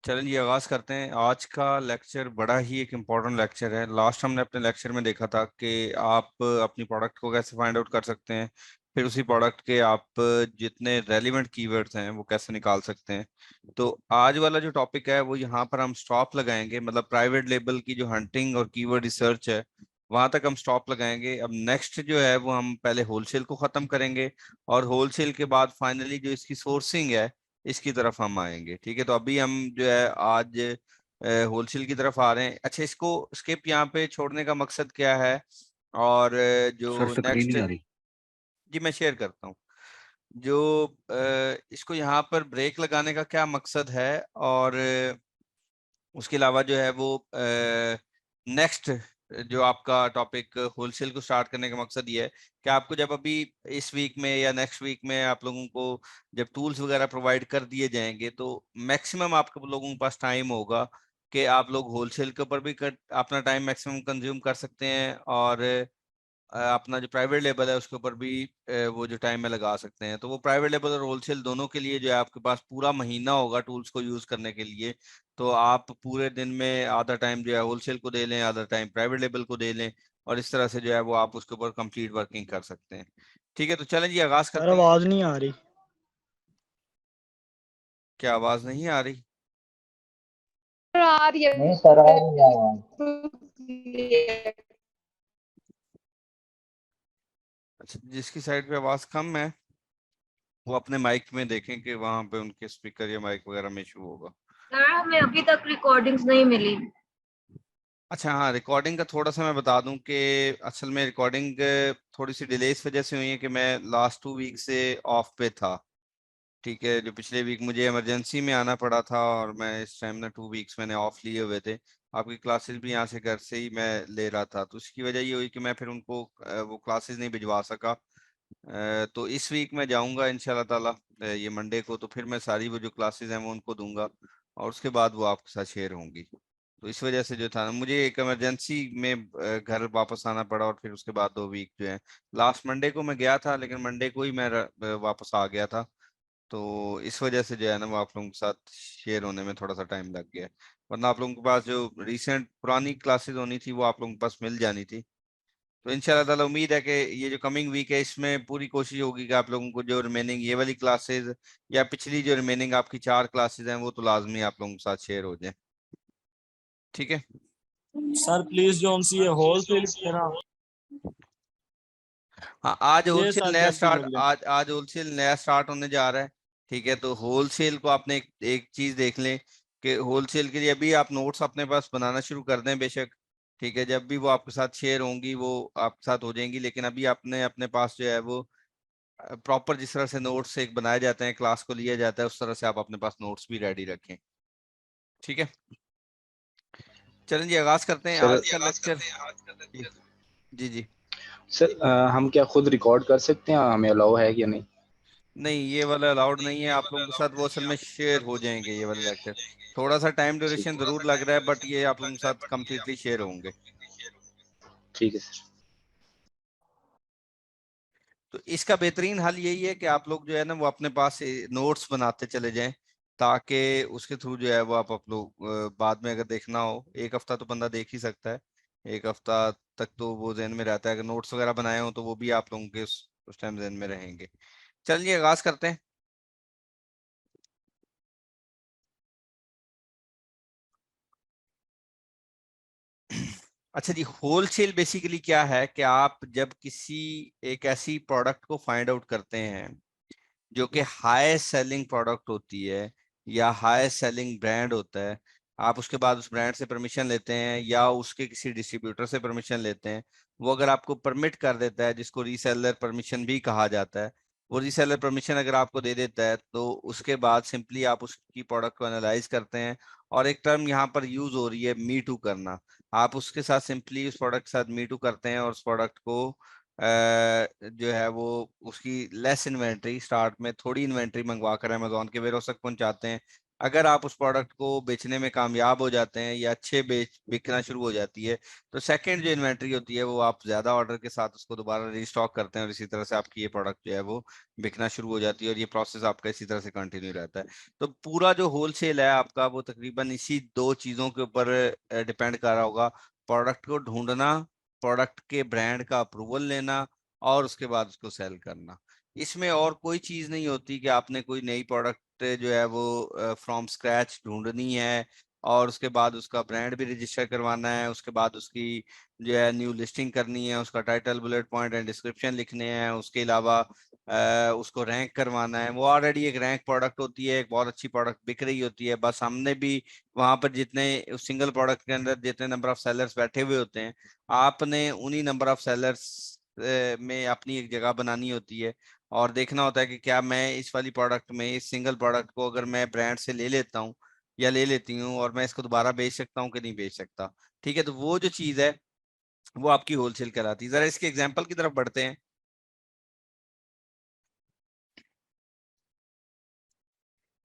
चलिए ये आगाज करते हैं। आज का लेक्चर बड़ा ही एक इम्पोर्टेंट लेक्चर है। लास्ट हमने अपने लेक्चर में देखा था कि आप अपनी प्रोडक्ट को कैसे फाइंड आउट कर सकते हैं, फिर उसी प्रोडक्ट के आप जितने रेलिवेंट कीवर्ड्स हैं वो कैसे निकाल सकते हैं। तो आज वाला जो टॉपिक है वो यहाँ पर हम स्टॉप लगाएंगे, मतलब प्राइवेट लेबल की जो हंटिंग और कीवर्ड रिसर्च है वहां तक हम स्टॉप लगाएंगे। अब नेक्स्ट जो है वो हम पहले होलसेल को खत्म करेंगे और होलसेल के बाद फाइनली जो इसकी सोर्सिंग है इसकी तरफ हम आएंगे। ठीक है, तो अभी हम जो है आज होलसेल की तरफ आ रहे हैं। अच्छा, इसको स्किप यहाँ पे छोड़ने का मकसद क्या है और सर जो स्क्रीन नेक्स्ट। नहीं आ रही। जी मैं शेयर करता हूँ। जो इसको यहाँ पर ब्रेक लगाने का क्या मकसद है और उसके अलावा जो है वो नेक्स्ट जो आपका टॉपिक होलसेल को स्टार्ट करने का मकसद ये है कि आपको जब अभी इस वीक में या नेक्स्ट वीक में आप लोगों को जब टूल्स वगैरह प्रोवाइड कर दिए जाएंगे तो मैक्सिमम आपके लोगों के पास टाइम होगा कि आप लोग होलसेल के ऊपर भी अपना टाइम मैक्सिमम कंज्यूम कर सकते हैं और अपना जो प्राइवेट लेबल है उसके ऊपर भी वो जो टाइम में लगा सकते हैं। तो वो प्राइवेट लेबल और होलसेल दोनों के लिए जो है आपके पास पूरा महीना होगा टूल्स को यूज करने के लिए। तो आप पूरे दिन में आधा टाइम जो है होलसेल को दे लें, आधा टाइम प्राइवेट लेबल को दे लें और इस तरह से जो है वो आप उसके ऊपर कंप्लीट वर्किंग कर सकते हैं। ठीक है, तो चलें जी आगाज सर करते हैं। आवाज नहीं आ रही। क्या आवाज नहीं आ रही? आ रही है। नहीं सर, आ रही है आवाज। अच्छा, जिसकी साइड पे आवाज कम है वो अपने माइक में देखें कि वहां पे उनके स्पीकर या माइक वगैरह में इशू होगा। सर हमें अभी तक रिकॉर्डिंग्स नहीं मिली। अच्छा हाँ, रिकॉर्डिंग का थोड़ा सा मैं बता दूं कि असल में रिकॉर्डिंग थोड़ी सी डिले इस वजह से हुई है कि मैं लास्ट 2 वीक से ऑफ पे था। ठीक है, जो पिछले वीक मुझे इमरजेंसी में आना पड़ा था और मैं इस टाइम ना 2 वीक्स मैंने ऑफ लिए हुए थे। आपकी क्लासेस भी यहाँ से घर से ही मैं ले रहा था, तो उसकी वजह ये हुई कि मैं फिर उनको वो क्लासेस नहीं भिजवा सका। तो इस वीक मैं जाऊंगा इंशाल्लाह ताला ये मंडे को, तो फिर मैं सारी वो जो क्लासेस हैं वो उनको दूंगा और उसके बाद वो आपके साथ शेयर होंगी। तो इस वजह से जो था ना मुझे एक इमरजेंसी में घर वापस आना पड़ा और फिर उसके बाद 2 वीक जो है लास्ट मंडे को मैं गया था, लेकिन मंडे को ही मैं वापस आ गया था। तो इस वजह से जो है ना वो आप लोगों के साथ शेयर होने में थोड़ा सा टाइम लग गया। वरना आप लोगों के पास जो रिसेंट पुरानी क्लासेस होनी थी वो आप लोगों के पास मिल जानी थी। तो इंशाल्लाह ताला उम्मीद है कि ये जो कमिंग वीक है इसमें पूरी कोशिश होगी कि आप लोगों को जो रिमेनिंग ये वाली क्लासेस या पिछली जो रिमेनिंग आपकी 4 क्लासेस हैं वो तो लाजमी आप लोगों के साथ शेयर हो जाए। ठीक है। सर प्लीज जो सी ये होलसेल है ना हाँ, आज ये होलसेल सर नया जल्दी स्टार्ट कर ले। आज आज होलसेल नया स्टार्ट होने जा रहा है। ठीक है, तो होलसेल को आपने एक चीज देख लें कि होलसेल के लिए अभी आप नोट्स अपने पास बनाना शुरू कर दें बेशक। ठीक है, जब भी वो आपके साथ शेयर होंगी वो आपके साथ हो जाएंगी, लेकिन अभी आपने अपने पास जो है वो प्रॉपर जिस तरह से नोट्स एक बनाए जाते हैं क्लास को लिया जाता है उस तरह से आप अपने पास नोट्स भी रेडी रखें। ठीक है, चलें जी आगाज करते हैं सर आज का लेक्चर। जी जी जी। सर हम क्या खुद रिकॉर्ड कर सकते हैं, हमें अलाउ है या नहीं? नहीं, ये वाला अलाउड नहीं है आप लोगों के साथ, वो असल में शेयर हो जाएंगे ये वाले लेक्चर। थोड़ा सा टाइम ठीक ड्यूरेशन जरूर लग रहा है बट ये आप लोगों के साथ कंप्लीटली शेयर होंगे। ठीक है सर। तो इसका बेहतरीन हल यही है कि आप लोग जो है ना वो अपने पास नोट्स बनाते चले जाएं ताकि उसके थ्रू जो है वो आप लोग बाद में अगर देखना हो, एक हफ्ता तो बंदा देख ही सकता है। एक हफ्ता तक तो वो जहन में रहता है, अगर नोट्स वगैरह बनाए हो तो वो भी आप लोगों के उस टाइम जहन में रहेंगे। चलिए आगाज करते हैं। अच्छा जी, होलसेल बेसिकली क्या है कि आप जब किसी एक ऐसी प्रोडक्ट को फाइंड आउट करते हैं जो कि हाई सेलिंग प्रोडक्ट होती है या हाई सेलिंग ब्रांड होता है, आप उसके बाद उस ब्रांड से परमिशन लेते हैं या उसके किसी डिस्ट्रीब्यूटर से परमिशन लेते हैं। वो अगर आपको परमिट कर देता है जिसको रीसेलर परमिशन भी कहा जाता है, वो रीसेलर परमिशन अगर आपको दे देता है तो उसके बाद सिंपली आप उसकी प्रोडक्ट को एनालाइज करते हैं। और एक टर्म यहाँ पर यूज हो रही है मी टू करना। आप उसके साथ सिंपली उस प्रोडक्ट के साथ मी टू करते हैं और उस प्रोडक्ट को जो है वो उसकी लेस इन्वेंट्री, स्टार्ट में थोड़ी इन्वेंट्री मंगवा कर अमेजोन के वेयर हाउस तक पहुंचाते हैं अगर आप उस प्रोडक्ट को बेचने में कामयाब हो जाते हैं या अच्छे बिकना शुरू हो जाती है, तो सेकंड जो इन्वेंट्री होती है वो आप ज्यादा ऑर्डर के साथ उसको दोबारा रीस्टॉक करते हैं और इसी तरह से आपकी ये प्रोडक्ट जो है वो बिकना शुरू हो जाती है और ये प्रोसेस आपका इसी तरह से कंटिन्यू रहता है। तो पूरा जो होलसेल है आपका वो तकरीबन इसी दो चीजों के ऊपर डिपेंड कर रहा होगा। प्रोडक्ट को ढूंढना, प्रोडक्ट के ब्रांड का अप्रूवल लेना और उसके बाद उसको सेल करना। इसमें और कोई चीज नहीं होती कि आपने कोई नई प्रोडक्ट जो है वो फ्रॉम स्क्रैच ढूंढनी है और उसके बाद उसका ब्रांड भी रजिस्टर करवाना है, उसके बाद उसकी जो है न्यू लिस्टिंग करनी है, उसका title, bullet point and description लिखने हैं, उसके अलावा उसको रैंक करवाना है। वो ऑलरेडी एक रैंक प्रोडक्ट होती है, एक बहुत अच्छी प्रोडक्ट बिक रही होती है, बस हमने भी वहां पर जितने उस सिंगल प्रोडक्ट के अंदर जितने नंबर ऑफ सेलर्स बैठे हुए होते हैं, आपने उन्हीं नंबर ऑफ सेलर्स में अपनी एक जगह बनानी होती है और देखना होता है कि क्या मैं इस वाली प्रोडक्ट में, इस सिंगल प्रोडक्ट को अगर मैं ब्रांड से ले लेता हूँ या ले लेती हूँ और मैं इसको दोबारा बेच सकता हूँ कि नहीं बेच सकता। ठीक है, तो वो जो चीज है वो आपकी होलसेल कहलाती है। जरा इसके एग्जांपल की तरफ बढ़ते हैं।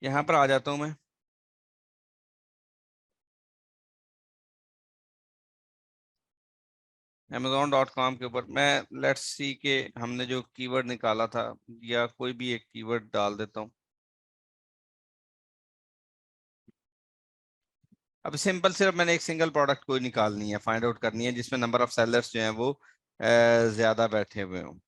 यहाँ पर आ जाता हूँ मैं। Amazon.com के ऊपर मैं लेट्स सी के हमने जो कीवर्ड निकाला था या कोई भी एक कीवर्ड डाल देता हूँ। अब सिंपल सिर्फ मैंने एक सिंगल प्रोडक्ट कोई निकालनी है, फाइंड आउट करनी है जिसमें नंबर ऑफ सेलर्स जो हैं वो ज्यादा बैठे हुए हों।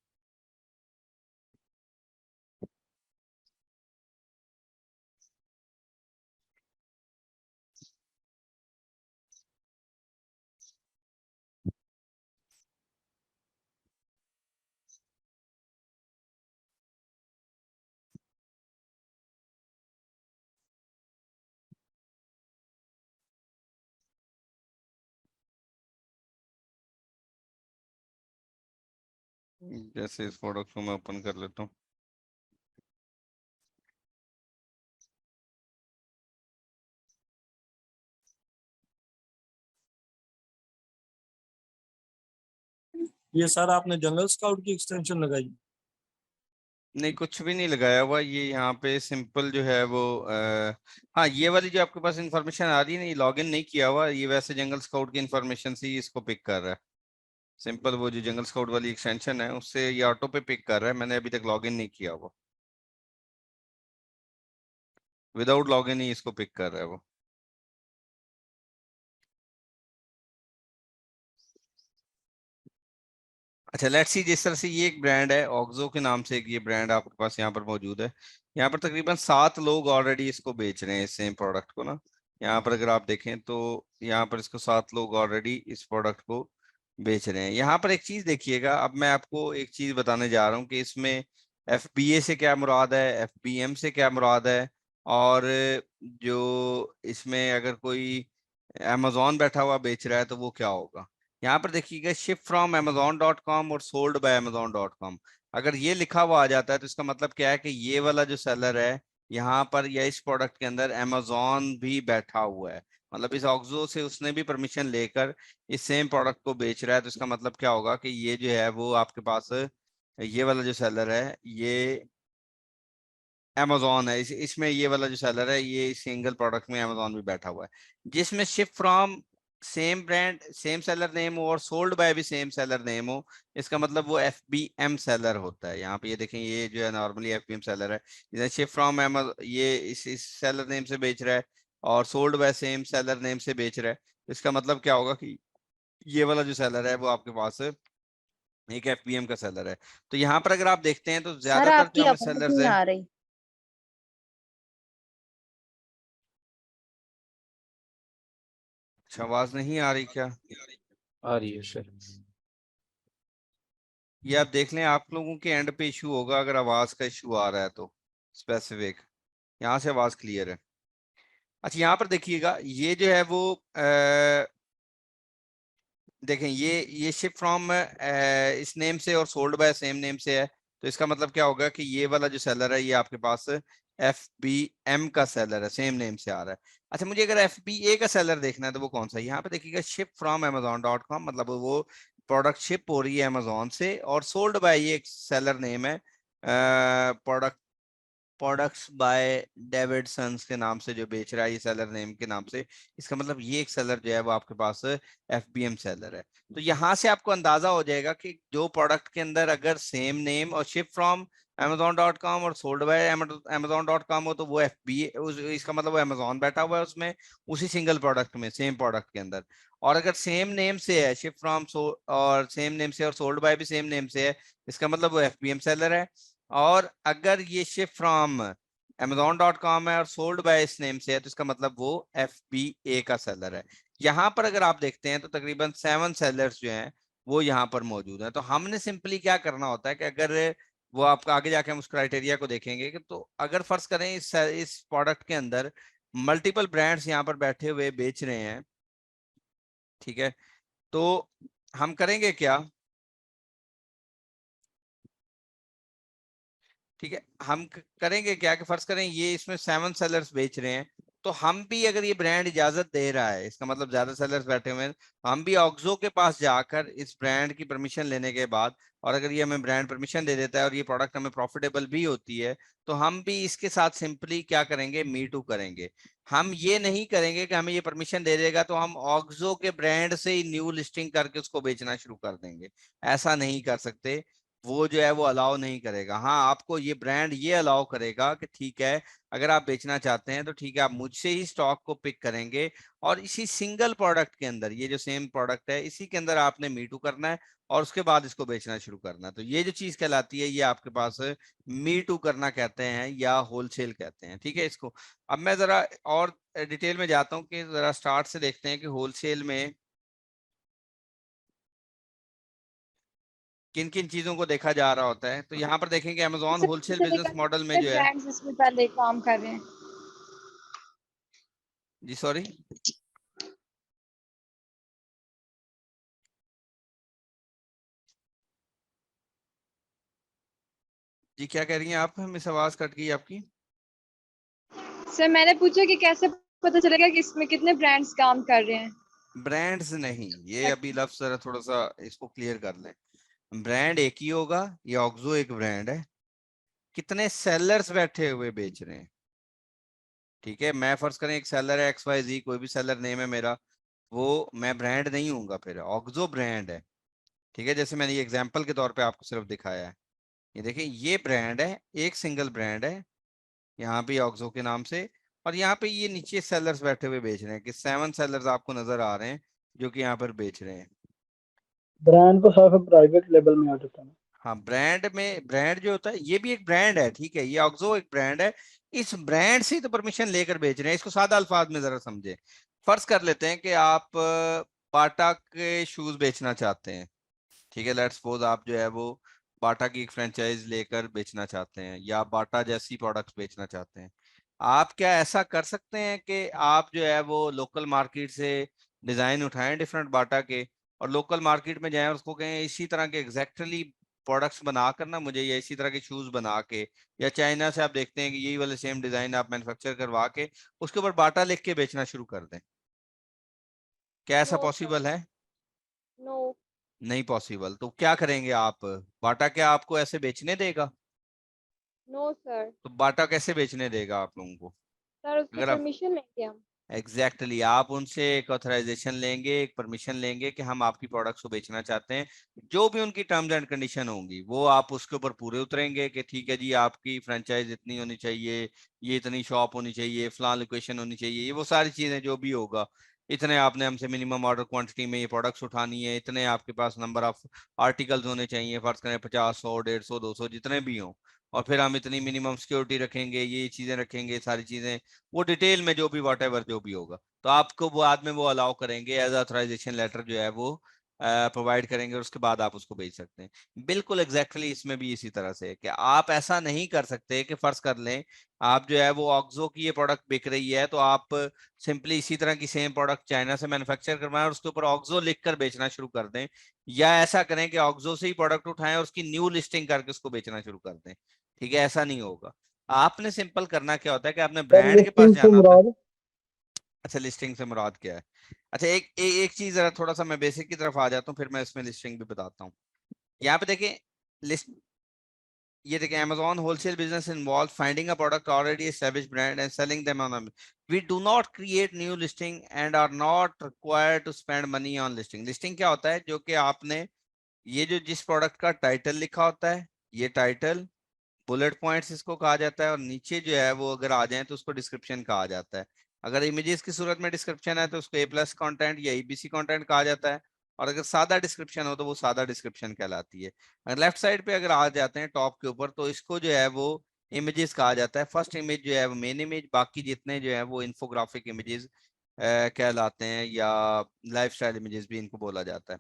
जैसे इस प्रोडक्ट को मैं ओपन कर लेता हूँ। ये सर आपने जंगल स्काउट की एक्सटेंशन लगाई? नहीं, कुछ भी नहीं लगाया हुआ। ये यहाँ पे सिंपल जो है वो हाँ, ये वाली जो आपके पास इंफॉर्मेशन आ रही है ना, ये लॉगिन नहीं किया हुआ, ये वैसे जंगल स्काउट की इंफॉर्मेशन से ही इसको पिक कर रहा है। सिंपल वो जो जंगल स्काउट वाली एक्सटेंशन है उससे ये ऑटो पे पिक कर रहा है। मैंने अभी तक लॉगिन नहीं किया हुआ, विदाउट लॉगिन ही इसको पिक कर रहा है वो। अच्छा, लेट्स सी, जिस तरह से ये एक ब्रांड है ऑक्सो के नाम से, एक ये ब्रांड आपके पास यहाँ पर मौजूद है। यहाँ पर तकरीबन 7 लोग ऑलरेडी इसको बेच रहे हैं, इस सेम प्रोडक्ट को ना। यहाँ पर अगर आप देखें तो यहाँ पर इसको 7 लोग ऑलरेडी इस प्रोडक्ट को बेच रहे हैं। यहाँ पर एक चीज देखिएगा, अब मैं आपको एक चीज बताने जा रहा हूँ कि इसमें FBA से क्या मुराद है, FBM से क्या मुराद है, और जो इसमें अगर कोई अमेजोन बैठा हुआ बेच रहा है तो वो क्या होगा। यहाँ पर देखिएगा, शिप फ्रॉम Amazon.com और सोल्ड बाय Amazon.com, अगर ये लिखा हुआ आ जाता है तो इसका मतलब क्या है कि ये वाला जो सेलर है यहाँ पर या इस प्रोडक्ट के अंदर अमेजोन भी बैठा हुआ है। मतलब इस ऑक्सो से उसने भी परमिशन लेकर इस सेम प्रोडक्ट को बेच रहा है। तो इसका मतलब क्या होगा कि ये जो है वो आपके पास ये वाला जो सेलर है ये अमेजोन है। इसमें ये वाला जो सेलर है ये सिंगल प्रोडक्ट में अमेजोन भी बैठा हुआ है। जिसमें ship from same brand, same seller name हो और सोल्ड बाय भी सेम सेलर नेम हो, इसका मतलब वो FBM सेलर होता है। यहाँ पे ये देखें, ये जो है नॉर्मली FBM सेलर है। जैसे शिप फ्रॉम ये इस सेलर नेम से बेच रहा है और sold by same seller name से बेच रहा है, तो इसका मतलब क्या होगा कि ये वाला जो सेलर है वो आपके पास एक FBM का सेलर है। तो यहाँ पर अगर आप देखते हैं तो सर ज्यादातर आपकी जो हमें आवाज सेलर्स नहीं है। आ रही। अच्छा, आवाज नहीं आ रही क्या? आ रही है सर। ये आप देख लें, आप लोगों के एंड पे इशू होगा अगर आवाज का इशू आ रहा है तो स्पेसिफिक। यहाँ से आवाज क्लियर है। अच्छा, यहाँ पर देखिएगा, ये जो है वो देखें, ये शिप फ्रॉम इस नेम से और सोल्ड बाय सेम नेम से है। तो इसका मतलब क्या होगा कि ये वाला जो सेलर है ये आपके पास FBM का सेलर है, सेम नेम से आ रहा है। अच्छा, मुझे अगर FBA का सेलर देखना है तो वो कौन सा है? यहाँ पे देखिएगा, शिप फ्रॉम Amazon.com, मतलब वो प्रोडक्ट शिप हो रही है अमेजोन से और सोल्ड बाय ये एक सेलर नेम है, प्रोडक्ट प्रोडक्ट्स बाय डेविडसन्स के नाम से जो बेच रहा है, ये सेलर नेम के नाम से, इसका मतलब ये एक सेलर जो है वो आपके पास FBM सेलर है। तो यहाँ से आपको अंदाजा हो जाएगा कि जो प्रोडक्ट के अंदर अगर सेम नेम और शिप फ्रॉम Amazon.com और सोल्ड बाय Amazon.com हो तो वो इसका मतलब वो Amazon बैठा हुआ है उसमें, उसी सिंगल प्रोडक्ट में, सेम प्रोडक्ट के अंदर। और अगर सेम नेम से है, शिप फ्रॉम और सेम नेम से और सोल्ड बाय भी सेम नेम से है, इसका मतलब वो FBM सेलर है। और अगर ये शिप फ्रॉम Amazon.com है और सोल्ड बाय इस नेम से है, तो इसका मतलब वो FBA का सेलर है। यहाँ पर अगर आप देखते हैं तो तकरीबन 7 सेलर्स जो हैं वो यहाँ पर मौजूद हैं। तो हमने सिंपली क्या करना होता है कि अगर वो आपको आगे जाके हम उस क्राइटेरिया को देखेंगे कि तो अगर फर्ज करें इस प्रोडक्ट के अंदर मल्टीपल ब्रांड्स यहाँ पर बैठे हुए बेच रहे हैं, ठीक है, तो हम करेंगे क्या, ठीक है, हम करेंगे क्या कि फर्ज करें ये इसमें 7 सेलर्स बेच रहे हैं, तो हम भी अगर ये ब्रांड इजाजत दे रहा है, इसका मतलब ज्यादा सेलर्स बैठे हुए हैं, हम भी ऑक्सो के पास जाकर इस ब्रांड की परमिशन लेने के बाद, और अगर ये हमें ब्रांड परमिशन दे देता है और ये प्रोडक्ट हमें प्रॉफिटेबल भी होती है, तो हम भी इसके साथ सिंपली क्या करेंगे, मी टू करेंगे। हम ये नहीं करेंगे कि हमें ये परमिशन दे देगा तो हम ऑक्सो के ब्रांड से ही न्यू लिस्टिंग करके उसको बेचना शुरू कर देंगे, ऐसा नहीं कर सकते। वो जो है वो अलाउ नहीं करेगा। हाँ, आपको ये ब्रांड ये अलाउ करेगा कि ठीक है, अगर आप बेचना चाहते हैं तो ठीक है, आप मुझसे ही स्टॉक को पिक करेंगे और इसी सिंगल प्रोडक्ट के अंदर, ये जो सेम प्रोडक्ट है इसी के अंदर आपने मीटू करना है और उसके बाद इसको बेचना शुरू करना है। तो ये जो चीज कहलाती है ये आपके पास मीटू करना कहते हैं या होलसेल कहते हैं, ठीक है इसको। अब मैं जरा और डिटेल में जाता हूँ कि जरा स्टार्ट से देखते हैं कि होलसेल में किन किन चीजों को देखा जा रहा होता है। तो यहाँ पर देखेंगे अमेजॉन इससे होलसेल पहले बिजनेस मॉडल में जो है, ब्रांड्स इसमें पहले काम कर रहे हैं। जी सॉरी, जी क्या कह रही हैं आप, मिस आवाज कट गई आपकी। सर मैंने पूछा कि कैसे पता चलेगा कि इसमें कितने ब्रांड्स काम कर रहे हैं। ब्रांड्स नहीं, ये अभी लफ्ज जरा थोड़ा सा इसको क्लियर कर लें। ब्रांड एक ही होगा, ये ऑक्सो एक ब्रांड है, कितने सेलर्स बैठे हुए बेच रहे हैं, ठीक है। मैं फर्ज करें एक सेलर है XYZ, कोई भी सेलर नेम है मेरा, वो मैं ब्रांड नहीं हूंगा, फिर ऑक्सो ब्रांड है, ठीक है। जैसे मैंने ये एग्जांपल के तौर पे आपको सिर्फ दिखाया है, ये देखिए ये ब्रांड है, एक सिंगल ब्रांड है यहाँ पे ऑक्सो के नाम से, और यहाँ पे ये नीचे सेलर्स बैठे हुए बेच रहे हैं कि 7 सेलर्स आपको नजर आ रहे हैं जो कि यहाँ पर बेच रहे हैं। ब्रांड को साफ प्राइवेट लेबल में आ जाता है। हाँ, ब्रांड में, ब्रांड जो होता है ये भी एक ब्रांड है, ठीक है, ये ऑक्सो एक ब्रांड है, इस ब्रांड से तो परमिशन लेकर बेच रहे हैं। इसको सादा अल्फाज में जरा समझे, फर्ज कर लेते हैं कि आप बाटा के शूज बेचना चाहते हैं, ठीक है, लेट्स सपोज आप जो है वो बाटा की एक फ्रेंचाइज लेकर बेचना चाहते हैं या बाटा जैसी प्रोडक्ट्स बेचना चाहते हैं। आप क्या ऐसा कर सकते हैं कि आप जो है वो लोकल मार्केट से डिजाइन उठाएं डिफरेंट बाटा के और लोकल मार्केट में जाएं और उसको कहें इसी तरह के एग्जैक्टली प्रोडक्ट्स बना कर ना मुझे, या इसी तरह के शूज बना के, या चाइना से आप देखते हैं कि यही वाले सेम डिजाइन आप मैन्युफैक्चर करवा के उसके ऊपर बाटा लिख के बेचना शुरू कर दें, क्या ऐसा नो सर, पॉसिबल है? नो। नहीं पॉसिबल। तो क्या करेंगे आप, बाटा क्या आपको ऐसे बेचने देगा? No sir. तो बाटा कैसे बेचने देगा आप लोगों को? सर उसकी अगर आप, परमिशन लेंगे हम। एग्जैक्टली आप उनसे एक ऑथराइजेशन लेंगे, एक परमिशन लेंगे कि हम आपकी प्रोडक्ट्स को बेचना चाहते हैं, जो भी उनकी टर्म्स एंड कंडीशन होंगी वो आप उसके ऊपर पूरे उतरेंगे कि ठीक है जी, आपकी फ्रेंचाइज इतनी होनी चाहिए, ये इतनी शॉप होनी चाहिए, फलां लोकेशन होनी चाहिए, ये वो सारी चीजें जो भी होगा, इतने आपने हमसे मिनिमम ऑर्डर क्वांटिटी में ये प्रोडक्ट्स उठानी है, इतने आपके पास नंबर ऑफ आर्टिकल्स होने चाहिए, फर्ज करें 50, 100, 150, 200 जितने भी हों, और फिर हम इतनी मिनिमम सिक्योरिटी रखेंगे, ये चीजें रखेंगे, सारी चीजें वो डिटेल में जो भी वॉट जो भी होगा, तो आपको वो बाद में वो अलाउ करेंगे, एज ऑथराइजेशन लेटर जो है वो प्रोवाइड करेंगे और उसके बाद आप उसको भेज सकते हैं। बिल्कुल एग्जैक्टली इसमें भी इसी तरह से है कि आप ऐसा नहीं कर सकते कि फर्ज कर लें आप जो है वो ऑक्सो की ये प्रोडक्ट बिक रही है तो आप सिंपली इसी तरह की सेम प्रोडक्ट चाइना से मैन्युफैक्चर करवाएं और उसके ऊपर ऑक्सो लिखकर बेचना शुरू कर दें, या ऐसा करें कि ऑक्सो से ही प्रोडक्ट उठाएं और उसकी न्यू लिस्टिंग करके उसको बेचना शुरू कर दें, ठीक है, ऐसा नहीं होगा। आपने सिंपल करना क्या होता है कि आपने सर ब्रांड के पास लिस्टिंग से जाना होता है। मुराद अच्छा, लिस्टिंग से मुराद क्या है? अच्छा, एक चीज जरा थोड़ा सा मैं बेसिक की तरफ आ जाता हूँ, फिर मैं इसमें लिस्टिंग भी बताता हूँ। यहाँ पे देखिए, लिस्ट ये देखिए, Amazon wholesale business involves finding a product already established brand and selling them on. We do not create new listing and are not required to spend money on listing. Listing क्या होता है? जो कि आपने ये जो जिस प्रोडक्ट का टाइटल लिखा होता है, ये टाइटल, बुलेट पॉइंट्स इसको कहा जाता है, और नीचे जो है वो अगर आ जाए तो उसको डिस्क्रिप्शन कहा जाता है। अगर इमेजेस की सूरत में डिस्क्रिप्शन है तो उसको A+ कंटेंट या ABC कंटेंट कहा जाता है, और अगर सादा डिस्क्रिप्शन हो तो वो सादा डिस्क्रिप्शन कहलाती है। अगर लेफ्ट साइड पे अगर आ जाते हैं टॉप के ऊपर तो इसको जो है वो इमेजेस कहा जाता है। फर्स्ट इमेज जो है वो मेन इमेज, बाकी जितने जो है वो इन्फोग्राफिक इमेजेस कहलाते हैं, या लाइफस्टाइल इमेजेस भी इनको बोला जाता है।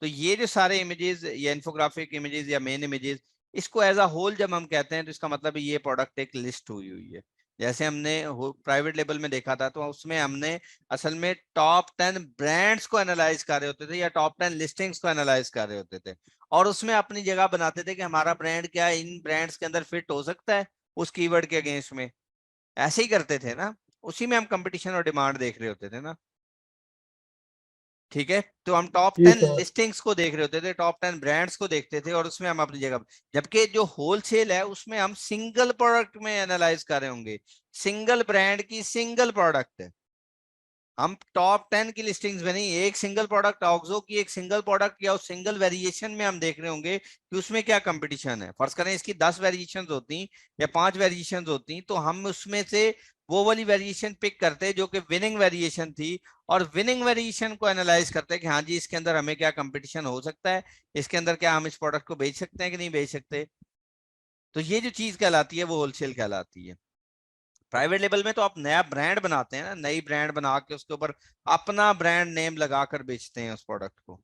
तो ये जो सारे इमेजेस या इन्फोग्राफिक इमेजेस या मेन इमेजेस, इसको एज अ होल जब हम कहते हैं तो इसका मतलब ये प्रोडक्ट एक लिस्ट हुई हुई है। जैसे हमने प्राइवेट लेबल में देखा था, तो उसमें हमने असल में टॉप 10 ब्रांड्स को एनालाइज कर रहे होते थे या टॉप 10 लिस्टिंग्स को एनालाइज कर रहे होते थे, और उसमें अपनी जगह बनाते थे कि हमारा ब्रांड क्या इन ब्रांड्स के अंदर फिट हो सकता है उस कीवर्ड के अगेंस्ट में। ऐसे ही करते थे ना, उसी में हम कंपटीशन और डिमांड देख रहे होते थे ना। ठीक है, तो हम टॉप जी 10 सर। लिस्टिंग्स को देख रहे होते थे, टॉप 10 ब्रांड्स को देखते थे, और उसमें हम अपनी जगह। जबकि जो होलसेल है उसमें हम सिंगल प्रोडक्ट में एनालाइज कर रहे होंगे, सिंगल ब्रांड की सिंगल प्रोडक्ट है। हम टॉप 10 की लिस्टिंग्स में नहीं, एक सिंगल प्रोडक्ट ऑक्सो की एक सिंगल प्रोडक्ट या उस सिंगल वेरिएशन में हम देख रहे होंगे कि उसमें क्या कंपटीशन है। फर्ज करें इसकी 10 वेरिएशंस होती या 5 वेरिएशंस होती, तो हम उसमें से वो वाली वेरिएशन पिक करते जो कि विनिंग वेरिएशन थी, और विनिंग वेरिएशन को एनालाइज करते हैं कि हाँ जी इसके अंदर हमें क्या कंपटीशन हो सकता है, इसके अंदर क्या हम इस प्रोडक्ट को बेच सकते हैं कि नहीं बेच सकते। तो ये जो चीज कहलाती है वो होलसेल कहलाती है। प्राइवेट लेवल में तो आप नया ब्रांड बनाते हैं ना, नई ब्रांड बना के उसके ऊपर अपना ब्रांड नेम लगाकर बेचते हैं उस प्रोडक्ट को।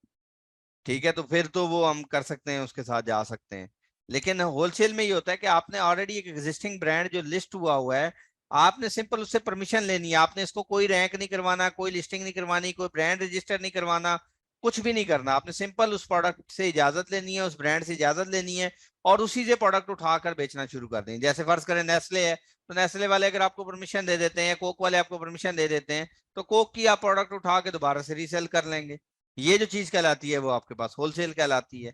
ठीक है, तो फिर तो वो हम कर सकते हैं, उसके साथ जा सकते हैं। लेकिन होलसेल में ये होता है कि आपने ऑलरेडी एक एग्जिस्टिंग ब्रांड जो लिस्ट हुआ है, आपने सिंपल उससे परमिशन लेनी है। आपने इसको कोई रैंक नहीं करवाना, कोई लिस्टिंग नहीं करवानी, कोई ब्रांड रजिस्टर नहीं करवाना, कुछ भी नहीं करना। आपने सिंपल उस प्रोडक्ट से इजाजत लेनी है, उस ब्रांड से इजाजत लेनी है, और उसी से प्रोडक्ट उठाकर बेचना शुरू कर देंगे। जैसे फर्ज करें नेस्ले है, तो नेस्ले वाले अगर आपको परमिशन दे देते हैं, या कोक वाले आपको परमिशन दे देते हैं, तो कोक की आप प्रोडक्ट उठा के दोबारा से रीसेल कर लेंगे। ये जो चीज कहलाती है वो आपके पास होलसेल कहलाती है।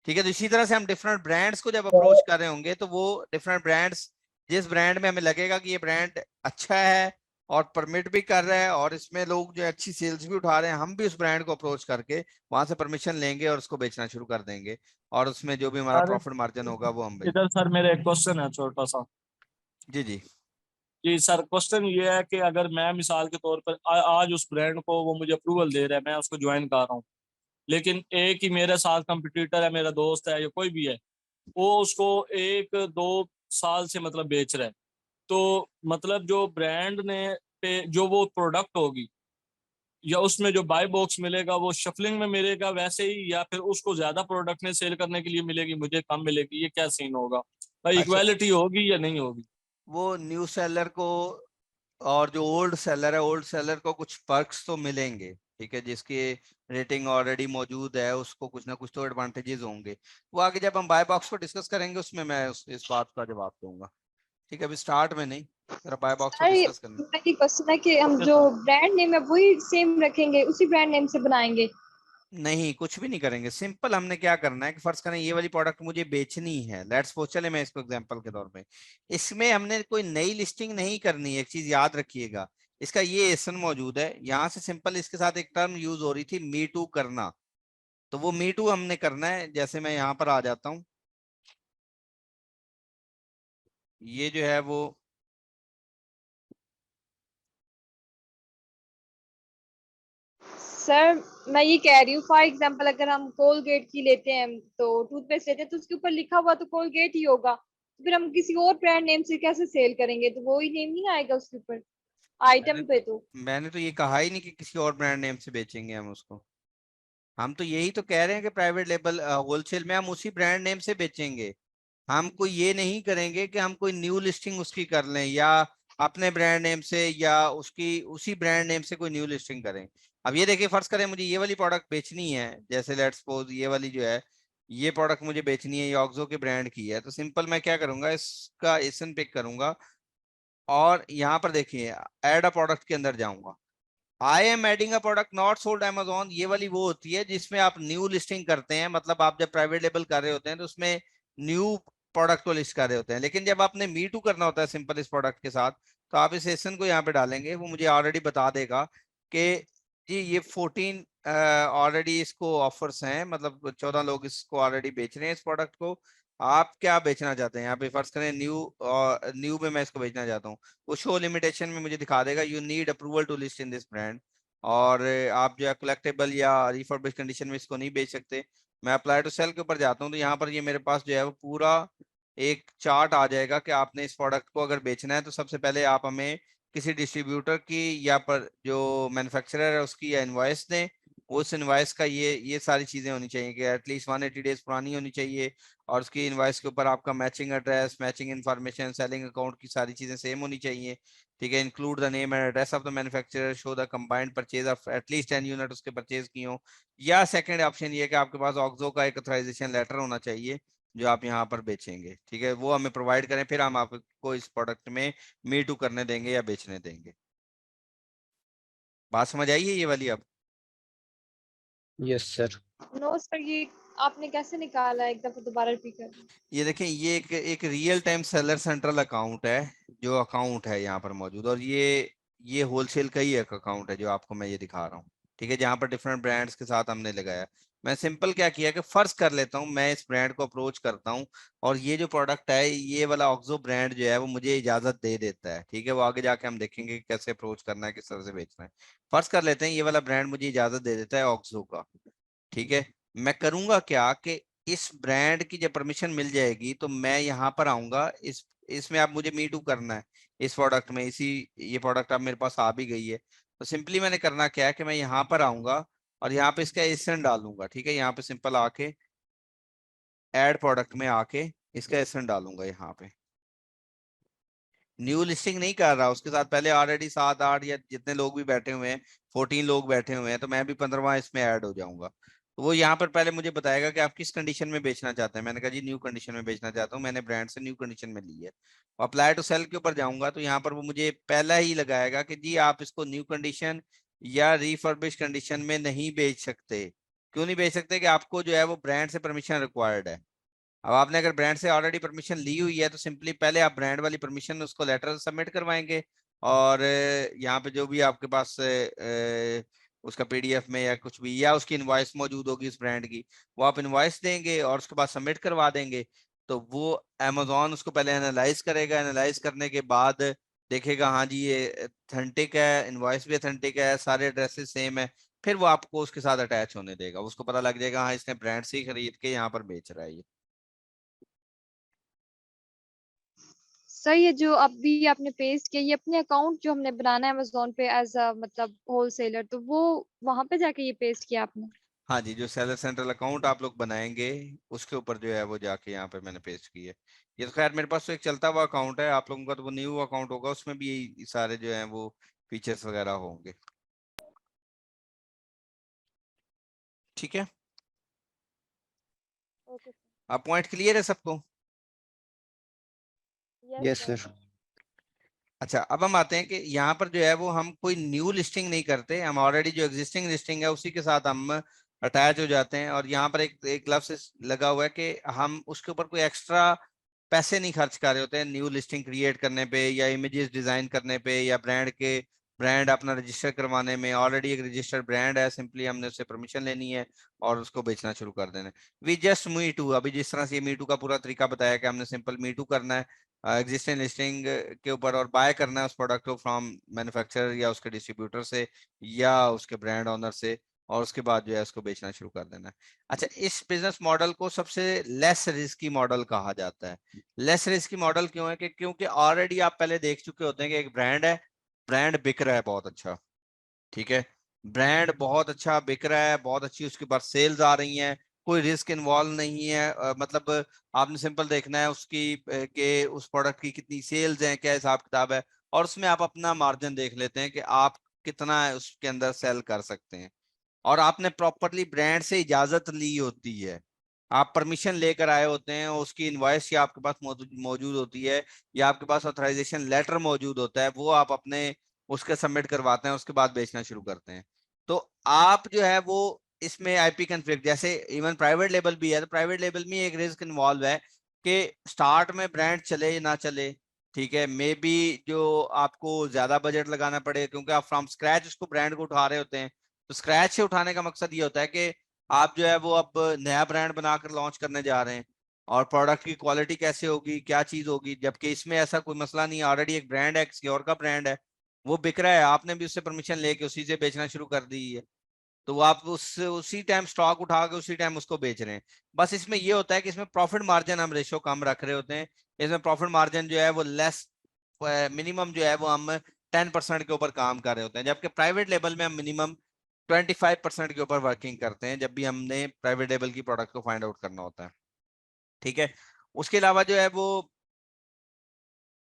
ठीक है, तो इसी तरह से हम डिफरेंट ब्रांड्स को जब अप्रोच कर रहे होंगे, तो वो डिफरेंट ब्रांड्स, जिस ब्रांड में हमें लगेगा कि ये ब्रांड अच्छा है और परमिट भी कर रहा है और इसमें लोग जो अच्छी सेल्स भी उठा रहे हैं, हम भी उस ब्रांड को अप्रोच करके वहां से परमिशन लेंगे और उसको बेचना शुरू कर देंगे, और उसमें जो भी हमारा सर प्रॉफिट मार्जिन होगा वो हम इधर सर मेरा एक क्वेश्चन है छोटा सा। जी जी। जी सर, क्वेश्चन ये है कि अगर मैं मिसाल के तौर पर आज उस ब्रांड को वो मुझे अप्रूवल दे रहा है, मैं उसको ज्वाइन कर रहा हूँ, लेकिन एक ही मेरे साथ कंपटीटर है, मेरा दोस्त है या कोई भी है, वो उसको 1-2 साल से मतलब बेच रहा है, तो मतलब जो ब्रांड ने पे जो वो प्रोडक्ट होगी या उसमें जो बाय बॉक्स मिलेगा वो शफलिंग में मिलेगा वैसे ही, या फिर उसको ज्यादा प्रोडक्ट ने सेल करने के लिए मिलेगी, मुझे कम मिलेगी, ये क्या सीन होगा भाई? अच्छा, इक्वालिटी होगी या नहीं होगी? वो न्यू सेलर को और जो ओल्ड सेलर है, ओल्ड सेलर को कुछ पर्क्स तो मिलेंगे। ठीक है, जिसकी रेटिंग ऑलरेडी मौजूद है उसको कुछ ना कुछ तो एडवांटेजेस होंगे। वो आगे जब हम बाय बॉक्स को डिस्कस करेंगे उसमें मैं इस बात का जवाब दूंगा। ठीक है, अभी स्टार्ट में नहीं, जरा बाय बॉक्स को अरे डिस्कस करना। मेरा ये क्वेश्चन है कि हम Yes, जो sir. ब्रांड नेम है वही सेम रखेंगे, उसी ब्रांड नेम से बनाएंगे? नहीं, कुछ भी नहीं करेंगे। सिंपल हमने क्या करना है कि फर्ज करें ये वाली प्रोडक्ट मुझे बेचनी है, लेट्स सपोज, चले मैं इसको एग्जांपल के तौर पे, इसमें हमने कोई नई लिस्टिंग नहीं करनी है। एक चीज याद रखिएगा, इसका ये एसन मौजूद है यहाँ से, सिंपल इसके साथ एक टर्म यूज हो रही थी मी टू करना, तो वो मी टू हमने करना है। जैसे मैं यहाँ पर आ जाता हूँ, ये जो है वो सर मैं ये कह रही हूँ, फॉर एग्जांपल अगर हम कोलगेट की लेते हैं, तो टूथपेस्ट लेते हैं, तो उसके ऊपर लिखा हुआ तो कोलगेट ही होगा, तो फिर हम किसी और ब्रांड नेम से कैसे सेल करेंगे? तो वो ही नेम नहीं आएगा उसके ऊपर मैंने आइटम पे तो? मैंने तो ये कहा ही नहीं कि किसी और ब्रांड नेम से बेचेंगे हम उसको। हम तो यही तो कह रहे हैं कि प्राइवेट लेबल होलसेल में हम उसी ब्रांड नेम से बेचेंगे। हम कोई ये नहीं करेंगे कि हम कोई न्यू लिस्टिंग उसकी कर लें, या अपने ब्रांड नेम से या उसकी उसी ब्रांड नेम से कोई न्यू लिस्टिंग करें। अब ये देखिए, फर्ज करें मुझे ये वाली प्रोडक्ट बेचनी है, जैसे लेट्स सपोज ये वाली जो है, ये प्रोडक्ट मुझे बेचनी है, ये ऑक्सो के ब्रांड की है, तो सिंपल मैं क्या करूंगा, इसका एसन पिक करूंगा और यहाँ पर देखिए ऐड अ प्रोडक्ट के अंदर जाऊंगा। I am adding a product not sold Amazon, ये वाली वो होती है जिसमें आप न्यू लिस्टिंग करते हैं। मतलब आप जब प्राइवेट लेबल कर रहे होते हैं तो उसमें न्यू प्रोडक्ट को लिस्ट कर रहे होते हैं। लेकिन जब आपने मी टू करना होता है सिंपल इस प्रोडक्ट के साथ, तो आप इस सेशन को यहाँ पे डालेंगे, वो मुझे ऑलरेडी बता देगा कि जी ये 14 ऑलरेडी इसको ऑफर्स हैं, मतलब 14 लोग इसको ऑलरेडी बेच रहे हैं इस प्रोडक्ट को। आप क्या बेचना चाहते हैं, यहाँ पे फर्ज करें न्यू में मैं इसको बेचना चाहता हूँ, वो शो लिमिटेशन में मुझे दिखा देगा you need approval to list in this brand. और आप जो है कलेक्टेबल या रिफर्बिश कंडीशन में इसको नहीं बेच सकते। मैं अप्लाई टू सेल के ऊपर जाता हूँ, तो यहाँ पर ये मेरे पास जो है वो पूरा एक चार्ट आ जाएगा कि आपने इस प्रोडक्ट को अगर बेचना है तो सबसे पहले आप हमें किसी डिस्ट्रीब्यूटर की या पर जो मैन्युफैक्चरर है उसकी या इनवॉइस दें। उस इनवॉइस का ये सारी चीजें होनी चाहिए कि एटलीस्ट 180 डेज पुरानी होनी चाहिए, और उसकी इनवॉइस के ऊपर आपका matching address, matching information, selling account की सारी चीजें सेम होनी चाहिए। ठीक है, include the name and address of the manufacturer, show the combined purchase of at least 10 unit उसके परचेज की हो। या सेकंड ऑप्शन ये है कि आपके पास ऑक्सो का एक ऑथराइजेशन लेटर होना चाहिए जो आप यहाँ पर बेचेंगे। ठीक है, वो हमें प्रोवाइड करें, फिर हम आपको इस प्रोडक्ट में मी टू करने देंगे या बेचने देंगे। बात समझ आई है ये वाली अब? Yes sir. नो सर, ये आपने कैसे निकाला, एक दफा दोबारा रिपीट कर दीजिए। ये देखें, ये एक real time seller central account है, जो अकाउंट है यहाँ पर मौजूद, और ये होलसेल का ही एक अकाउंट है जो आपको मैं ये दिखा रहा हूँ। ठीक है, जहाँ पर डिफरेंट ब्रांड्स के साथ हमने लगाया। मैं सिंपल क्या किया कि फर्ज कर लेता हूँ मैं इस ब्रांड को अप्रोच करता हूँ, और ये जो प्रोडक्ट है ये वाला ऑक्सो ब्रांड जो है वो मुझे इजाजत दे देता है। ठीक है, वो आगे जाके हम देखेंगे कि कैसे अप्रोच करना है, किस तरह से बेचना है। फर्ज कर लेते हैं ये वाला ब्रांड मुझे इजाजत दे देता है ऑक्सो का। ठीक है, मैं करूंगा क्या कि इस ब्रांड की जब परमिशन मिल जाएगी तो मैं यहाँ पर आऊंगा, इसमें आप मुझे मी टू करना है इस प्रोडक्ट में, ये प्रोडक्ट अब मेरे पास आ भी गई है। तो सिंपली मैंने करना क्या है कि मैं यहाँ पर आऊंगा और यहाँ पे इसका एसन डालूंगा। ठीक है, यहाँ पे सिंपल आके ऐड प्रोडक्ट में आके इसका एसन डालूंगा। यहाँ पे न्यू लिस्टिंग नहीं कर रहा, उसके साथ पहले ऑलरेडी 7-8 या जितने लोग भी बैठे हुए हैं, 14 लोग बैठे हुए हैं, तो मैं भी 15वां इसमें ऐड हो जाऊंगा। तो वो यहाँ पर पहले मुझे बताएगा कि आप किस कंडीशन में बेचना चाहते हैं। मैंने कहा जी न्यू कंडीशन में बेचना चाहता हूँ, मैंने ब्रांड से न्यू कंडीशन में ली है। अप्लाई टू सेल के ऊपर जाऊंगा तो यहाँ पर वो मुझे पहला ही लगाएगा कि जी आप इसको न्यू कंडीशन या रिफर्बिश कंडीशन में नहीं बेच सकते। क्यों नहीं बेच सकते? कि आपको जो है वो ब्रांड से परमिशन रिक्वायर्ड है। अब आपने अगर ब्रांड से ऑलरेडी परमिशन ली हुई है तो सिंपली पहले आप ब्रांड वाली परमिशन उसको लेटर सबमिट करवाएंगे, और यहाँ पे जो भी आपके पास उसका पीडीएफ में या कुछ भी या उसकी इनवॉइस मौजूद होगी इस ब्रांड की, वो आप इनवॉइस देंगे और उसके बाद सबमिट करवा देंगे। तो वो अमेजोन उसको पहले एनालाइज करेगा, एनालाइज करने के बाद देखेगा हाँ जी ये अथेंटिक है, इनवॉइस भी अथेंटिक है, सारे एड्रेसेस सेम है, फिर वो आपको उसके साथ अटैच होने देगा। उसको पता लग जाएगा हाँ इसने ब्रांड से ही खरीद के यहाँ पर बेच रहा है ये। सर ये जो अभी आपने पेस्ट किया, ये अपने अकाउंट जो हमने बनाना है अमेजोन पे एज अ मतलब होलसेलर, तो वो वहां पे जाके ये पेस्ट किया आपने? हाँ जी, जो सेलर सेंट्रल अकाउंट आप लोग बनाएंगे उसके ऊपर जो है वो जाके यहाँ पे मैंने पेस्ट की है। ये तो खैर मेरे पास तो एक चलता हुआ अकाउंट है, आप लोगों का तो वो न्यू अकाउंट होगा, उसमें भी यही सारे जो है वो फीचर्स वगैरह होंगे। ठीक है, ओके आप पॉइंट क्लियर है सबको? Yes sir. अच्छा, अब हम आते हैं कि यहाँ पर जो है वो हम कोई न्यू लिस्टिंग नहीं करते, हम ऑलरेडी जो एग्जिस्टिंग लिस्टिंग है उसी के साथ हम अटैच हो जाते हैं। और यहाँ पर एक लफ्ज लगा हुआ है कि हम उसके ऊपर कोई एक्स्ट्रा पैसे नहीं खर्च कर रहे होते हैं न्यू लिस्टिंग क्रिएट करने पे या इमेजेस डिजाइन करने पे या ब्रांड अपना रजिस्टर करवाने में। ऑलरेडी एक रजिस्टर्ड ब्रांड है, सिंपली हमने उससे परमिशन लेनी है और उसको बेचना शुरू कर देना है। वी जस्ट मी टू, अभी जिस तरह से ये मी टू का पूरा तरीका बताया कि हमने सिंपल मी टू करना है एग्जिस्टिंग लिस्टिंग के ऊपर और बाय करना है उस प्रोडक्ट को फ्रॉम मैन्युफैक्चरर या उसके डिस्ट्रीब्यूटर से या उसके ब्रांड ऑनर से, और उसके बाद जो है उसको बेचना शुरू कर देना है। अच्छा, इस बिजनेस मॉडल को सबसे लेस रिस्की मॉडल कहा जाता है। लेस रिस्की मॉडल क्यों है? कि क्योंकि ऑलरेडी आप पहले देख चुके होते हैं कि एक ब्रांड है, ब्रांड बिक रहा है बहुत अच्छा। ठीक है, ब्रांड बहुत अच्छा बिक रहा है, बहुत अच्छी उसके पास सेल्स आ रही हैं, कोई रिस्क इन्वॉल्व नहीं है। मतलब आपने सिंपल देखना है उसकी के उस प्रोडक्ट की कितनी सेल्स हैं, क्या हिसाब किताब है, और उसमें आप अपना मार्जिन देख लेते हैं कि आप कितना उसके अंदर सेल कर सकते हैं। और आपने प्रॉपरली ब्रांड से इजाजत ली होती है, आप परमिशन लेकर आए होते हैं, उसकी इनवॉइस या आपके पास मौजूद होती है या आपके पास ऑथराइजेशन लेटर मौजूद होता है, वो आप अपने उसके सबमिट करवाते हैं, उसके बाद बेचना शुरू करते हैं। तो आप जो है वो इसमें आईपी कॉन्फ्लिक्ट, जैसे इवन प्राइवेट लेबल भी है, तो प्राइवेट लेबल में एक रिस्क इन्वॉल्व है कि स्टार्ट में ब्रांड चले या ना चले, ठीक है, मे बी जो आपको ज्यादा बजट लगाना पड़े क्योंकि आप फ्रॉम स्क्रैच उसको ब्रांड को उठा रहे होते हैं। तो स्क्रैच से उठाने का मकसद ये होता है कि आप जो है वो अब नया ब्रांड बनाकर लॉन्च करने जा रहे हैं, और प्रोडक्ट की क्वालिटी कैसे होगी, क्या चीज होगी, जबकि इसमें ऐसा कोई मसला नहीं है। ऑलरेडी एक ब्रांड है, किसी और का ब्रांड है, वो बिक रहा है, आपने भी उससे परमिशन लेके उसी से बेचना शुरू कर दी है, तो वो आप उसी टाइम स्टॉक उठा के उसी टाइम उसको बेच रहे हैं। बस इसमें ये होता है कि इसमें प्रॉफिट मार्जिन हम रेशो कम रख रहे होते हैं। इसमें प्रॉफिट मार्जिन जो है वो लेस, मिनिमम जो है वो हम 10% के ऊपर काम कर रहे होते हैं, जबकि प्राइवेट लेवल में हम मिनिमम 25% के ऊपर वर्किंग करते हैं जब भी हमने प्राइवेट लेवल की प्रोडक्ट को फाइंड आउट करना होता है। ठीक है, उसके अलावा जो है वो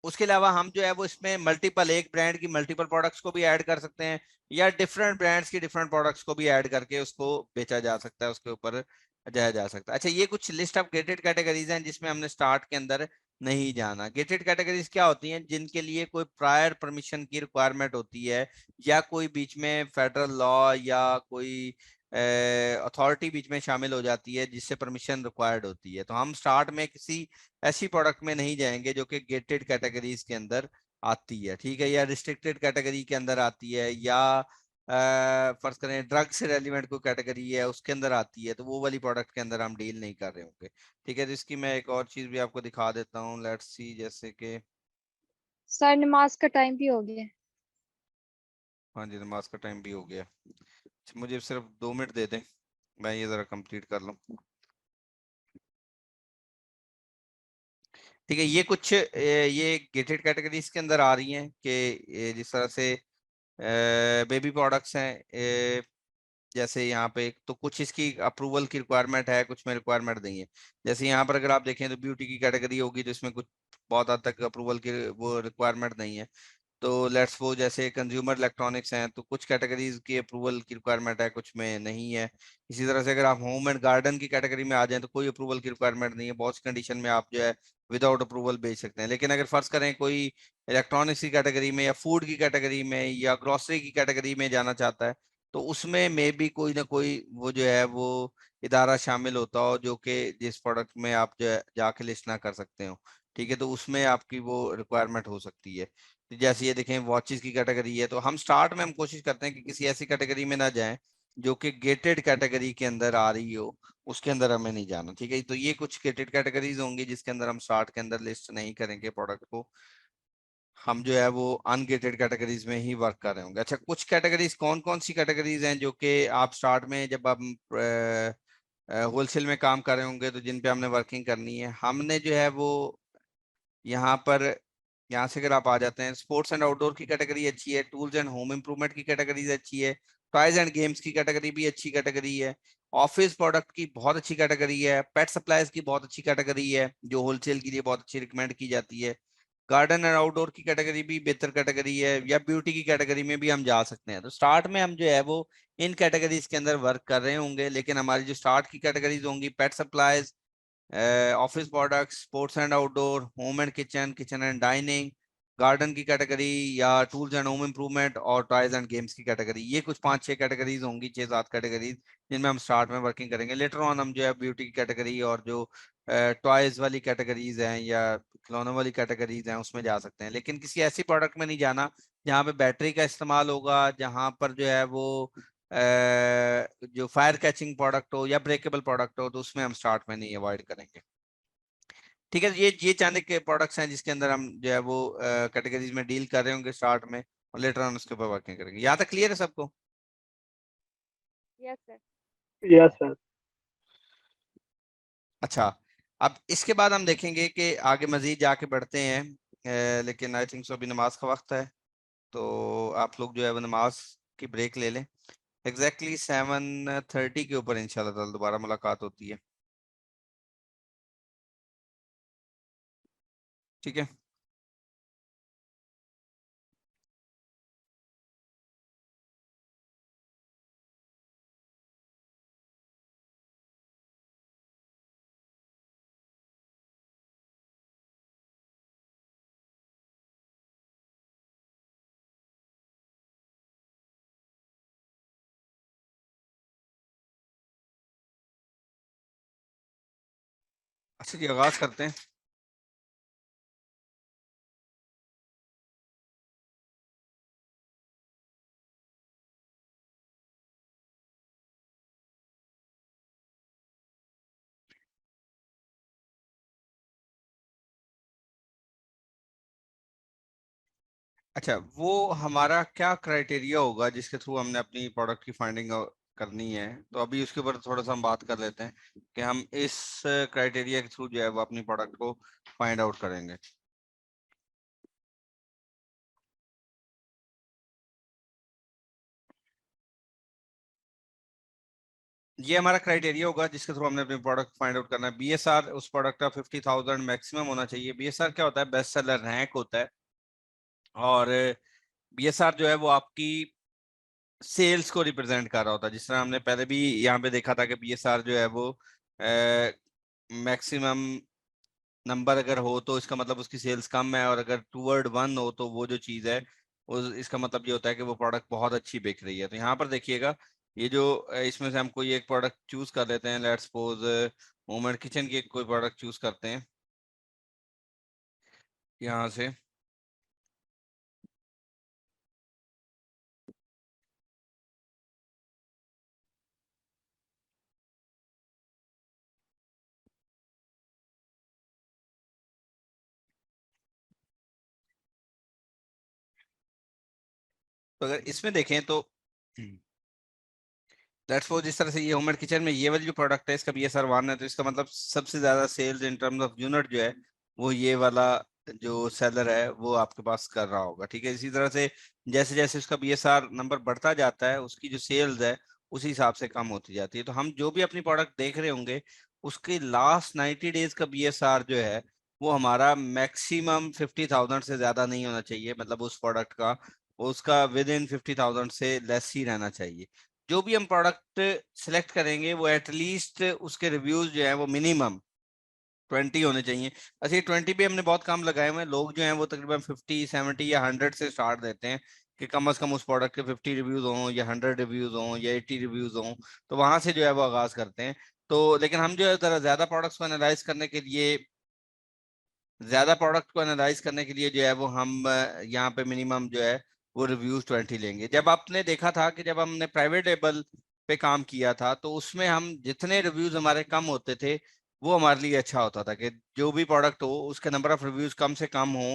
उसके अलावा हम जो है वो इसमें मल्टीपल, एक ब्रांड की मल्टीपल प्रोडक्ट्स को भी ऐड कर सकते हैं, या डिफरेंट ब्रांड्स की डिफरेंट प्रोडक्ट्स को भी ऐड करके उसको बेचा जा सकता है, उसके ऊपर जाया जा सकता है। अच्छा, ये कुछ लिस्ट ऑफ गेटेड कैटेगरीज हैं जिसमें हमने स्टार्ट के अंदर नहीं जाना। गेटेड कैटेगरीज क्या होती हैं? जिनके लिए कोई प्रायर परमिशन की रिक्वायरमेंट होती है, या कोई बीच में फेडरल लॉ या कोई अथॉरिटी बीच में शामिल हो जाती है जिससे परमिशन रिक्वायर्ड होती है। तो हम स्टार्ट में किसी ऐसी प्रोडक्ट में नहीं जाएंगे जो कि गेटेड कैटेगरीज के अंदर आती है, ठीक है, या रिस्ट्रिक्टेड कैटेगरी के अंदर आती है, या फर्ज करें ड्रग से रेलिवेंट कोई कैटेगरी है उसके अंदर आती है, तो वो वाली प्रोडक्ट के अंदर हम डील नहीं कर रहे होंगे। ठीक है, तो इसकी मैं एक और चीज भी आपको दिखा देता हूँ, लेट्स सी, जैसे कि सर नमाज का टाइम भी हो गया है। हाँ जी, नमाज का टाइम भी हो गया। अच्छा, मुझे सिर्फ 2 मिनट दे दें, मैं ये जरा कंप्लीट कर लूँ। ठीक है, ये कुछ ये गेटेड कैटेगरीज के अंदर आ रही हैं कि जिस तरह से बेबी प्रोडक्ट्स हैं, जैसे यहाँ पे तो कुछ इसकी अप्रूवल की रिक्वायरमेंट है, कुछ में रिक्वायरमेंट नहीं है। जैसे यहाँ पर अगर आप देखें तो ब्यूटी की कैटेगरी होगी, तो इसमें कुछ बहुत हद तक अप्रूवल की वो रिक्वायरमेंट नहीं है। तो लेट्स वो जैसे कंज्यूमर इलेक्ट्रॉनिक्स हैं, तो कुछ कैटेगरीज की अप्रूवल की रिक्वायरमेंट है, कुछ में नहीं है। इसी तरह से अगर आप होम एंड गार्डन की कैटेगरी में आ जाएं तो कोई अप्रूवल की रिक्वायरमेंट नहीं है, बहुत सी कंडीशन में आप जो है विदाउट अप्रूवल बेच सकते हैं। लेकिन अगर फर्ज करें कोई इलेक्ट्रॉनिक्स की कैटेगरी में या फूड की कैटेगरी में या ग्रोसरी की कैटेगरी में जाना चाहता है, तो उसमें मे भी कोई ना कोई वो जो है वो इदारा शामिल होता हो जो कि जिस प्रोडक्ट में आप जो है जाके लिस्ट ना कर सकते हो। ठीक है, तो उसमें आपकी वो रिक्वायरमेंट हो सकती है। तो जैसे ये देखें वॉचेस की कैटेगरी है, तो हम स्टार्ट में हम कोशिश करते हैं कि किसी ऐसी कैटेगरी में ना जाएं जो कि गेटेड कैटेगरी के अंदर आ रही हो, उसके अंदर हमें नहीं जाना। ठीक है, तो ये कुछ गेटेड कैटेगरीज होंगी जिसके अंदर हम स्टार्ट के अंदर लिस्ट नहीं करेंगे प्रोडक्ट को, हम जो है वो अनगेटेड कैटेगरीज में ही वर्क कर रहे होंगे। अच्छा, कुछ कैटेगरीज, कौन कौन सी कैटेगरीज हैं जो कि आप स्टार्ट में जब आप होलसेल में काम कर रहे होंगे तो जिन पे हमने वर्किंग करनी है, हमने जो है वो यहाँ पर, यहाँ से अगर आप आ जाते हैं, स्पोर्ट्स एंड आउटडोर की कैटेगरी अच्छी है, टूल्स एंड होम इंप्रूवमेंट की कैटेगरी अच्छी है, टॉयज एंड गेम्स की कैटेगरी भी अच्छी कैटेगरी है, ऑफिस प्रोडक्ट की बहुत अच्छी कैटेगरी है, पेट सप्लाईज की बहुत अच्छी कैटेगरी है जो होलसेल के लिए बहुत अच्छी रिकमेंड की जाती है, गार्डन एंड आउटडोर की कैटेगरी भी बेहतर कैटेगरी है, या ब्यूटी की कैटेगरी में भी हम जा सकते हैं। तो स्टार्ट में हम जो है वो इन कैटेगरीज के अंदर वर्क कर रहे होंगे, लेकिन हमारी जो स्टार्ट की कैटेगरीज होंगी, pet supplies, office products, sports and outdoor, home and kitchen, kitchen and dining, garden की कैटेगरी, या टूल्स एंड होम इंप्रूवमेंट और टॉयज एंड गेम्स की कैटेगरी, ये कुछ 5-6 कैटेगरीज होंगी, 6-7 कैटेगरीज जिनमें हम स्टार्ट में वर्किंग करेंगे। लेटर ऑन हम जो है ब्यूटी की कैटेगरी और जो टॉयज वाली कैटेगरीज हैं या खिलौनों वाली कैटेगरीज हैं उसमें जा सकते हैं, लेकिन किसी ऐसी प्रोडक्ट में नहीं जाना जहाँ पे बैटरी का इस्तेमाल होगा, जहाँ पर जो है वो जो फायर कैचिंग प्रोडक्ट हो या ब्रेकेबल प्रोडक्ट हो, तो उसमें हम स्टार्ट में नहीं अवॉइड करेंगे। ठीक है, ये चांदी के प्रोडक्ट्स हैं जिसके अंदर हम जो है वो कैटेगरीज में डील कर रहे होंगे स्टार्ट में, और लेटर ऑन उसके ऊपर वर्किंग करेंगे। यहाँ तक क्लियर है सबको? Yes sir. Yes sir. अच्छा, अब इसके बाद हम देखेंगे कि आगे मजीद जाके बढ़ते हैं, लेकिन आई थिंक सो अभी नमाज का वक्त है, तो आप लोग जो है वो नमाज की ब्रेक ले लें। एग्जैक्टली 7:30 के ऊपर इंशाल्लाह ताला दोबारा मुलाकात होती है। ठीक है, अच्छा जी, आगाज करते हैं। अच्छा, वो हमारा क्या क्राइटेरिया होगा जिसके थ्रू हमने अपनी प्रोडक्ट की फाइंडिंग करनी है? तो अभी उसके ऊपर थोड़ा सा हम बात कर लेते हैं कि हम इस क्राइटेरिया के थ्रू जो है वो अपनी प्रोडक्ट को फाइंड आउट करेंगे। ये हमारा क्राइटेरिया होगा जिसके थ्रू हमने अपनी प्रोडक्ट फाइंड आउट करना है। बीएसआर उस प्रोडक्ट का 50,000 मैक्सिमम होना चाहिए। बीएसआर क्या होता है? बेस्ट सेलर रैंक होता है। और बीएसआर जो है वो आपकी सेल्स को रिप्रेजेंट कर रहा होता है। जिस तरह हमने पहले भी यहाँ पे देखा था कि बीएसआर जो है वो मैक्सिमम नंबर अगर हो तो इसका मतलब उसकी सेल्स कम है, और अगर टूवर्ड 1 हो तो वो जो चीज़ है उस इसका मतलब ये होता है कि वो प्रोडक्ट बहुत अच्छी बिक रही है। तो यहाँ पर देखिएगा, ये जो इसमें से हम कोई एक प्रोडक्ट चूज कर लेते हैं। लेट्स सपोज मोमेंट किचन की कोई प्रोडक्ट चूज करते हैं यहाँ से। तो अगर इसमें देखें तो लेट्स सपोज जिस तरह से ये होममेड किचन में ये वाली जो प्रोडक्ट है इसका बीएसआर 1 है, तो इसका मतलब सबसे ज्यादा sales in terms of unit जो है वो ये वाला जो सेलर है वो आपके पास कर रहा होगा। ठीक है, इसी तरह से जैसे जैसे उसका बीएसआर नंबर बढ़ता जाता है उसकी जो सेल्स है उसी हिसाब से कम होती जाती है। तो हम जो भी अपनी प्रोडक्ट देख रहे होंगे उसके लास्ट 90 डेज का बीएसआर जो है वो हमारा मैक्सिमम 50,000 से ज्यादा नहीं होना चाहिए। मतलब उस प्रोडक्ट का उसका विद इन 50,000 से लेस ही रहना चाहिए। जो भी हम प्रोडक्ट सिलेक्ट करेंगे वो एटलीस्ट उसके रिव्यूज जो है वो मिनिमम 20 होने चाहिए। अच्छा, ये 20 भी हमने बहुत कम लगाए हुए हैं। लोग जो हैं वो तकरीबन 50, 70 या 100 से स्टार्ट देते हैं कि कम से कम उस प्रोडक्ट के 50 रिव्यूज हों या 100 रिव्यूज हों या 80 रिव्यूज हों, तो वहां से जो है वो आगाज करते हैं। तो लेकिन हम जो है जरा ज्यादा प्रोडक्ट्स को एनालाइज करने के लिए जो है वो हम यहाँ पे मिनिमम जो है वो रिव्यूज 20 लेंगे। जब आपने देखा था कि जब हमने प्राइवेट लेबल पे काम किया था तो उसमें हम जितने रिव्यूज हमारे कम होते थे वो हमारे लिए अच्छा होता था कि जो भी प्रोडक्ट हो उसके नंबर ऑफ रिव्यूज कम से कम हो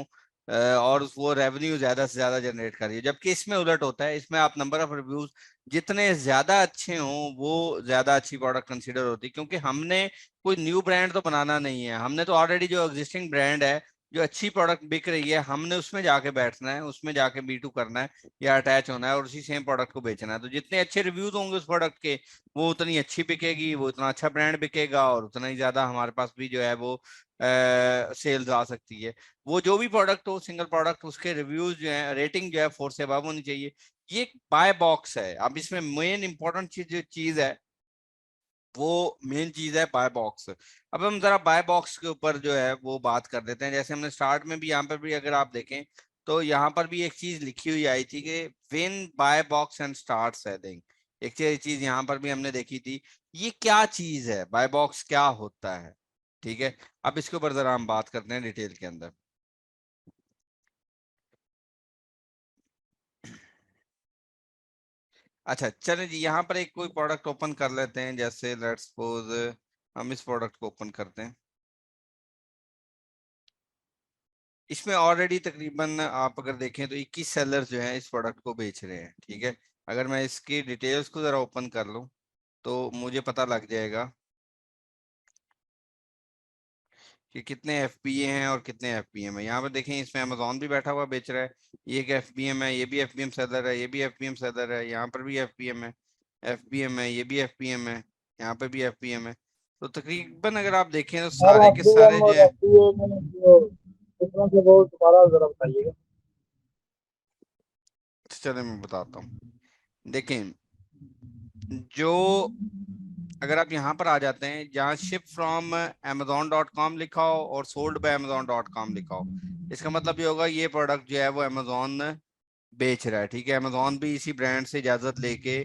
और वो रेवेन्यू ज्यादा से ज्यादा जनरेट करिए। जबकि इसमें उलट होता है, इसमें आप नंबर ऑफ रिव्यूज जितने ज्यादा अच्छे हों वो ज्यादा अच्छी प्रोडक्ट कंसीडर होती है, क्योंकि हमने कोई न्यू ब्रांड तो बनाना नहीं है। हमने तो ऑलरेडी जो एग्जिस्टिंग ब्रांड है जो अच्छी प्रोडक्ट बिक रही है हमने उसमें जाके बैठना है, उसमें जाके B2 करना है या अटैच होना है और उसी सेम प्रोडक्ट को बेचना है। तो जितने अच्छे रिव्यूज होंगे उस प्रोडक्ट के वो उतनी अच्छी बिकेगी, वो उतना अच्छा ब्रांड बिकेगा और उतना ही ज्यादा हमारे पास भी जो है वो सेल्स आ सकती है। वो जो भी प्रोडक्ट हो, सिंगल प्रोडक्ट, उसके रिव्यूज जो है, रेटिंग जो है 4 से अबव होनी चाहिए। ये एक बाय बॉक्स है। अब इसमें मेन इंपॉर्टेंट चीज है वो मेन चीज है बाय बॉक्स। अब हम जरा बाय बॉक्स के ऊपर जो है वो बात कर देते हैं। जैसे हमने स्टार्ट में भी यहाँ पर भी अगर आप देखें तो यहाँ पर भी एक चीज लिखी हुई आई थी कि when buy box and start selling. एक चीज यहाँ पर भी हमने देखी थी। ये क्या चीज है? बाय बॉक्स क्या होता है? ठीक है, अब इसके ऊपर जरा हम बात करते हैं डिटेल के अंदर। अच्छा चलें जी, यहाँ पर एक कोई प्रोडक्ट ओपन कर लेते हैं। जैसे लेट्स सपोज हम इस प्रोडक्ट को ओपन करते हैं। इसमें ऑलरेडी तकरीबन आप अगर देखें तो 21 सेलर जो हैं इस प्रोडक्ट को बेच रहे हैं। ठीक है, अगर मैं इसकी डिटेल्स को जरा ओपन कर लूं तो मुझे पता लग जाएगा कि कितने FBA हैं और कितने FBM है। यहाँ पर देखें इसमें अमेजोन भी बैठा हुआ बेच रहा है। ये एक FBM है, ये भी FBM सेलर है, ये भी FBM सेलर है, यहाँ पर भी FBM है, FBM है, ये भी FBM है, यहाँ पे भी FBM है। तो तकरीबन अगर आप देखें तो सर सारे के एफबीएम सारे जो और है, एफबीए में जो डिफरेंस है वो दोबारा जरा बताइएगा। चलो मैं बताता हूँ। देखें, जो अगर आप यहाँ पर आ जाते हैं जहाँ शिप फ्रॉम amazon.com लिखा हो और सोल्ड बाय amazon.com लिखा हो, इसका मतलब ये होगा ये प्रोडक्ट जो है वो अमेजोन बेच रहा है। ठीक है, अमेजोन भी इसी ब्रांड से इजाजत लेके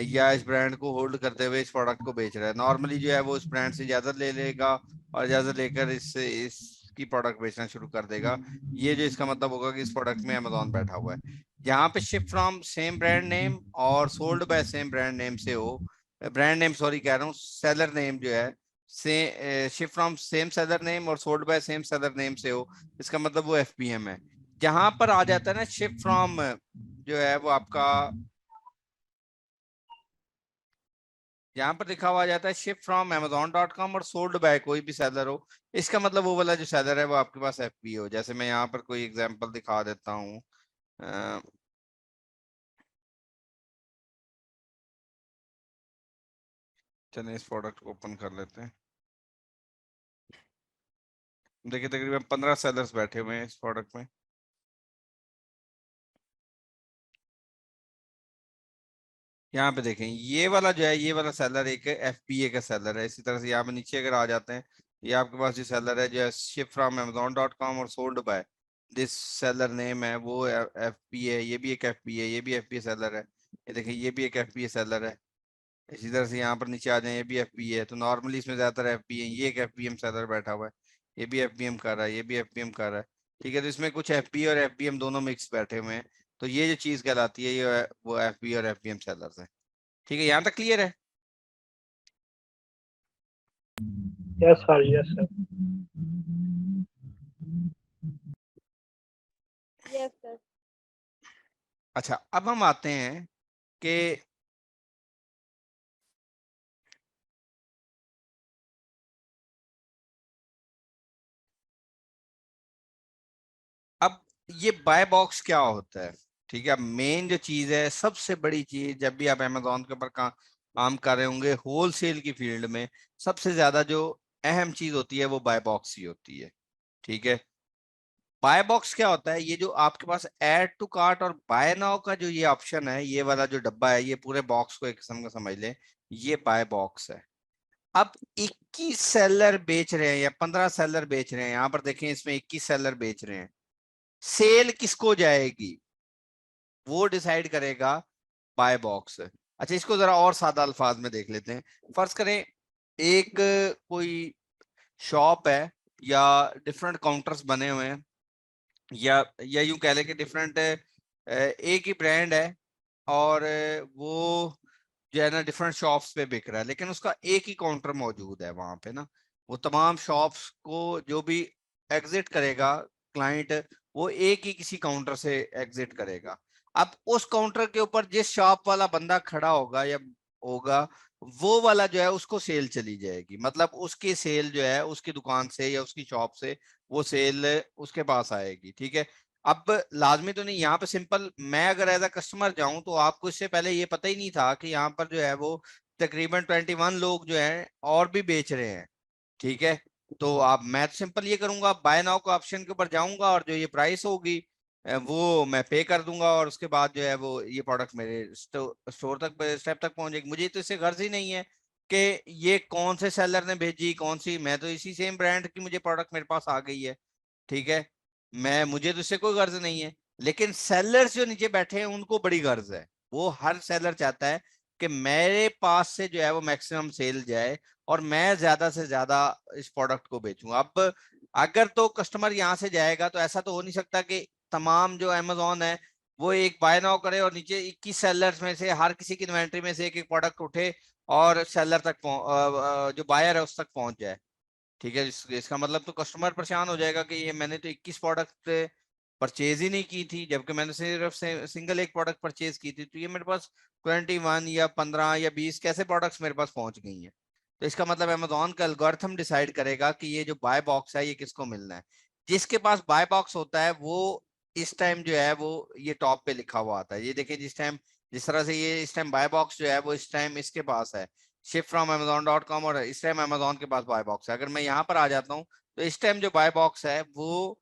या इस ब्रांड को होल्ड करते हुए इस प्रोडक्ट को बेच रहा है। नॉर्मली जो है वो इस ब्रांड से इजाजत ले लेगा और इजाजत लेकर इसकी प्रोडक्ट बेचना शुरू कर देगा। ये जो इसका मतलब होगा कि इस प्रोडक्ट में अमेजोन बैठा हुआ है। यहाँ पे ship from same brand name और sold by same brand name से हो, ब्रांड नेम सॉरी कह रहा हूँ, सेलर नेम जो है से ship from same seller name और sold by same seller name से हो, इसका मतलब वो FBM है। जहां पर आ जाता है ना शिप फ्रॉम, जो है वो आपका यहाँ पर लिखा हुआ आ जाता है शिप फ्रॉम amazon.com और सोल्ड बाय कोई भी सेलर हो, इसका मतलब वो वाला जो सेलर है वो आपके पास एफपी हो। जैसे मैं यहाँ पर कोई एग्जांपल दिखा देता हूँ। चलिए इस प्रोडक्ट को ओपन कर लेते हैं। देखिए तकरीबन 15 सेलर्स बैठे हुए हैं इस प्रोडक्ट में। यहाँ पे देखें ये वाला जो है, ये वाला सेलर एक एफपीए का सेलर है। इसी तरह से यहाँ पे नीचे अगर आ जाते हैं, ये आपके पास जो सेलर है जो है शिप फ्रॉम amazon.com और sold by this seller name है वो एफपीए, ये भी एक एफपीए, ये भी एफपीए सेलर है। ये देखिए ये भी एक एफपीए सेलर है। इसी तरह से यहाँ पर नीचे आ जाए, ये भी एफपीए है। तो नॉर्मली इसमें ज्यादातर एफपीए, ये एक एफपीएम सेलर बैठा हुआ है, ये भी एफपीएम कर रहा है, ये भी एफपीएम कर रहा है। ठीक है, तो इसमें कुछ एफपीए और एफपीएम दोनों मिक्स बैठे हुए हैं। तो ये जो चीज कहलाती है ये वो एफपीए और एफपीएम सेलर्स है। ठीक है, यहाँ तक क्लियर है? Yes sir, yes sir. Yes sir. अच्छा, अब हम आते हैं कि अब ये बाय बॉक्स क्या होता है। ठीक है, अब मेन जो चीज है, सबसे बड़ी चीज, जब भी आप अमेजोन के ऊपर काम कर रहे होंगे होलसेल की फील्ड में, सबसे ज्यादा जो अहम चीज होती है वो बाय बॉक्स ही होती है। ठीक है, बाय बॉक्स क्या होता है, ये जो आपके पास ऐड टू कार्ट और बाय नाउ का जो ये ऑप्शन है, ये वाला जो डब्बा है, ये पूरे बॉक्स को एक किस्म का समझ लें, ये बाय बॉक्स है। अब 21 सेलर बेच रहे हैं या 15 सेलर बेच रहे हैं, यहां पर देखें इसमें 21 सेलर बेच रहे हैं। सेल किसको जाएगी वो डिसाइड करेगा बाय बॉक्स। अच्छा, इसको जरा और सादा अल्फाज में देख लेते हैं। फर्ज करें एक कोई शॉप है या डिफरेंट काउंटर्स बने हुए हैं, या यूं कह लें कि डिफरेंट एक ही ब्रांड है, और वो जो है ना डिफरेंट शॉप्स पे बिक रहा है, लेकिन उसका एक ही काउंटर मौजूद है वहां पे ना। वो तमाम शॉप्स को जो भी एग्जिट करेगा क्लाइंट, वो एक ही किसी काउंटर से एग्जिट करेगा। अब उस काउंटर के ऊपर जिस शॉप वाला बंदा खड़ा होगा या होगा, वो वाला जो है उसको सेल चली जाएगी। मतलब उसकी सेल जो है उसकी दुकान से या उसकी शॉप से वो सेल उसके पास आएगी। ठीक है, अब लाजमी तो नहीं, यहाँ पे सिंपल मैं अगर एज अ कस्टमर जाऊं तो आपको इससे पहले ये पता ही नहीं था कि यहाँ पर जो है वो तकरीबन 21 लोग जो हैं और भी बेच रहे हैं। ठीक है, तो आप मैं तो सिंपल ये करूंगा, बाय नाउ के ऑप्शन के ऊपर जाऊंगा और जो ये प्राइस होगी वो मैं पे कर दूंगा, और उसके बाद जो है वो ये प्रोडक्ट मेरे स्टोर तक, स्टेप तक पहुंच जाएगी। मुझे तो इससे गर्ज ही नहीं है कि ये कौन से सेलर ने भेजी कौन सी, मैं तो इसी सेम ब्रांड की मुझे प्रोडक्ट मेरे पास आ गई है। ठीक है, मुझे तो इससे कोई गर्ज नहीं है। लेकिन सेलर्स जो नीचे बैठे हैं उनको बड़ी गर्ज है। वो हर सेलर चाहता है कि मेरे पास से जो है वो मैक्सिमम सेल जाए और मैं ज्यादा से ज्यादा इस प्रोडक्ट को बेचूं। अब अगर तो कस्टमर यहाँ से जाएगा तो ऐसा तो हो नहीं सकता कि तमाम जो अमेजोन है वो एक बाय नाउ करे और नीचे 21 सेलर्स में से हर किसी की इन्वेंट्री में से एक एक प्रोडक्ट उठे और सेलर तक जो बायर है उस तक पहुंच जाए। ठीक है, इसका मतलब तो कस्टमर परेशान हो जाएगा कि ये मैंने तो 21 प्रोडक्ट परचेज ही नहीं की थी, जबकि मैंने सिर्फ सिंगल एक प्रोडक्ट परचेज की थी। तो ये मेरे पास 21 या 15 या 20 कैसे प्रोडक्ट्स मेरे पास पहुंच गई हैं। तो इसका मतलब अमेजोन का एल्गोरिथम डिसाइड करेगा कि ये जो बाय बॉक्स है ये किसको मिलना है। जिसके पास बाय बॉक्स होता है वो इस टाइम जो है वो ये टॉप पे लिखा हुआ आता है। ये देखिए जिस टाइम, जिस तरह से ये इस टाइम बाय बॉक्स जो है वो इस टाइम इसके पास है शिप फ्रॉम amazon.com, और इस टाइम अमेजोन के पास बाय बॉक्स है। अगर मैं यहाँ पर आ जाता हूँ तो इस टाइम जो बाय बॉक्स है वो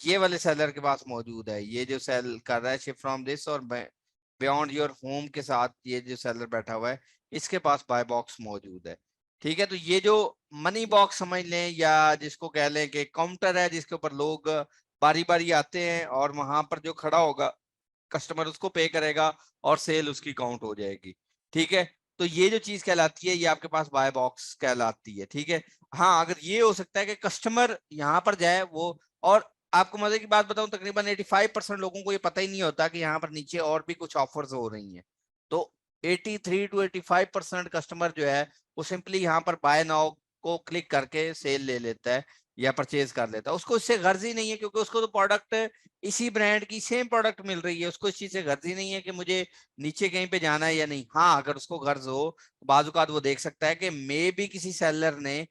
ये वाले सेलर के पास मौजूद है। ये जो सेल कर रहा है शिप फ्रॉम दिस और बियॉन्ड योर होम के साथ, ये जो सेलर बैठा हुआ है इसके पास बाय बॉक्स मौजूद है। ठीक है, तो ये जो मनी बॉक्स समझ लें या जिसको कह लें कि काउंटर है जिसके ऊपर लोग बारी बारी आते हैं और वहां पर जो खड़ा होगा कस्टमर उसको पे करेगा और सेल उसकी काउंट हो जाएगी। ठीक है, तो ये जो चीज कहलाती है ये आपके पास बाय बॉक्स कहलाती है। ठीक है, हाँ अगर ये हो सकता है कि कस्टमर यहाँ पर जाए वो, और आपको मजे की बात बताऊं तकरीबन 85% लोगों को ये पता ही नहीं होता कि यहाँ पर नीचे और भी कुछ ऑफर्स हो रही हैं। तो 83 to 85% कस्टमर जो है वो सिंपली यहाँ पर बाय नाउ को क्लिक करके सेल ले लेता है। या परचेज कर लेता है। उसको इससे गर्ज ही नहीं है, क्योंकि उसको तो प्रोडक्ट इसी ब्रांड की सेम प्रोडक्ट मिल रही है, उसको इस चीज से गर्ज ही नहीं है कि मुझे नीचे कहीं पे जाना है या नहीं। हाँ, अगर उसको गर्ज हो तो बाजुकात वो देख सकता है कि मे भी किसी सेलर ने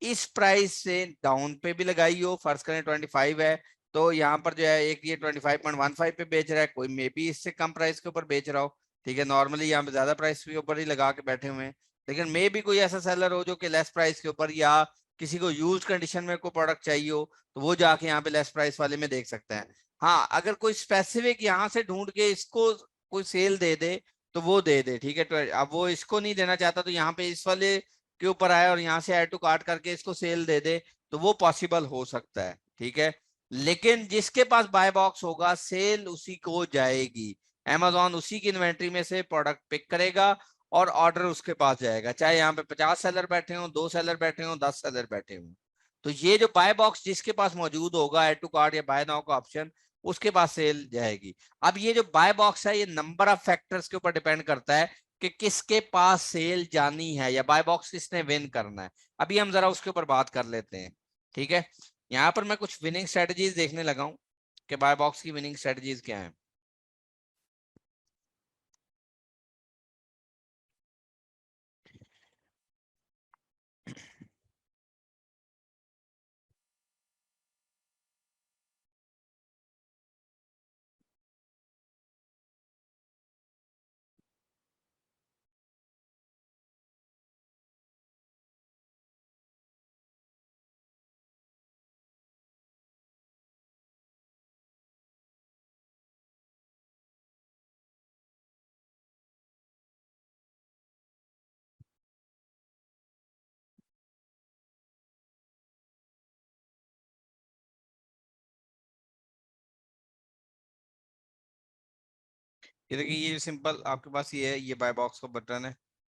इस प्राइस से डाउन पे भी लगाई हो, फर्ज करें 25 है तो यहाँ पर जो है एक ये 25.15 पे बेच रहा है, कोई मे बी इससे कम प्राइस के ऊपर बेच रहा हो, ठीक है, नॉर्मली यहाँ पे ज्यादा प्राइस के ऊपर ही लगा के बैठे हुए हैं, लेकिन मे भी कोई ऐसा सेलर हो जो कि लेस प्राइस के ऊपर, या किसी को यूज कंडीशन में कोई प्रोडक्ट चाहिए हो तो वो जाके यहाँ पे लेस प्राइस वाले में देख सकते हैं। हाँ, अगर कोई स्पेसिफिक यहाँ से ढूंढ के इसको कोई सेल दे दे तो वो दे दे, ठीक है। तो अब वो इसको नहीं देना चाहता तो यहाँ पे इस वाले के ऊपर आए और यहाँ से ऐड टू कार्ट करके इसको सेल दे दे तो वो पॉसिबल हो सकता है, ठीक है। लेकिन जिसके पास बाय बॉक्स होगा सेल उसी को जाएगी, Amazon उसी की इन्वेंट्री में से प्रोडक्ट पिक करेगा और ऑर्डर उसके पास जाएगा, चाहे यहाँ पे 50 सेलर बैठे हो, 2 सेलर बैठे हो, 10 सेलर बैठे हो। तो ये जो बाय बॉक्स जिसके पास मौजूद होगा ऐड टू कार्ट या बाय नाउ का ऑप्शन, उसके पास सेल जाएगी। अब ये जो बाय बॉक्स है ये नंबर ऑफ फैक्टर्स के ऊपर डिपेंड करता है कि किसके पास सेल जानी है या बाय बॉक्स किसने विन करना है। अभी हम जरा उसके ऊपर बात कर लेते हैं, ठीक है। यहाँ पर मैं कुछ विनिंग स्ट्रेटजीज देखने लगा हूं कि बाय बॉक्स की विनिंग स्ट्रेटजीज क्या है। ये देखिए, ये सिंपल आपके पास ये है, ये बाय बॉक्स का बटन है,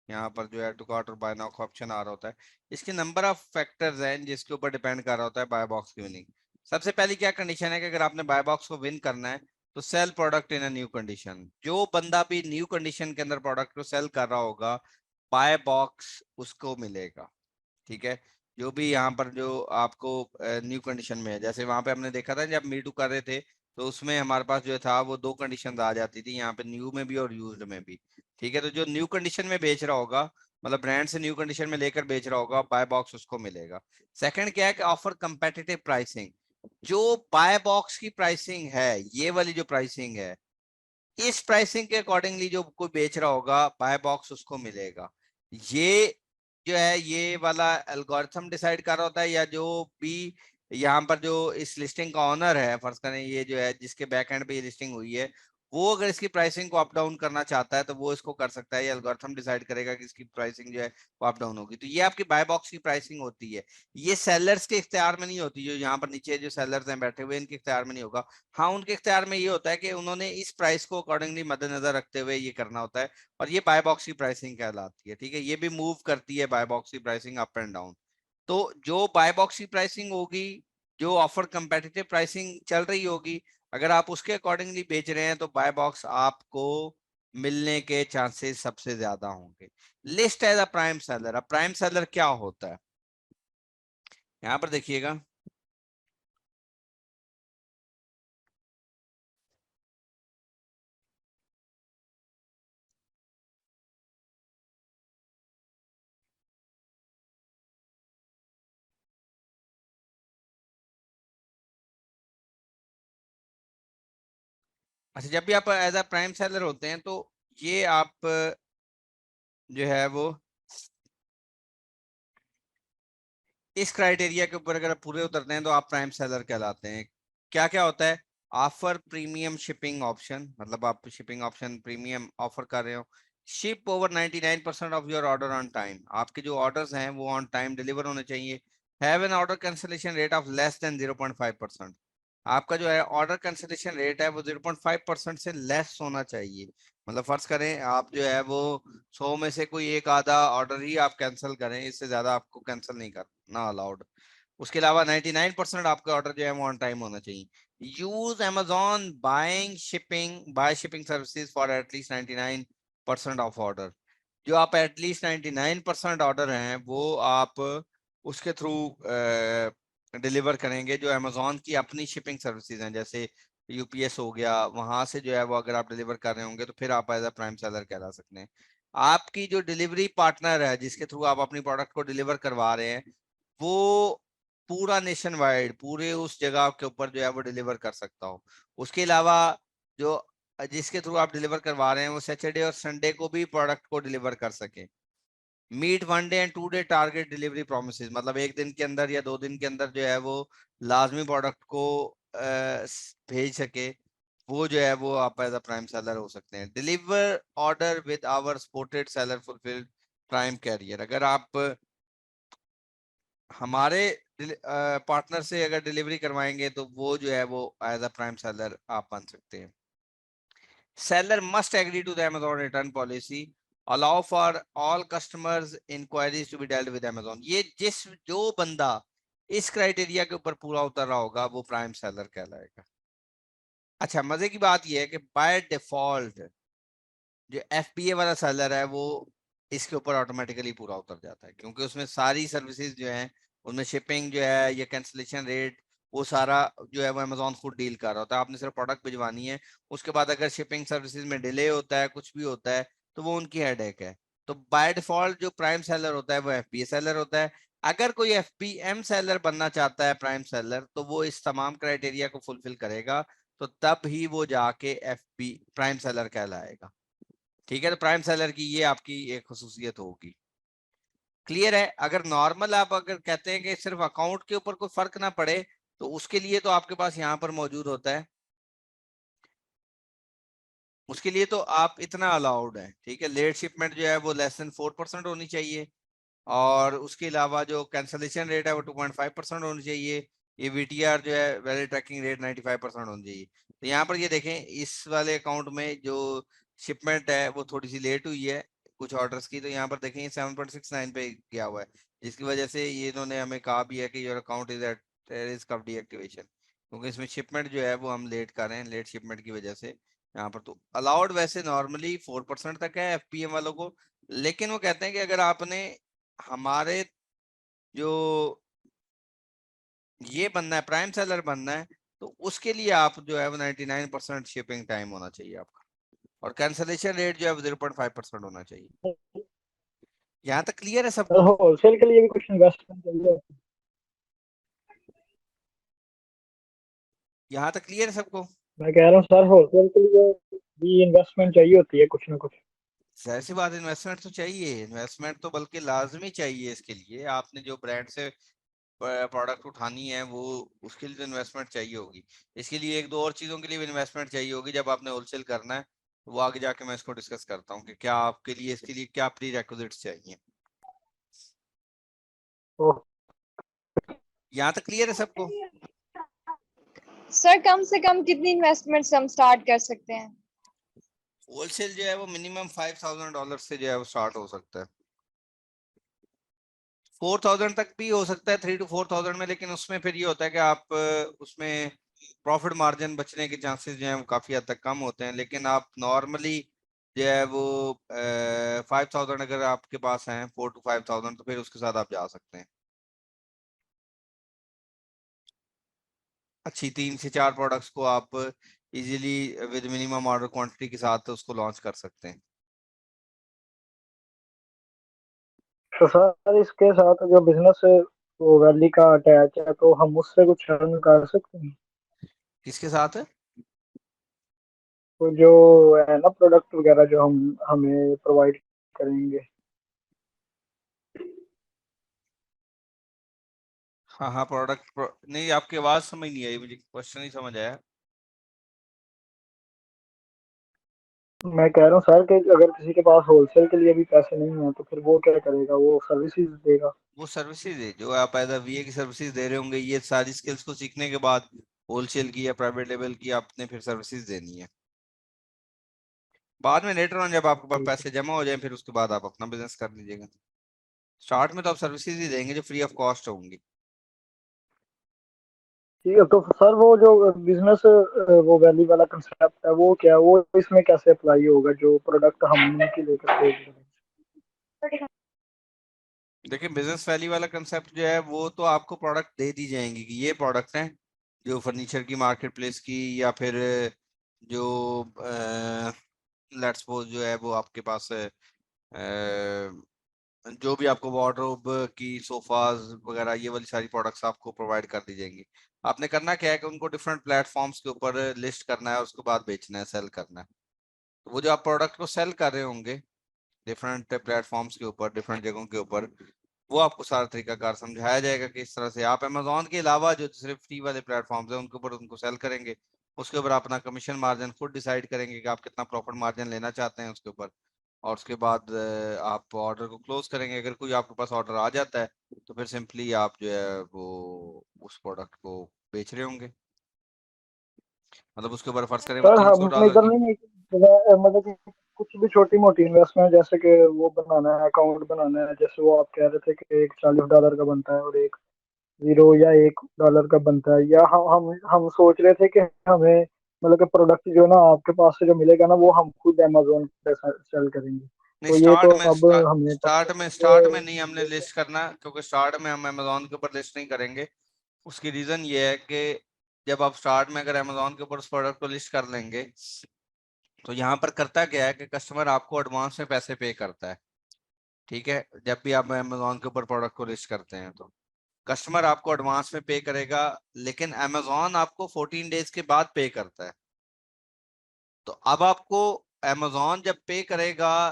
यहाँ पर जो है टू कार्ट और बाय नाउ का ऑप्शन आ रहा होता है। इसके नंबर ऑफ फैक्टर्स हैं जिसके ऊपर डिपेंड कर रहा होता है बाय बॉक्स की विनिंग। सबसे पहली क्या कंडीशन है कि अगर आपने बाय बॉक्स को विन करना है तो sell product in a new condition. जो बंदा भी न्यू कंडीशन के अंदर प्रोडक्ट को सेल कर रहा होगा बाय बॉक्स उसको मिलेगा, ठीक है। जो भी यहाँ पर जो आपको न्यू कंडीशन में है, जैसे वहां पे हमने देखा था जब मीटू कर रहे थे तो उसमें हमारे पास जो था वो 2 कंडीशन आ जाती थी यहाँ पे, न्यू में भी और यूज्ड में भी, ठीक है। तो जो न्यू कंडीशन में बेच रहा होगा, मतलब ब्रांड से न्यू कंडीशन में लेकर बेच रहा होगा, बाय बॉक्स उसको मिलेगा। सेकंड क्या है कि ऑफर कंपेटिटिव प्राइसिंग। जो बाय बॉक्स की प्राइसिंग है, ये वाली जो प्राइसिंग है, इस प्राइसिंग के अकॉर्डिंगली जो कोई बेच रहा होगा बाय बॉक्स उसको मिलेगा। ये जो है ये वाला एल्गोरिथम डिसाइड कर रहा होता है, या जो भी यहाँ पर जो इस लिस्टिंग का ऑनर है, फर्ज करें ये जो है जिसके बैक एंड पे ये लिस्टिंग हुई है, वो अगर इसकी प्राइसिंग को अप डाउन करना चाहता है तो वो इसको कर सकता है। ये एल्गोरिथम डिसाइड करेगा कि इसकी प्राइसिंग जो है वो अप डाउन होगी। तो ये आपकी बाय बॉक्स की प्राइसिंग होती है। ये सेलर्स के इख्तियार में नहीं होती, जो यहाँ पर नीचे जो सेलर्स हैं बैठे हुए इनके इख्तियार में नहीं होगा। हाँ, उनके इख्तियार में ये होता है कि उन्होंने इस प्राइस को अकॉर्डिंगली मद्देनजर रखते हुए ये करना होता है, और ये बाय बॉक्स की प्राइसिंग कहलाती है, ठीक है। ये भी मूव करती है बाय बॉक्स की प्राइसिंग अप एंड डाउन। तो जो बाय बॉक्स की प्राइसिंग होगी, जो ऑफर कंपेटिटिव प्राइसिंग चल रही होगी, अगर आप उसके अकॉर्डिंगली बेच रहे हैं तो बाय बॉक्स आपको मिलने के चांसेस सबसे ज्यादा होंगे। List as a prime seller. अब प्राइम सेलर क्या होता है, यहाँ पर देखिएगा। अच्छा, जब भी आप एज अ प्राइम सेलर होते हैं तो ये आप जो है वो इस क्राइटेरिया के ऊपर अगर पूरे उतरते हैं तो आप प्राइम सेलर कहलाते हैं। क्या क्या होता है, ऑफर प्रीमियम शिपिंग ऑप्शन, मतलब आप शिपिंग ऑप्शन प्रीमियम ऑफर कर रहे हो। Ship over 99% of your order on time, आपके जो ऑर्डर्स हैं वो ऑन टाइम डिलीवर होने चाहिए। Have an order cancellation rate of less than 0.5%, आपका जो है ऑर्डर कैंसिलेशन रेट है वो 0.5% से लेस होना चाहिए। मतलब फर्ज करें आप जो है वो 100 में से कोई एक आधा ऑर्डर ही आप कैंसिल करें, इससे ज्यादा आपको कैंसिल नहीं करना अलाउड। उसके अलावा 99% आपके ऑर्डर जो है वो ऑन टाइम होना चाहिए। Use Amazon buy shipping services for at least 99% of order. जो आप एटलीस्ट 99% ऑर्डर हैं वो आप उसके थ्रू डिलीवर करेंगे, जो अमेजोन की अपनी शिपिंग सर्विसेज हैं, जैसे यूपीएस हो गया, वहां से जो है वो अगर आप डिलीवर कर रहे होंगे तो फिर आप एज अ प्राइम सेलर कहला सकते हैं। आपकी जो डिलीवरी पार्टनर है जिसके थ्रू आप अपनी प्रोडक्ट को डिलीवर करवा रहे हैं, वो पूरा नेशन वाइड पूरे उस जगह के ऊपर जो है वो डिलीवर कर सकता हो। उसके अलावा जो जिसके थ्रू आप डिलीवर करवा रहे हैं वो सैटरडे और संडे को भी प्रोडक्ट को डिलीवर कर सके। Meet 1 day and 2 day target delivery promise, मतलब 1 दिन के अंदर या 2 दिन के अंदर जो है वो लाजमी प्रोडक्ट को भेज सके, वो जो है वो आप एज अ प्राइम सेलर हो सकते हैं। Deliver order with our supported seller fulfilled prime carrier, अगर आप हमारे पार्टनर से अगर डिलीवरी करवाएंगे तो वो जो है वो एज अ प्राइम सेलर आप बन सकते हैं। Seller must agree to the Amazon return policy, allow for all customers inquiries to be dealt with Amazon। ये जो बंदा इस क्राइटेरिया के ऊपर पूरा उतर रहा होगा वो प्राइम सेलर कहलाएगा। अच्छा, मजे की बात यह है कि बाय डिफॉल्ट जो एफबीए वाला सेलर है वो इसके ऊपर ऑटोमेटिकली पूरा उतर जाता है, क्योंकि उसमें सारी सर्विसेज जो हैं, उनमें शिपिंग जो है या कैंसिलेशन रेट, वो सारा जो है वो अमेजोन खुद डील कर रहा होता है। आपने सिर्फ प्रोडक्ट भिजवानी है, उसके बाद अगर शिपिंग सर्विसेज में डिले होता है, कुछ भी होता है, तो वो उनकी हेडेक है। तो बाय डिफॉल्ट जो प्राइम सेलर होता है वो एफबीए सेलर होता है। अगर कोई एफबीएम सेलर बनना चाहता है प्राइम सेलर, तो वो इस तमाम क्राइटेरिया को फुलफिल करेगा, तो तब ही वो जाके एफबी प्राइम सेलर कहलाएगा। ठीक है, तो प्राइम सेलर की ये आपकी एक खुसूसियत होगी। क्लियर है? अगर नॉर्मल आप अगर कहते हैं कि सिर्फ अकाउंट के ऊपर कोई फर्क ना पड़े, तो उसके लिए तो आपके पास यहाँ पर मौजूद होता है, उसके लिए तो आप इतना अलाउड है। ठीक है, लेट शिपमेंट जो है वो <4% होनी चाहिए, और उसके अलावा जो कैंसलेशन रेट है वो 2.5% होनी चाहिए। ये वीटीआर जो है, वैलिड ट्रैकिंग रेट 95% होनी चाहिए। तो यहाँ पर ये देखें, इस वाले अकाउंट में जो शिपमेंट है वो थोड़ी सी लेट हुई है कुछ ऑर्डर्स की, तो यहाँ पर देखें ये 7.69 पे गया हुआ है, जिसकी वजह से ये इन्होंने हमें कहा भी है कि your account is at risk of deactivation, क्योंकि इसमें शिपमेंट जो है वो हम लेट कर रहे हैं, लेट शिपमेंट की वजह से। यहाँ पर तो अलाउड वैसे नॉर्मली 4% तक है एफपीएम वालों को, लेकिन वो कहते हैं कि अगर आपने हमारे जो ये बनना है, प्राइम सेलर बनना है, तो उसके लिए आप जो है वो 99% शिपिंग टाइम होना चाहिए आपका, और कैंसलेशन रेट जो है 0.5% होना चाहिए। यहाँ तक क्लियर है सर सबको? होलसेल के लिए भी कुछ इन्वेस्टमेंट चाहिए? यहाँ तक क्लियर है सबको? मैं कह रहा हूँ सर होलसेल के लिए भी इन्वेस्टमेंट चाहिए होती है कुछ ना कुछ। जाहिर सी बात, इन्वेस्टमेंट तो चाहिए, इन्वेस्टमेंट तो बल्कि लाजमी चाहिए। इसके लिए आपने जो ब्रांड से प्रोडक्ट उठानी है वो, उसके लिए तो इन्वेस्टमेंट चाहिए होगी। इसके लिए एक दो और चीज़ों के लिए भी इन्वेस्टमेंट चाहिए होगी जब आपने होलसेल करना है, तो वो आगे जाके मैं इसको डिस्कस करता हूँ कि क्या आपके लिए इसके लिए क्या प्री रेक्विजिट्स चाहिए। तो यहाँ तक क्लियर है सबको? सर कम से कम कितनी इन्वेस्टमेंट हम स्टार्ट कर सकते हैं? होलसेल जो है वो मिनिमम $5,000 से जो है वो स्टार्ट हो सकता है, 4,000 तक भी हो सकता है, 3 to 4,000 में। लेकिन उसमें फिर ये होता है कि आप उसमें प्रॉफिट मार्जिन बचने के चांसेस जो है वो काफी हद तक कम होते हैं। लेकिन आप नॉर्मली जो है वो 5,000 अगर आपके पास हैं, 4 to 5,000, तो फिर उसके साथ आप जा सकते हैं। अच्छी 3 से 4 प्रोडक्ट्स को आप easily with minimum order quantity के साथ उसको लॉन्च कर सकते हैं। तो सर इसके साथ जो बिजनेस वो वैली का अटैच है तो हम उससे कुछ अर्न कर सकते हैं? किसके साथ? तो जो है ना प्रोडक्ट वगैरह जो हम हमें प्रोवाइड करेंगे। हाँ हाँ, प्रोडक्ट नहीं, आपकी आवाज समझ नहीं आई मुझे, क्वेश्चन नहीं समझ आया। मैं कह रहा हूँ सर कि अगर किसी के पास होलसेल के लिए भी पैसे नहीं है तो फिर वो क्या करेगा, वो सर्विसेज देगा? वो सर्विसेज है जो आप एज वीए की सर्विसेज दे रहे होंगे, ये सारी स्किल्स को सीखने के बाद होलसेल की या प्राइवेट लेवल की आपने फिर सर्विसेज देनी है। बाद में लेटर ऑन जब आपके पास ठीक है। पैसे जमा हो जाए, फिर उसके बाद आप अपना बिजनेस कर लीजिएगा। स्टार्ट में तो आप सर्विसेज ही देंगे जो फ्री ऑफ कॉस्ट होंगी। ठीक है, तो सर वो जो बिजनेस वो वैली वाला कंसेप्ट है वो क्या, वो इसमें कैसे अप्लाई होगा जो प्रोडक्ट हम उनके लेकर भेज रहे हैं? देखिए बिजनेस वैल्यू वाला कंसेप्ट जो है वो तो आपको प्रोडक्ट दे दी जाएंगी कि ये प्रोडक्ट है जो फर्नीचर की मार्केट प्लेस की, या फिर जो लेट्स सपोज जो है वो आपके पास है, जो भी आपको वार्डरोब की, सोफाज वगैरह, ये वाली सारी प्रोडक्ट्स आपको प्रोवाइड कर दी जाएंगी। आपने करना क्या है कि उनको डिफरेंट प्लेटफॉर्म्स के ऊपर लिस्ट करना है और उसके बाद बेचना है, सेल करना है। तो वो जो आप प्रोडक्ट को सेल कर रहे होंगे डिफरेंट प्लेटफॉर्म्स के ऊपर, डिफरेंट जगहों के ऊपर, वो आपको सारा तरीकाकार समझाया जाएगा कि इस तरह से आप अमेजोन के अलावा जो सिर्फ फ्री वाले प्लेटफॉर्म्स हैं उनके ऊपर उनको सेल करेंगे। उसके ऊपर अपना कमीशन मार्जिन खुद डिसाइड करेंगे कि आप कितना प्रॉफिट मार्जिन लेना चाहते हैं उसके ऊपर। और उसके बाद आप ऑर्डर को क्लोज करेंगे। अगर कोई आपके पास ऑर्डर आ जाता है तो फिर सिंपली आप जो है वो उस प्रोडक्ट को बेच रहे होंगे। मतलब उसके ऊपर फर्ज करें वो सर हम $300 इधर की। नहीं, मतलब कि कुछ भी छोटी मोटी इन्वेस्टमेंट, जैसे कि वो बनाना है, अकाउंट बनाना है, जैसे वो आप कह रहे थे कि एक $40 का बनता है और एक 0 या $1 का बनता है, या हम सोच रहे थे कि हमें मतलब कि प्रोडक्ट जो ना आपके पास से जो मिलेगा ना वो हम खुद अमेजोन पे सेल करेंगे। नहीं, तो ये तो अब हमने पता स्टार्ट में लगा नहीं हमने लिस्ट करना, क्योंकि स्टार्ट में हम अमेजोन के ऊपर लिस्ट नहीं करेंगे। उसकी रीजन ये है कि जब आप स्टार्ट में अगर अमेजोन के ऊपर उस प्रोडक्ट को लिस्ट कर लेंगे तो यहाँ पर करता क्या है कि कस्टमर आपको एडवांस में पैसे पे करता है। ठीक है, जब भी आप अमेजोन के ऊपर प्रोडक्ट को लिस्ट करते हैं तो कस्टमर आपको एडवांस में पे करेगा, लेकिन अमेजोन आपको 14 डेज के बाद पे करता है। तो अब आपको अमेजोन जब पे करेगा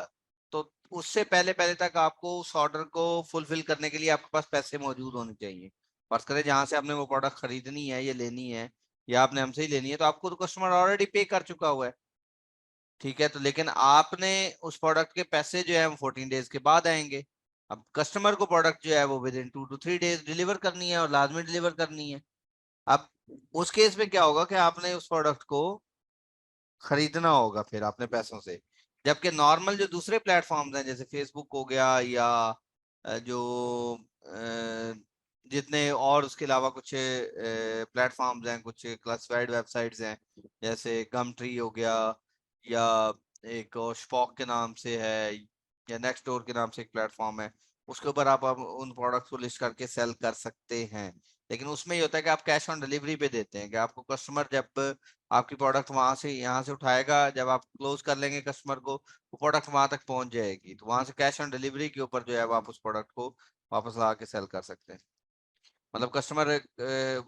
तो उससे पहले पहले तक आपको उस ऑर्डर को फुलफिल करने के लिए आपके पास पैसे मौजूद होने चाहिए। फर्ज करें जहां से आपने वो प्रोडक्ट खरीदनी है या लेनी है या आपने हमसे ही लेनी है, तो आपको तो कस्टमर ऑलरेडी पे कर चुका हुआ है। ठीक है, तो लेकिन आपने उस प्रोडक्ट के पैसे जो है वो 14 डेज के बाद आएंगे। अब कस्टमर को प्रोडक्ट जो है वो with in 2 to 3 days deliver करनी है और लाजमी डिलीवर करनी है। अब उस केस में क्या होगा कि आपने उस प्रोडक्ट को खरीदना होगा फिर अपने पैसों से। जबकि नॉर्मल जो दूसरे प्लेटफॉर्म्स हैं जैसे फेसबुक हो गया या जो जितने और उसके अलावा कुछ प्लेटफॉर्म्स हैं, कुछ क्लासिफाइड वेबसाइट्स हैं जैसे गम ट्री हो गया, या एक और स्पॉक के नाम से है, या नेक्स्ट डोर के नाम से एक प्लेटफॉर्म है, उसके ऊपर आप उन प्रोडक्ट्स को लिस्ट करके सेल कर सकते हैं। लेकिन उसमें ये होता है कि आप कैश ऑन डिलीवरी पे देते हैं कि आपको कस्टमर जब आपकी प्रोडक्ट वहां से यहाँ से उठाएगा, जब आप क्लोज कर लेंगे कस्टमर को, वो प्रोडक्ट वहां तक पहुंच जाएगी, तो वहां से कैश ऑन डिलीवरी के ऊपर जो है वो आप उस प्रोडक्ट को वापस ला के सेल कर सकते हैं। मतलब कस्टमर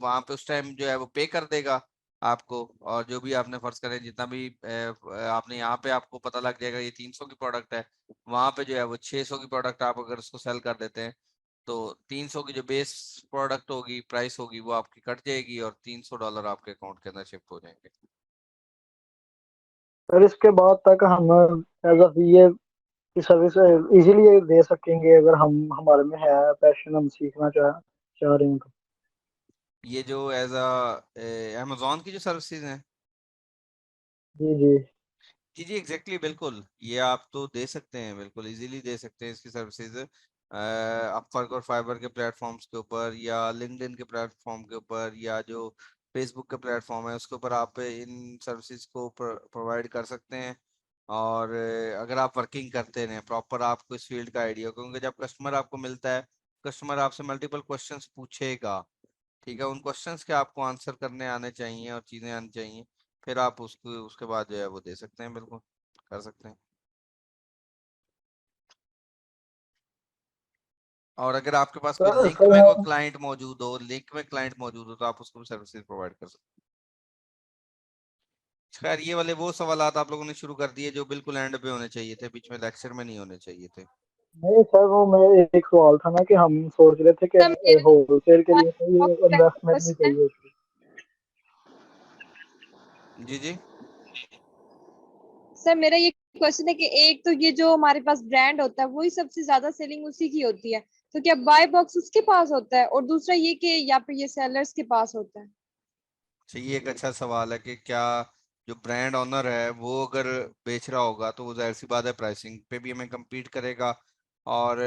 वहां पे उस टाइम जो है वो पे कर देगा आपको, और जो भी आपने फर्ज करें जितना भी आपने यहाँ पे आपको पता लग जाएगा ये 300 की प्रोडक्ट है, वहां पे जो है वो 600 की प्रोडक्ट आप अगर उसको सेल कर देते हैं तो 300 की जो बेस प्रोडक्ट होगी, प्राइस होगी, वो आपकी कट जाएगी और $300 आपके अकाउंट के अंदर शिफ्ट हो जाएंगे। सर इसके बाद तक हम एज अ ये की सर्विस इजीली दे सकेंगे अगर हम हमारे में है पैशन, हम सीखना चाह रहे हैं तो। ये जो एज अ अमेजोन की जो सर्विसेज हैं, जी जी। जी जी एग्जैक्टली बिल्कुल, ये आप तो दे सकते हैं, बिल्कुल इजीली दे सकते हैं इसकी सर्विसेज। अपवर्क और फाइबर के प्लेटफॉर्म्स के ऊपर या लिंक्डइन के प्लेटफॉर्म के ऊपर या जो फेसबुक के प्लेटफॉर्म है उसके ऊपर आप इन सर्विसेज को प्रोवाइड कर सकते हैं। और अगर आप वर्किंग करते हैं प्रॉपर, आपको इस फील्ड का आइडिया, क्योंकि जब कस्टमर आपको मिलता है, कस्टमर आपसे मल्टीपल क्वेश्चंस पूछेगा। ठीक है, उन क्वेश्चंस के आपको आंसर करने आने चाहिए और चीजें आनी चाहिए, फिर आप उसको उसके बाद जो है वो दे सकते हैं, बिल्कुल कर सकते हैं। और अगर आपके पास कोई लिंक सर में कोई हम क्लाइंट मौजूद हो, लिंक में क्लाइंट मौजूद हो, तो आप उसको भी सर्विसेज प्रोवाइड कर सकते हैं। खैर ये वाले वो सवालात आप लोगों ने शुरू कर दिए जो बिल्कुल एंड पे होने चाहिए थे, बीच में लेक्चर में नहीं होने चाहिए थे। नहीं सर, वो मेरे एक सवाल था ना कि हम सोच रहे थे कि सर मेरा होलसेल के लिए तो ये इन्वेस्टमेंट नहीं क्वेश्चन है। चाहिए उसकी। जी जी। सर मेरा ये क्वेश्चन है कि एक तो ये जो हमारे पास ब्रांड होता है वही सबसे ज्यादा सेलिंग उसी की होती है, तो क्या बाय बॉक्स उसके पास होता है, और दूसरा ये कि या फिर ये सेलर्स के पास होता है। अच्छा, ये एक अच्छा सवाल है कि क्या जो ब्रांड ओनर है वो अगर बेच रहा होगा तो वो जाहिर सी बात है प्राइसिंग पे भी हमें compete करेगा, और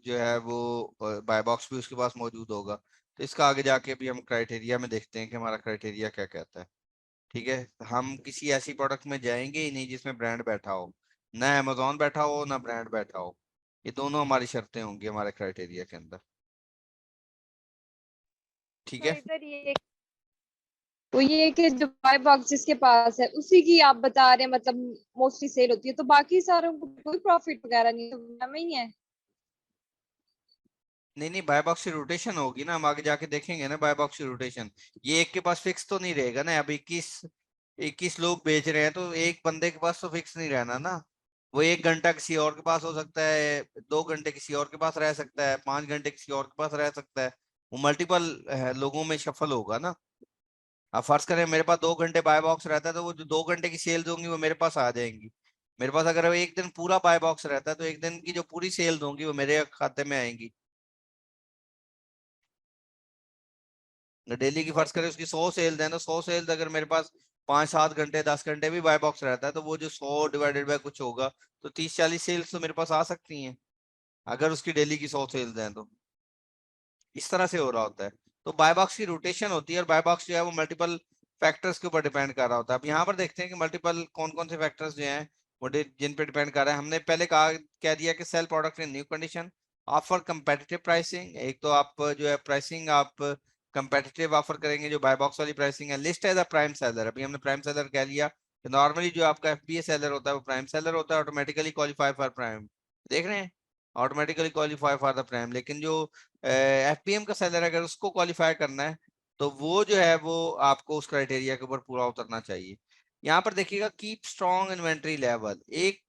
जो है वो बाय बॉक्स भी उसके पास मौजूद होगा। तो इसका आगे जाके भी हम क्राइटेरिया में देखते हैं कि हमारा क्राइटेरिया क्या कहता है। ठीक है, हम किसी ऐसी प्रोडक्ट में जाएंगे ही नहीं जिसमें ब्रांड बैठा हो, ना अमेजोन बैठा हो ना ब्रांड बैठा हो। ये दोनों हमारी शर्तें होंगी हमारे क्राइटेरिया के अंदर, ठीक तो है। इधर ये कि जो बाय बॉक्स जिसके पास है उसी की आप बता रहे हैं मतलब मोस्टली सेल होती है, तो बाकी सारों को कोई प्रॉफिट वगैरह नहीं, तो में ही है। नहीं नहीं, बाय बॉक्स की रोटेशन होगी ना, हम आगे जाके देखेंगे ना बाय बॉक्स की रोटेशन। ये एक के पास फिक्स तो नहीं रहेगा ना, अब 21 लोग बेच रहे हैं तो एक बंदे के पास तो फिक्स नहीं रहना ना। वो 1 घंटा किसी और के पास हो सकता है, 2 घंटे किसी और के पास रह सकता है, 5 घंटे किसी और के पास रह सकता है। वो मल्टीपल लोगों में शफल होगा ना। अब फर्ज करें मेरे पास 2 घंटे बाय बॉक्स रहता है, तो वो जो 2 घंटे की सेल्स होंगी वो मेरे पास आ जाएंगी। मेरे पास अगर वो एक दिन पूरा बाय बॉक्स रहता है तो एक दिन की जो पूरी सेल्स होंगी वो मेरे खाते में आएंगी। डेली की फर्ज करें उसकी 100 सेल्स है, तो 100 सेल्स अगर मेरे पास 5-7 घंटे 10 घंटे भी बाय बॉक्स रहता है, तो वो जो 100 डिवाइडेड बाय कुछ होगा, तो 30-40 सेल्स तो मेरे पास आ सकती हैं अगर उसकी डेली की 100 सेल्स हैं तो। इस तरह से हो रहा होता है। तो बाय बॉक्स की रोटेशन होती है, और बाय बॉक्स जो है वो मल्टीपल फैक्टर्स के ऊपर डिपेंड कर रहा होता है। अब यहाँ पर देखते हैं कि मल्टीपल कौन कौन से फैक्टर्स जो हैं वो जिन पे डिपेंड कर रहा है। हमने पहले कह दिया कि sell product in new condition, offer competitive pricing. एक तो आप जो है प्राइसिंग आप कंपेटिटिव ऑफर करेंगे, जो बाय बॉक्स वाली प्राइसिंग है। List as a prime seller, अभी हमने प्राइम सेलर कह लिया। नॉर्मली जो आपका एफबीए सेलर होता है वो प्राइम सेलर होता है, ऑटोमेटिकली क्वालिफाई फॉर प्राइम। देख रहे हैं, automatically qualify for the prime. लेकिन जो एफपीएम का सेलर अगर उसको क्वालिफाई करना है तो वो जो है वो आपको उस क्राइटेरिया के ऊपर पूरा उतरना चाहिए। यहाँ पर देखिएगा कीप स्ट्रॉन्ग इन्वेंट्री लेवल। एक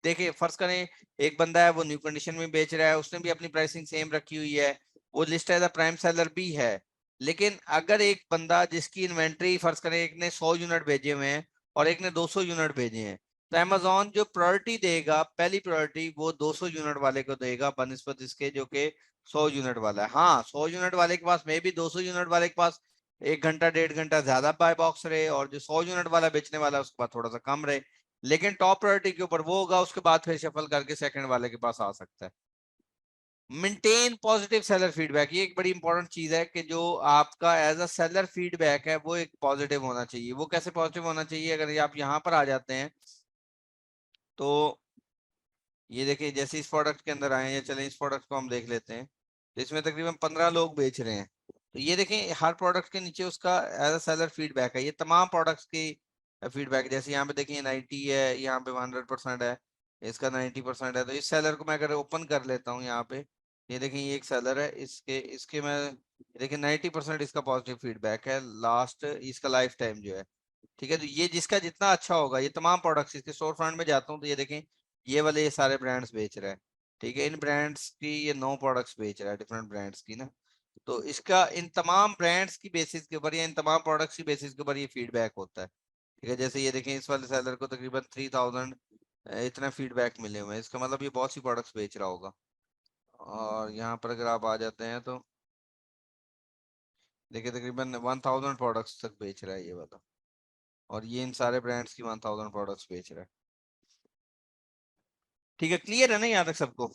देखिए फर्ज करें एक बंदा है वो न्यू कंडीशन में बेच रहा है, उसने भी अपनी प्राइसिंग सेम रखी हुई है, वो list as a prime seller भी है। लेकिन अगर एक बंदा जिसकी इन्वेंट्री फर्ज करें एक ने 100 यूनिट भेजे हुए हैं और एक ने 200 यूनिट भेजे हैं, तो अमेजोन जो प्रायोरिटी देगा, पहली प्रायोरिटी वो 200 यूनिट वाले को देगा बनिस्बत इसके जो कि 100 यूनिट वाला है। हाँ 100 यूनिट वाले के पास मे भी 200 यूनिट वाले के पास 1 घंटा 1.5 घंटा ज्यादा बाय बॉक्स रहे, और जो 100 यूनिट वाला बेचने वाला है उसके पास थोड़ा सा कम रहे। लेकिन टॉप प्रायोरिटी के ऊपर वो होगा, उसके बाद फिर शफल करके सेकंड वाले के पास आ सकता है। मेंटेन पॉजिटिव सेलर फीडबैक, ये एक बड़ी इंपॉर्टेंट चीज है कि जो आपका एज अ सेलर फीडबैक है वो एक पॉजिटिव होना चाहिए। वो कैसे पॉजिटिव होना चाहिए, अगर आप यहाँ पर आ जाते हैं तो ये देखिए जैसे इस प्रोडक्ट के अंदर आए हैं, चलें इस प्रोडक्ट को हम देख लेते हैं। तो इसमें तकरीबन 15 लोग बेच रहे हैं। तो ये देखें हर प्रोडक्ट के नीचे उसका एज अ सेलर फीडबैक है। ये तमाम प्रोडक्ट्स की फीडबैक, जैसे यहाँ पे देखिए 90 है, यहाँ पे 100% है, इसका 90% है। तो इस सेलर को मैं अगर ओपन कर लेता हूँ यहाँ पे, ये देखें ये एक सेलर है, इसके इसके मैं देखिए 90% इसका पॉजिटिव फीडबैक है लास्ट इसका लाइफ टाइम जो है। ठीक है, तो ये जिसका जितना अच्छा होगा, ये तमाम प्रोडक्ट्स इसके स्टोर फ्रंट में जाता हूँ तो ये देखें ये वाले ये सारे ब्रांड्स बेच रहा है। ठीक है, इन ब्रांड्स की ये 9 प्रोडक्ट्स बेच रहा है डिफरेंट ब्रांड्स की ना। तो इसका इन तमाम ब्रांड्स की बेसिस के ऊपर या इन तमाम प्रोडक्ट्स की बेसिस के ऊपर ये फीडबैक होता है। ठीक है, जैसे ये देखें इस वाले सेलर को तकरीबन 3000 इतना फीडबैक मिले हुए हैं, इसका मतलब ये बहुत सी प्रोडक्ट्स बेच रहा होगा। और यहाँ पर अगर आप आ जाते हैं तो देखिए तकरीबन 1000 प्रोडक्ट्स तक बेच रहा है ये वाला, और ये इन सारे ब्रांड्स की 1000 प्रोडक्ट्स बेच रहा है। ठीक है, क्लियर है ना यहाँ तक सबको।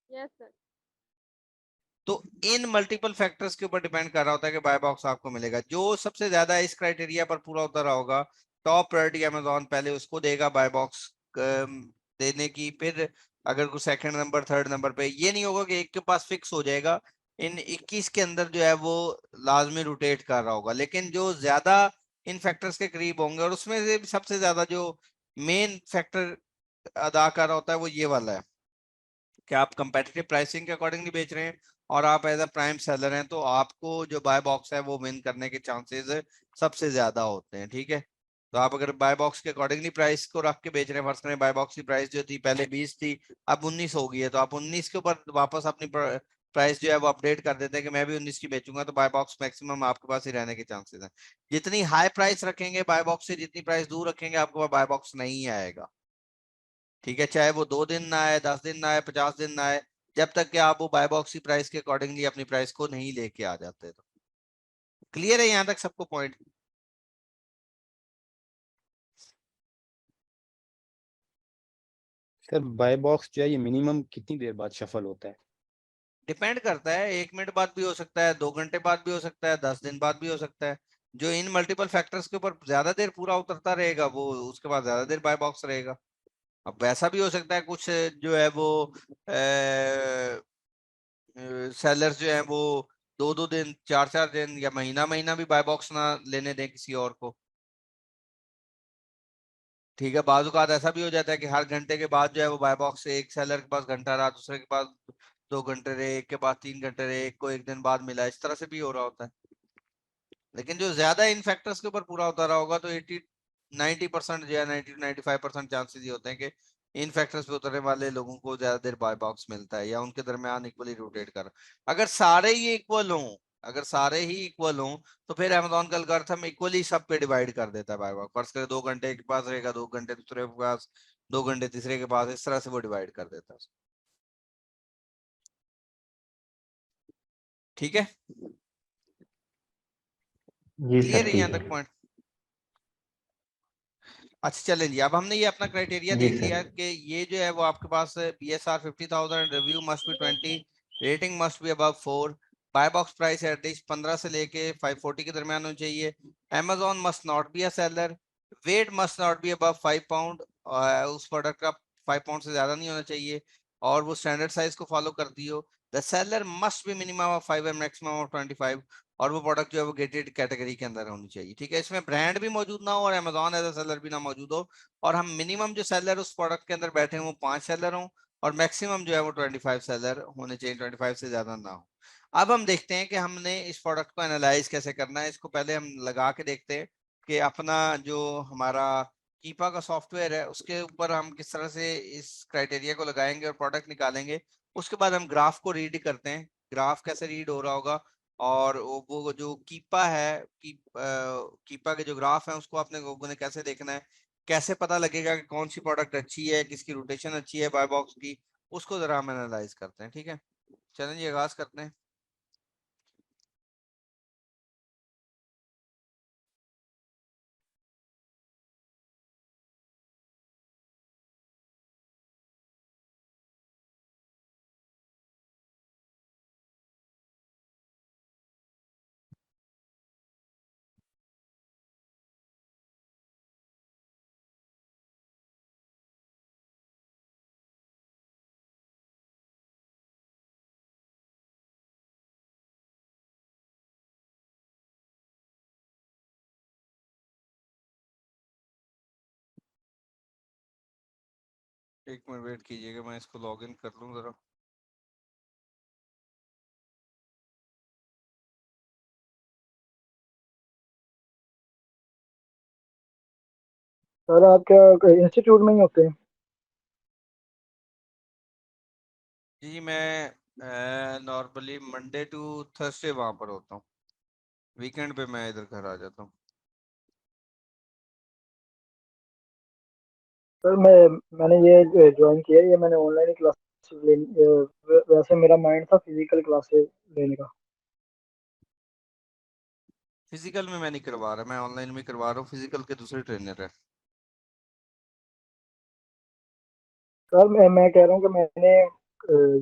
Yes sir. तो इन मल्टीपल फैक्टर्स के ऊपर डिपेंड कर रहा होता है कि बाय बॉक्स आपको मिलेगा। जो सबसे ज्यादा इस क्राइटेरिया पर पूरा उतर रहा होगा, टॉप प्रायोरिटी अमेजोन पहले उसको देगा बाय बॉक्स देने की। फिर अगर कोई सेकंड नंबर थर्ड नंबर पे, ये नहीं होगा कि एक के पास फिक्स हो जाएगा। इन 21 के अंदर जो है वो लाजमी रोटेट कर रहा होगा, लेकिन जो ज्यादा इन फैक्टर्स के करीब होंगे, और उसमें से सबसे ज्यादा जो मेन फैक्टर अदा कर रहा होता है वो ये वाला है कि आप कंपेटिटिव प्राइसिंग के अकॉर्डिंगली बेच रहे हैं और आप एज अ प्राइम सेलर हैं, तो आपको जो बाय बॉक्स है वो विन करने के चांसेस सबसे ज्यादा होते हैं। ठीक है, तो आप अगर बाय बॉक्स के अकॉर्डिंगली प्राइस को रख के बेच रहे हैं, फर्स्ट करें बाय बॉक्स की प्राइस जो थी पहले 20 थी अब 19 हो गई है, तो आप 19 के ऊपर वापस अपनी प्राइस जो है वो अपडेट कर देते हैं कि मैं भी 19 की बेचूंगा, तो बाय बॉक्स मैक्सिमम आपके पास ही रहने के चांसेस हैं। जितनी हाई प्राइस रखेंगे बाय बॉक्स से, जितनी प्राइस दूर रखेंगे आपके पास बाय बॉक्स नहीं आएगा। ठीक है, चाहे वो 2 दिन ना आए, 10 दिन ना आए, 50 दिन ना आए, जब तक कि आप वो बाय बॉक्स की प्राइस के अकॉर्डिंगली अपनी प्राइस को नहीं लेके आ जाते। तो क्लियर है यहाँ तक सबको पॉइंट। सर बाय बॉक्स जो है ये मिनिमम कितनी देर बाद शफल होता है? डिपेंड करता है, 1 मिनट बाद भी हो सकता है, 2 घंटे बाद भी हो सकता है, 10 दिन बाद भी हो सकता है। जो इन मल्टीपल फैक्टर्स के ऊपर ज्यादा देर पूरा उतरता रहेगा वो उसके बाद ज्यादा देर बाय बॉक्स रहेगा। अब वैसा भी हो सकता है कुछ जो है वो सेलर्स जो है वो 2-2 दिन 4-4 दिन या महीना महीना भी बाय बॉक्स ना लेने दें किसी और को। ठीक है, बाजुकात ऐसा भी हो जाता है कि हर घंटे के बाद जो है वो बाय बॉक्स एक सेलर के पास घंटा रहा, दूसरे के पास 2 घंटे रहे, एक के पास 3 घंटे रहे, एक को एक दिन बाद मिला, इस तरह से भी हो रहा होता है। लेकिन जो ज्यादा इन फैक्टर्स के ऊपर पूरा होता रहा होगा तो 90% जो है 90-95% चांसेस ये होते हैं कि इन फैक्टर्स पे उतरने वाले लोगों को ज्यादा देर बाय बॉक्स मिलता है या उनके दरमियान इक्वली रोटेट कर। अगर सारे ही इक्वल हों, अगर सारे ही इक्वल हों तो फिर अमेजोन का एल्गोरिथम इक्वली सब पे डिवाइड कर देता है बाय बॉक्स। फर्स्ट करें 2 घंटे के पास रहेगा, 2 घंटे दूसरे के पास, 2 घंटे तीसरे के पास, इस तरह से वो डिवाइड कर देता है। ठीक है, जी क्लियर सर है यहाँ ठीक तक है। पॉइंट? अच्छा चलें जी, अब हमने ये अपना क्राइटेरिया जी देख सर। लिया कि ये जो है वो आपके पास BSR 50,000, review must be 20, rating must be above 4, buy box price at least 15 से लेके 540 के दरमियान होनी चाहिए, Amazon must not be a seller, weight must not be above 5 pound, उस प्रोडक्ट का 5 पाउंड से ज्यादा नहीं होना चाहिए और वो स्टैंडर्ड साइज को फॉलो करती हो, the seller must be minimum of 5 and maximum of 25, और वो प्रोडक्ट जो है वो गेटेड कैटेगरी के अंदर होनी चाहिए। ठीक है, इसमें ब्रांड भी मौजूद ना हो और अमेजॉन एज अ सेलर भी ना मौजूद हो, और हम मिनिमम जो सेलर उस प्रोडक्ट के अंदर बैठे हैं वो 5 सेलर हों और मैक्सिमम जो है वो 25 सेलर होने चाहिए, 25 से ज्यादा ना हो। अब हम देखते हैं कि हमने इस प्रोडक्ट को एनालाइज कैसे करना है। इसको पहले हम लगा के देखते हैं कि अपना जो हमारा कीपा का सॉफ्टवेयर है उसके ऊपर हम किस तरह से इस क्राइटेरिया को लगाएंगे और प्रोडक्ट निकालेंगे। उसके बाद हम ग्राफ को रीड करते हैं, ग्राफ कैसे रीड हो रहा होगा, और वो जो कीपा है कीपा के जो ग्राफ है उसको आपने लोगों ने कैसे देखना है, कैसे पता लगेगा कि कौन सी प्रोडक्ट अच्छी है, किसकी रोटेशन अच्छी है बाय बॉक्स की, उसको जरा हम एनालाइज करते हैं। ठीक है, चलें जी आगाज करते हैं। एक मिनट वेट कीजिएगा, मैं इसको लॉग इन कर लूँ जरा। सर आप क्या इंस्टीट्यूट में ही होते हैं? जी मैं नॉर्मली मंडे टू थर्सडे वहां पर होता हूँ, वीकेंड पे मैं इधर घर आ जाता हूँ। सर मैंने ये ज्वाइन किया है, ये मैंने ऑनलाइन क्लास लेनी वैसे मेरा माइंड था फिजिकल क्लासेस लेने का। फिजिकल में मैं नहीं करवा रहा, मैं ऑनलाइन में करवा रहा हूँ, फिजिकल के दूसरे ट्रेनर है। सर मैं कह रहा हूँ कि मैंने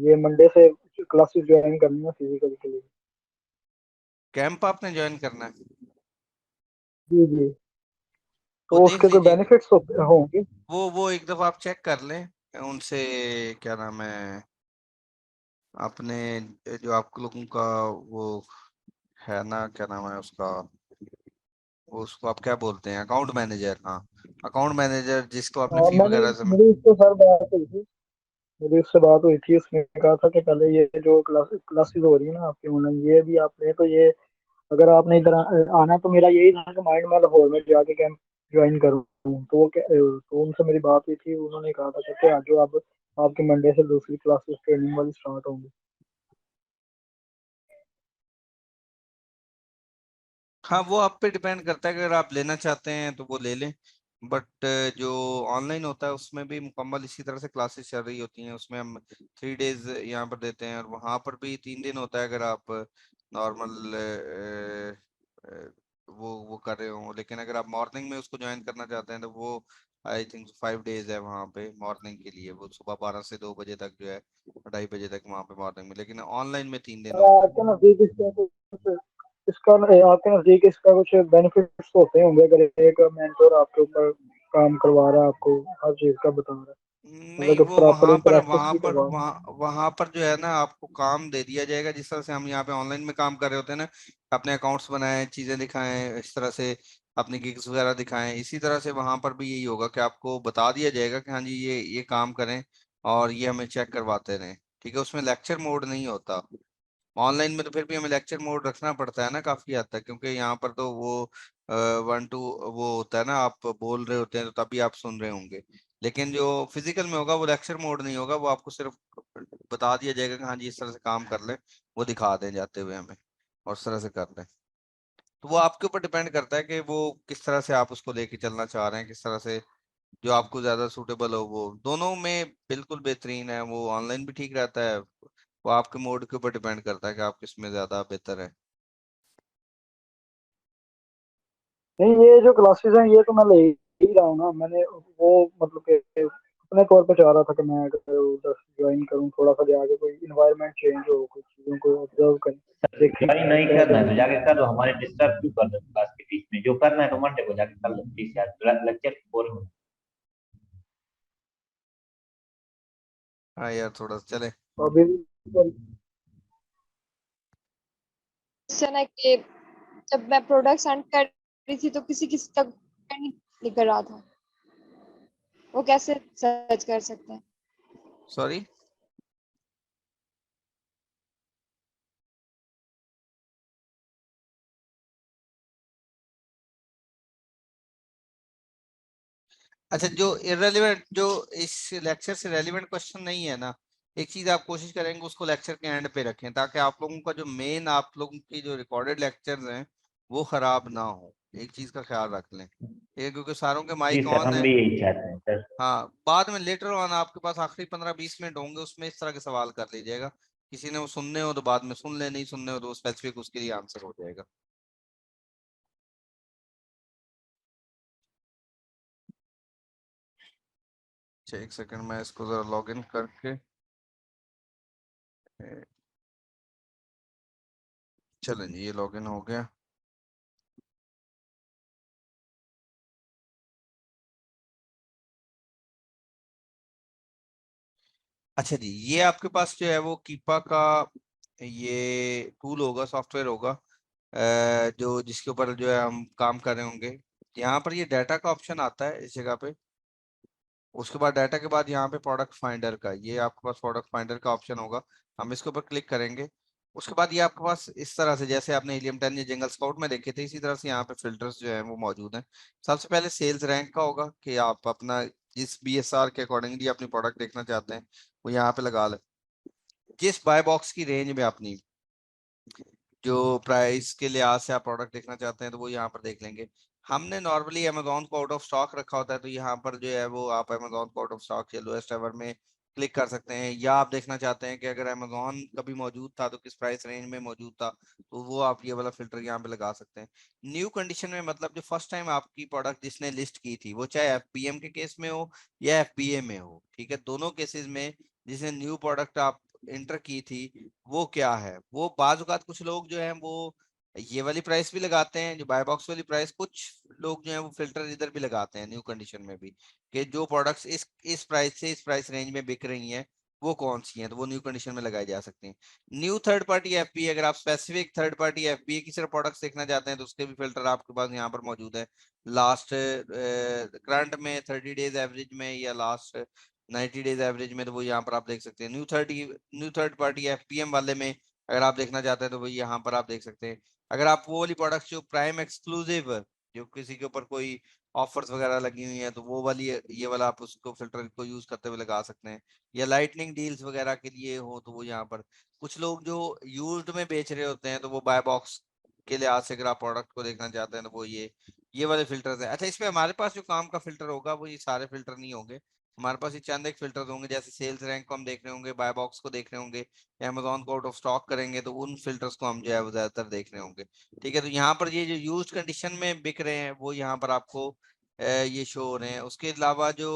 ये मंडे से क्लासेस ज्वाइन करनी है फिजिकल के लिए। कैंप आपने ज्वाइन करना है, जी जी। वो तो देख उसके कोई लीजिए, बेनिफिट्स होंगे? वो एक दफा आप चेक कर लें उनसे, क्या नाम है अपने जो आप लोगों का वो है ना, क्या नाम है उसका, वो उसको आप क्या बोलते हैं, अकाउंट मैनेजर, हाँ अकाउंट मैनेजर जिसको आपने हाँ, फी मैंने वगैरह से। मेरी उससे सर बात हुई थी, मेरी उससे बात हुई थी, उसने कहा था कि पहले ये जो क्लासेस हो रही है ना आपकी ऑनलाइन, ये भी आप लें तो ये अगर आपने इधर आना, तो मेरा यही था कि माइंड मैं लाहौर में जाके कैंप ज्वाइन करूँ। तो तो उनसे मेरी बात हुई थी, उन्होंने कहा था कि आज जो आप आपके मंडे से दूसरी क्लासेस ट्रेनिंग वाली स्टार्ट होंगी। हाँ वो आप पे डिपेंड करता है, अगर आप लेना चाहते हैं तो वो ले लें, बट जो ऑनलाइन होता है उसमें भी मुकम्मल इसी तरह से क्लासेस चल रही होती हैं, उसमें हम 3 डेज यहाँ पर देते हैं और वहाँ पर भी 3 दिन होता है अगर आप नॉर्मल वो कर रहे हो। लेकिन अगर आप मॉर्निंग में उसको ज्वाइन करना चाहते हैं तो वो आई थिंक 5 डेज है वहाँ पे मॉर्निंग के लिए, वो सुबह 12 से 2 बजे तक जो है, 2:30 बजे तक वहाँ पे मॉर्निंग में, लेकिन ऑनलाइन में 3 दिन और होता है। आपके नजदीक आपके नजदीक इसका कुछ बेनिफिट्स होते होंगे अगर एक मेंटोर आपके ऊपर काम करवा रहा है आपको, हर चीज का बता रहा है, नहीं, मतलब कि वो प्रॉपर वहां पर इंटरेक्टिव वहां भी पर करवा रहा है। वहां पर जो है ना आपको काम दे दिया जाएगा, जिस तरह से हम यहाँ पे ऑनलाइन में काम कर रहे होते हैं ना, अपने अकाउंट्स बनाएं, चीजें दिखाएं, इस तरह से अपनी गिग्स वगैरह दिखाएं, इसी तरह से वहां पर भी यही होगा कि आपको बता दिया जाएगा कि हाँ जी ये काम करें और ये हमें चेक करवाते रहें। ठीक है, उसमें लेक्चर मोड नहीं होता। ऑनलाइन में तो फिर भी हमें लेक्चर मोड रखना पड़ता है ना काफी हद तक, क्योंकि यहाँ पर तो वो 1 2 वो होता है ना, आप बोल रहे होते हैं तो तभी आप सुन रहे होंगे। लेकिन जो फिजिकल में होगा वो लेक्चर मोड नहीं होगा, वो आपको सिर्फ बता दिया जाएगा कि हाँ जी इस तरह से काम कर लें, वो दिखा दें जाते हुए हमें, और इस तरह से कर लें। तो वो आपके ऊपर डिपेंड करता है कि वो किस तरह से आप उसको लेके चलना चाह रहे हैं, किस तरह से जो आपको ज्यादा सूटेबल हो। वो दोनों में बिल्कुल बेहतरीन है, वो ऑनलाइन भी ठीक रहता है, वो आपके मोड के ऊपर डिपेंड करता है कि आप किस में ज्यादा बेहतर है। नहीं, ये जो क्लासेस हैं ये तो मैं ले ही रहा हूँ ना, मैंने वो मतलब कि अपने तौर पे चाह रहा था कि मैं अगर उधर ज्वाइन करूँ, थोड़ा सा जाके कोई इन्वायरमेंट चेंज हो, कुछ चीज़ों को ऑब्जर्व करें, देखें ज्वाइन नहीं क्या करना है तो कंडीशन जाके कर लो, हमारे डिस्टर्ब क्यों कर रहे हो क्लास के बीच में? जो करना है तो मंडे को जाके कर लो प्लीज यार, लेक्चर बोल रहा हूँ। हाँ यार थोड़ा सा चले। है। अभी भी क्वेश्चन है कि जब मैं प्रोडक्ट सेंड कर रही थी तो किसी किसी तक नहीं निकल रहा था, वो कैसे सर्च कर सकते हैं? सॉरी। अच्छा, जो इररेलेवेंट, जो इस लेक्चर से रेलिवेंट क्वेश्चन नहीं है ना, एक चीज आप कोशिश करेंगे उसको लेक्चर के एंड पे रखें, ताकि आप लोगों का जो मेन, आप लोगों की जो रिकॉर्डेड लेक्चर्स हैं वो खराब ना हो। एक चीज का ख्याल रख लें, ठीक है, क्योंकि सारों के जी माइक सर, ऑन हम है। भी यही चाहते हैं सर। हाँ, बाद में लेटर ऑन आपके पास आखिरी 15 20 मिनट होंगे, उसमें इस तरह के सवाल कर लीजिएगा। किसी ने वो सुनने हो तो बाद में सुन ले, नहीं सुनने हो तो स्पेसिफिक उसके लिए आंसर हो जाएगा। अच्छा, एक सेकंड, मैं इसको जरा लॉग इन करके चलें जी, ये लॉग इन हो गया। अच्छा जी, ये आपके पास जो है वो कीपा का ये टूल होगा, सॉफ्टवेयर होगा, जो जिसके ऊपर जो है हम काम कर रहे होंगे। यहाँ पर ये डाटा का ऑप्शन आता है इस जगह पे, उसके बाद डाटा के बाद यहाँ पे प्रोडक्ट फाइंडर का, ये आपके पास प्रोडक्ट फाइंडर का ऑप्शन होगा। हम इसके ऊपर क्लिक करेंगे, उसके बाद ये आपके पास इस तरह से, जैसे आपने हीलियम 10 या जंगल स्काउट में देखे थे, इसी तरह से यहाँ पे फिल्टर्स जो है वो मौजूद हैं। सबसे पहले सेल्स रैंक का होगा कि आप अपना जिस BSR के अकॉर्डिंगली अपनी प्रोडक्ट देखना चाहते हैं वो यहाँ पे लगा लें। जिस बाय बॉक्स की रेंज में अपनी जो प्राइस के लिहाज से आप प्रोडक्ट देखना चाहते हैं तो वो यहाँ पर देख लेंगे। हमने नॉर्मली अमेजोन को आउट ऑफ स्टॉक रखा होता है, तो यहाँ पर जो है वो आप अमेजोन को आउट ऑफ स्टॉक या लोएस्ट एवर में क्लिक कर सकते हैं, या आप देखना चाहते हैं कि अगर अमेजोन कभी मौजूद था तो किस प्राइस रेंज में मौजूद था, तो वो आप ये वाला फिल्टर यहाँ पे लगा सकते हैं। न्यू कंडीशन में मतलब जो फर्स्ट टाइम आपकी प्रोडक्ट जिसने लिस्ट की थी, वो चाहे FPM के केस में हो या FBA में हो, ठीक है, दोनों केसेस में जिसने न्यू प्रोडक्ट आप इंटर की थी वो क्या है, वो बाज़ औक़ात कुछ लोग जो हैं वो ये वाली प्राइस भी लगाते हैं, जो बाय बॉक्स वाली प्राइस, कुछ लोग जो हैं वो फिल्टर इधर भी लगाते हैं न्यू कंडीशन में भी, कि जो प्रोडक्ट्स इस प्राइस से इस प्राइस रेंज में बिक रही हैं वो कौन सी हैं, तो वो न्यू कंडीशन में लगाई जा सकती हैं। न्यू थर्ड पार्टी FBA, अगर आप स्पेसिफिक थर्ड पार्टी FBA की सिर्फ प्रोडक्ट्स देखना चाहते हैं तो उसके भी फिल्टर आपके पास यहाँ पर मौजूद है। लास्ट करंट में 30 डेज एवरेज में या लास्ट 90 डेज एवरेज में, तो वो यहाँ पर आप देख सकते हैं। न्यू थर्ड पार्टी FPM वाले में अगर आप देखना चाहते हैं तो वो यहाँ पर आप देख सकते हैं। अगर आप वो वाली प्रोडक्ट्स जो प्राइम एक्सक्लूसिव, जो किसी के ऊपर कोई ऑफर्स वगैरह लगी हुई है, तो वो वाली ये वाला आप उसको फिल्टर को यूज करते हुए लगा सकते हैं। या लाइटनिंग डील्स वगैरह के लिए हो तो वो यहाँ पर, कुछ लोग जो यूज्ड में बेच रहे होते हैं तो वो बाय बॉक्स के लिहाज से अगर आप प्रोडक्ट को देखना चाहते हैं तो वो ये वाले फिल्टर्स है। अच्छा, इसमें हमारे पास जो काम का फिल्टर होगा वो ये सारे फिल्टर नहीं होंगे, हमारे पास ये चंद एक फिल्टर होंगे, जैसे सेल्स रैंक को हम देख रहे होंगे, बाय बॉक्स को देख रहे होंगे, या अमेजोन को आउट ऑफ स्टॉक करेंगे तो उन फिल्टर्स को हम जो है वो ज्यादातर देख रहे होंगे। ठीक है, तो यहाँ पर ये जो यूज कंडीशन में बिक रहे हैं वो यहाँ पर आपको ये शो हो रहे हैं। उसके अलावा जो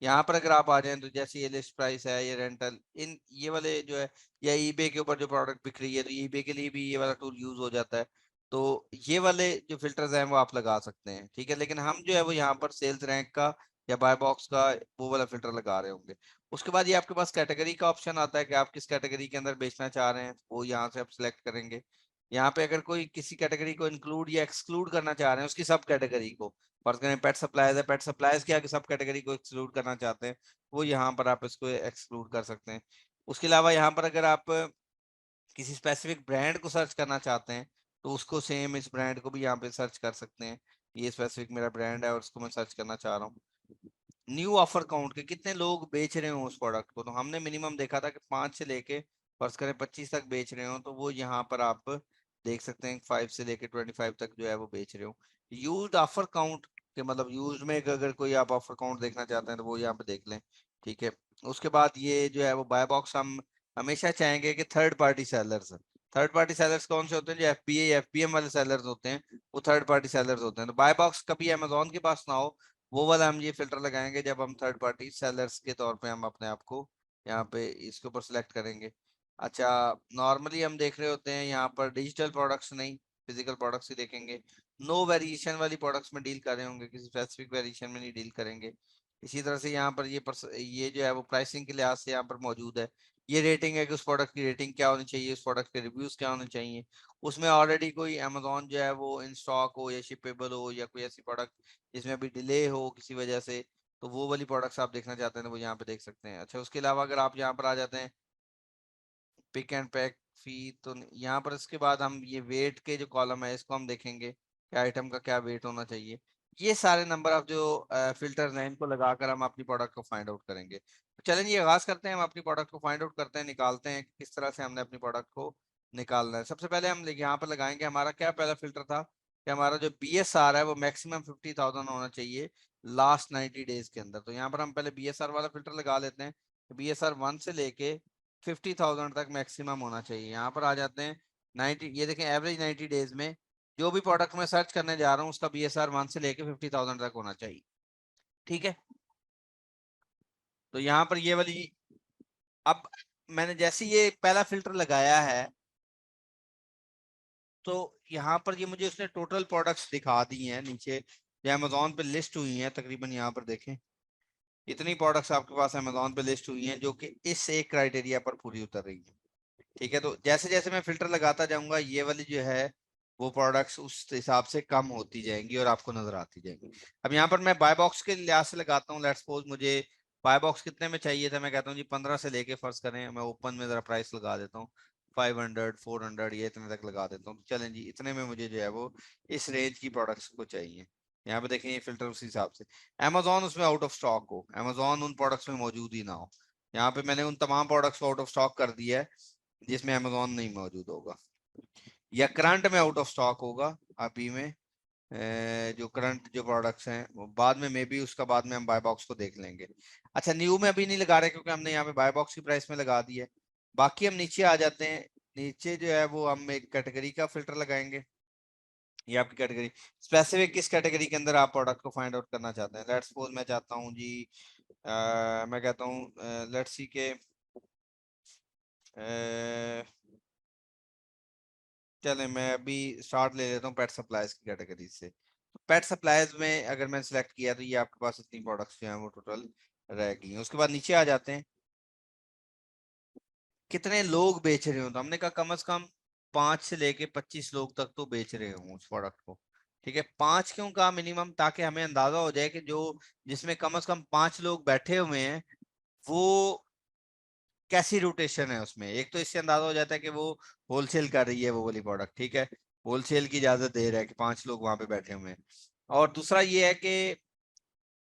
यहाँ पर अगर आप आ जाएं तो जैसे ये लिस्ट प्राइस है, ये रेंटल, इन ये वाले जो है, या ईबे के ऊपर जो प्रोडक्ट बिक रही है तो ईबे के लिए भी ये वाला टूल यूज हो जाता है। तो ये वाले जो फिल्टर्स हैं वो आप लगा सकते हैं, ठीक है। लेकिन हम जो है वो यहाँ पर सेल्स रैंक का या बाय बॉक्स का वो वाला फिल्टर लगा रहे होंगे। उसके बाद ये आपके पास कैटेगरी का ऑप्शन आता है कि आप किस कैटेगरी के अंदर बेचना चाह रहे हैं, वो यहाँ से आप सिलेक्ट करेंगे। यहाँ पे अगर कोई किसी कैटेगरी को इंक्लूड या एक्सक्लूड करना चाह रहे हैं उसकी सब कैटेगरी को, फर्ज करें पेट सप्लाईज है, पेट सप्लाईज के आगे सब कैटेगरी को एक्सक्लूड करना चाहते हैं, वो यहाँ पर आप इसको एक्सक्लूड कर सकते हैं। उसके अलावा यहाँ पर अगर आप किसी स्पेसिफिक ब्रांड को सर्च करना चाहते हैं तो उसको सेम इस ब्रांड को भी यहाँ पे सर्च कर सकते हैं। ये स्पेसिफिक मेरा ब्रांड है और उसको मैं सर्च करना चाह रहा हूँ। न्यू ऑफर काउंट के कितने लोग बेच रहे हो उस प्रोडक्ट को, तो हमने मिनिमम देखा था कि 5 से लेके फर्ज करें 25 तक बेच रहे हो, तो वो यहाँ पर आप देख सकते हैं 5 से लेके 25 तक जो है वो बेच रहे हो। यूज्ड ऑफर काउंट के मतलब यूज में अगर कोई आप ऑफर काउंट देखना चाहते हैं तो वो यहाँ पे देख लें, ठीक है। उसके बाद ये जो है वो बाय बॉक्स हम हमेशा चाहेंगे कि थर्ड पार्टी सेलर्स कौन से होते हैं, जो एफबीए या एफबीएम वाले सेलर्स होते हैं वो थर्ड पार्टी सेलर्स होते हैं। तो बाय बॉक्स कभी अमेजोन के पास ना हो, वो वाला हम ये फिल्टर लगाएंगे जब हम थर्ड पार्टी सेलर्स के तौर पे हम अपने आप को यहाँ पे इसके ऊपर सिलेक्ट करेंगे। अच्छा, नॉर्मली हम देख रहे होते हैं यहाँ पर डिजिटल प्रोडक्ट्स नहीं, फिजिकल प्रोडक्ट्स ही देखेंगे। नो वेरिएशन वाली प्रोडक्ट्स में डील कर रहे होंगे, किसी स्पेसिफिक वेरिएशन में नहीं डील करेंगे। इसी तरह से यहाँ पर ये जो है वो प्राइसिंग के लिहाज से यहाँ पर मौजूद है। ये रेटिंग है कि उस प्रोडक्ट की रेटिंग क्या होनी चाहिए, उस प्रोडक्ट के रिव्यूज क्या होने चाहिए, उसमें ऑलरेडी कोई अमेजोन जो है वो इन स्टॉक हो या शिपेबल हो या कोई ऐसी प्रोडक्ट जिसमें अभी डिले हो किसी वजह से, तो वो वाली प्रोडक्ट्स आप देखना चाहते हैं तो वो यहाँ पे देख सकते हैं। अच्छा, उसके अलावा अगर आप यहाँ पर आ जाते हैं पिक एंड पैक फी, तो यहाँ पर इसके बाद हम ये वेट के जो कॉलम है इसको हम देखेंगे कि आइटम का क्या वेट होना चाहिए। ये सारे नंबर ऑफ जो फिल्टर्स हैं इनको लगाकर हम अपनी प्रोडक्ट को फाइंड आउट करेंगे। तो चलें ये आगाज करते हैं, हम अपनी प्रोडक्ट को फाइंड आउट करते हैं, निकालते हैं कि किस तरह से हमने अपनी प्रोडक्ट को निकालना है। सबसे पहले हम यहाँ पर लगाएंगे हमारा क्या पहला फिल्टर था कि हमारा जो BSR है वो मैक्सिमम 50,000 होना चाहिए लास्ट 90 डेज के अंदर। तो यहाँ पर हम पहले BSR वाला फिल्टर लगा लेते हैं। BSR 1 से लेके 50,000 तक मैक्सिमम होना चाहिए। यहाँ पर आ जाते हैं 90, ये देखें एवरेज 90 डेज में जो भी प्रोडक्ट मैं सर्च करने जा रहा हूँ उसका BSR 1 से लेके 50,000 तक होना चाहिए, ठीक है। तो यहाँ पर ये वाली, अब मैंने जैसे ये पहला फिल्टर लगाया है तो यहाँ पर ये मुझे उसने टोटल प्रोडक्ट्स दिखा दी हैं नीचे जो अमेजोन पे लिस्ट हुई हैं, तकरीबन यहाँ पर देखें इतनी प्रोडक्ट्स आपके पास अमेजोन पे लिस्ट हुई हैं जो कि इस एक क्राइटेरिया पर पूरी उतर रही है, ठीक है। तो जैसे जैसे मैं फिल्टर लगाता जाऊंगा ये वाली जो है वो प्रोडक्ट्स उस हिसाब से कम होती जाएंगी और आपको नजर आती जाएंगी। अब यहाँ पर मैं बाय बॉक्स के लिहाज से लगाता हूँ, लेट्स सपोज मुझे बाय बॉक्स कितने में चाहिए था, मैं कहता हूँ जी 15 से लेके फर्ज करें मैं ओपन में जरा प्राइस लगा देता हूँ 500 400 ये इतने तक लगा देता हूँ। चलें जी इतने में मुझे जो है वो इस रेंज की प्रोडक्ट्स को चाहिए। यहाँ पे देखें ये फिल्टर उस हिसाब से, अमेजोन उसमें आउट ऑफ स्टॉक हो, अमेजोन उन प्रोडक्ट्स में मौजूद ही ना हो। यहाँ पे मैंने उन तमाम प्रोडक्ट्स को आउट ऑफ स्टॉक कर दिया है जिसमें अमेजोन नहीं मौजूद होगा या करंट में आउट ऑफ स्टॉक होगा। अभी में जो करंट जो प्रोडक्ट्स हैं वो बाद में मे बी उसका बाद में हम बाय बॉक्स को देख लेंगे। अच्छा, न्यू में अभी नहीं लगा रहे क्योंकि हमने यहाँ पे बाय बॉक्स की प्राइस में लगा दी है। बाकी हम नीचे आ जाते हैं, नीचे जो है वो हम एक कैटेगरी का फिल्टर लगाएंगे। ये आपकी कैटेगरी स्पेसिफिक किस कैटेगरी के अंदर आप प्रोडक्ट को फाइंड आउट करना चाहते हैं। लेट्स सपोज मैं चाहता हूँ जी मैं कहता हूँ लेट्स सी के चले मैं अभी स्टार्ट ले लेता हूँ पेट सप्लाईज की कैटेगरी से। तो पेट सप्लाईज में अगर मैंने सेलेक्ट किया तो ये आपके पास इतनी प्रोडक्ट्स जो हैं वो टोटल रह गई हैं। उसके बाद नीचे आ जाते हैं कितने लोग बेच रहे हो, तो हमने कहा कम से कम 5 से लेके 25 लोग तक तो बेच रहे हो उस प्रोडक्ट को, ठीक है। 5 क्यों कहा मिनिमम, ताकि हमें अंदाजा हो जाए कि जो जिसमें कम से कम 5 लोग बैठे हुए हैं वो कैसी रोटेशन है उसमें। एक तो इससे अंदाजा हो जाता है कि वो होलसेल कर रही है वो वाली प्रोडक्ट, ठीक है, होलसेल की इजाजत दे रहा है कि 5 लोग वहां पे बैठे हुए हैं। और दूसरा ये है कि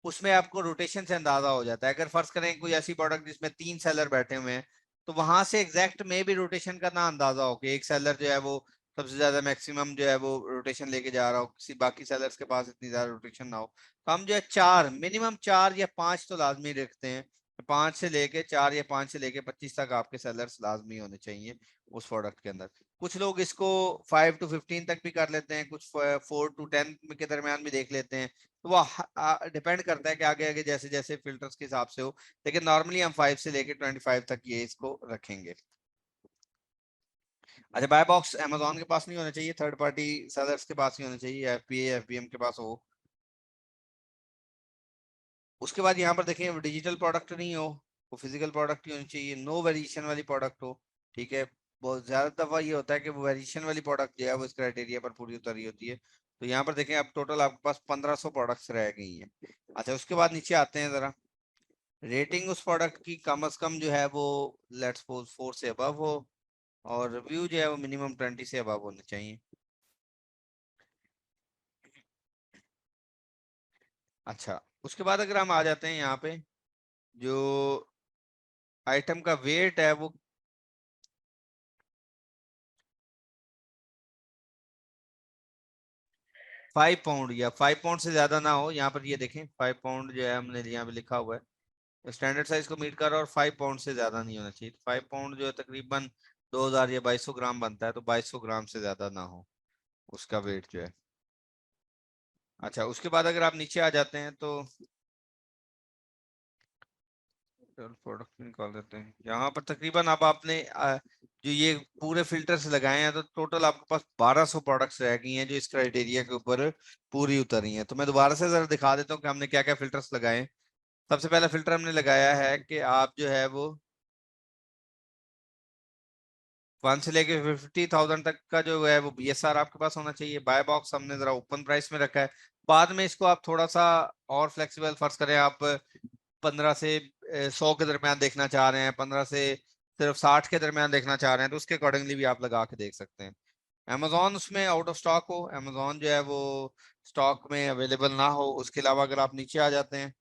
उसमें आपको रोटेशन से अंदाजा हो जाता है। अगर फर्ज करें कोई ऐसी प्रोडक्ट जिसमें 3 सेलर बैठे हुए हैं तो वहां से एग्जैक्ट में भी रोटेशन का ना अंदाजा हो कि एक सेलर जो है वो सबसे ज्यादा मैक्सिमम जो है वो रोटेशन लेके जा रहा हो, किसी बाकी सेलर्स के पास इतनी ज्यादा रोटेशन ना हो। तो हम जो है 4 मिनिमम 4 या 5 तो लाजमी रखते हैं, 5 से लेके 4 या 5 से लेके 25 तक आपके सेलर्स लाजमी होने चाहिए उस प्रोडक्ट के अंदर। कुछ लोग इसको 5 to 15 तक भी कर लेते हैं, कुछ 4 to 10 के दरमियान भी देख लेते हैं। तो वो डिपेंड करता है कि आगे आगे जैसे जैसे फिल्टर्स के हिसाब से हो, लेकिन नॉर्मली हम 5 से लेके 25 तक ये इसको रखेंगे। अच्छा, बाय बॉक्स अमेजोन के पास नहीं होना चाहिए, थर्ड पार्टी सेलर्स के पास ही होना चाहिए, एफपीए एफबीएम के पास हो। उसके बाद यहाँ पर देखें डिजिटल प्रोडक्ट नहीं हो, वो फिजिकल प्रोडक्ट ही होनी चाहिए, नो वेरिएशन वाली प्रोडक्ट हो। ठीक है, बहुत ज्यादा दफा ये होता है कि वो वेरिएशन वाली प्रोडक्ट जो है वो इस क्राइटेरिया पर पूरी उतरी होती है। तो यहाँ पर देखें अब टोटल आपके पास 1500 प्रोडक्ट्स रह गई हैं। अच्छा, उसके बाद नीचे आते हैं जरा, रेटिंग उस प्रोडक्ट की कम से कम जो है वो लेट्स सपोज 4 से अबव हो, और रिव्यू जो है वो मिनिमम 20 से अबव होने चाहिए। अच्छा, उसके बाद अगर हम आ जाते हैं यहाँ पे, जो आइटम का वेट है वो 5 पाउंड या 5 पाउंड से ज्यादा ना हो। यहाँ पर ये देखें 5 पाउंड जो है हमने यहाँ पे लिखा हुआ है, स्टैंडर्ड साइज को मीट कर, और 5 पाउंड से ज्यादा नहीं होना चाहिए। 5 पाउंड जो है तकरीबन 2000 या 2200 ग्राम बनता है, तो 2200 ग्राम से ज्यादा ना हो उसका वेट जो है। अच्छा, उसके बाद अगर आप नीचे आ जाते हैं तो प्रोडक्ट निकाल देते हैं यहाँ पर, तकरीबन अब आपने जो ये पूरे फिल्टर्स लगाए हैं तो टोटल आपके पास 1200 प्रोडक्ट्स रह गई हैं जो इस क्राइटेरिया के ऊपर पूरी उतरी हैं। तो मैं दोबारा से जरा दिखा देता हूँ कि हमने क्या क्या फिल्टर्स लगाए हैं। सबसे पहला फिल्टर हमने लगाया है कि आप जो है वो 1 से लेके 50,000 तक का जो है वो बीएसआर आपके पास होना चाहिए। बाय बॉक्स हमने जरा ओपन प्राइस में रखा है, बाद में इसको आप थोड़ा सा और फ्लेक्सिबल, फर्ज करें आप 15 से 100 के दरमियान देखना चाह रहे हैं, 15 से सिर्फ 60 के दरमियान देखना चाह रहे हैं, तो उसके अकॉर्डिंगली भी आप लगा के देख सकते हैं। अमेजोन उसमें आउट ऑफ स्टॉक हो, अमेजोन जो है वो स्टॉक में अवेलेबल ना हो। उसके अलावा अगर आप नीचे आ जाते हैं,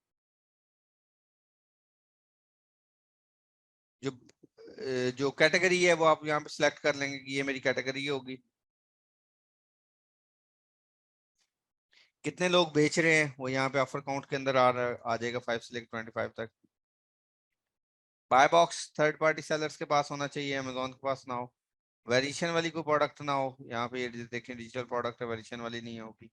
जो कैटेगरी है वो आप यहाँ पे सिलेक्ट कर लेंगे कि ये मेरी कैटेगरी होगी। कितने लोग बेच रहे हैं वो यहाँ पे ऑफर काउंट के अंदर आ जाएगा 5 से लेकर 25 तक। Buy box third party sellers के पास होना चाहिए, अमेजोन के पास ना हो। वेरिएशन वाली कोई प्रोडक्ट ना हो, यहाँ पे ये देखें डिजिटल प्रोडक्ट है, वेरिएशन वाली नहीं होगी।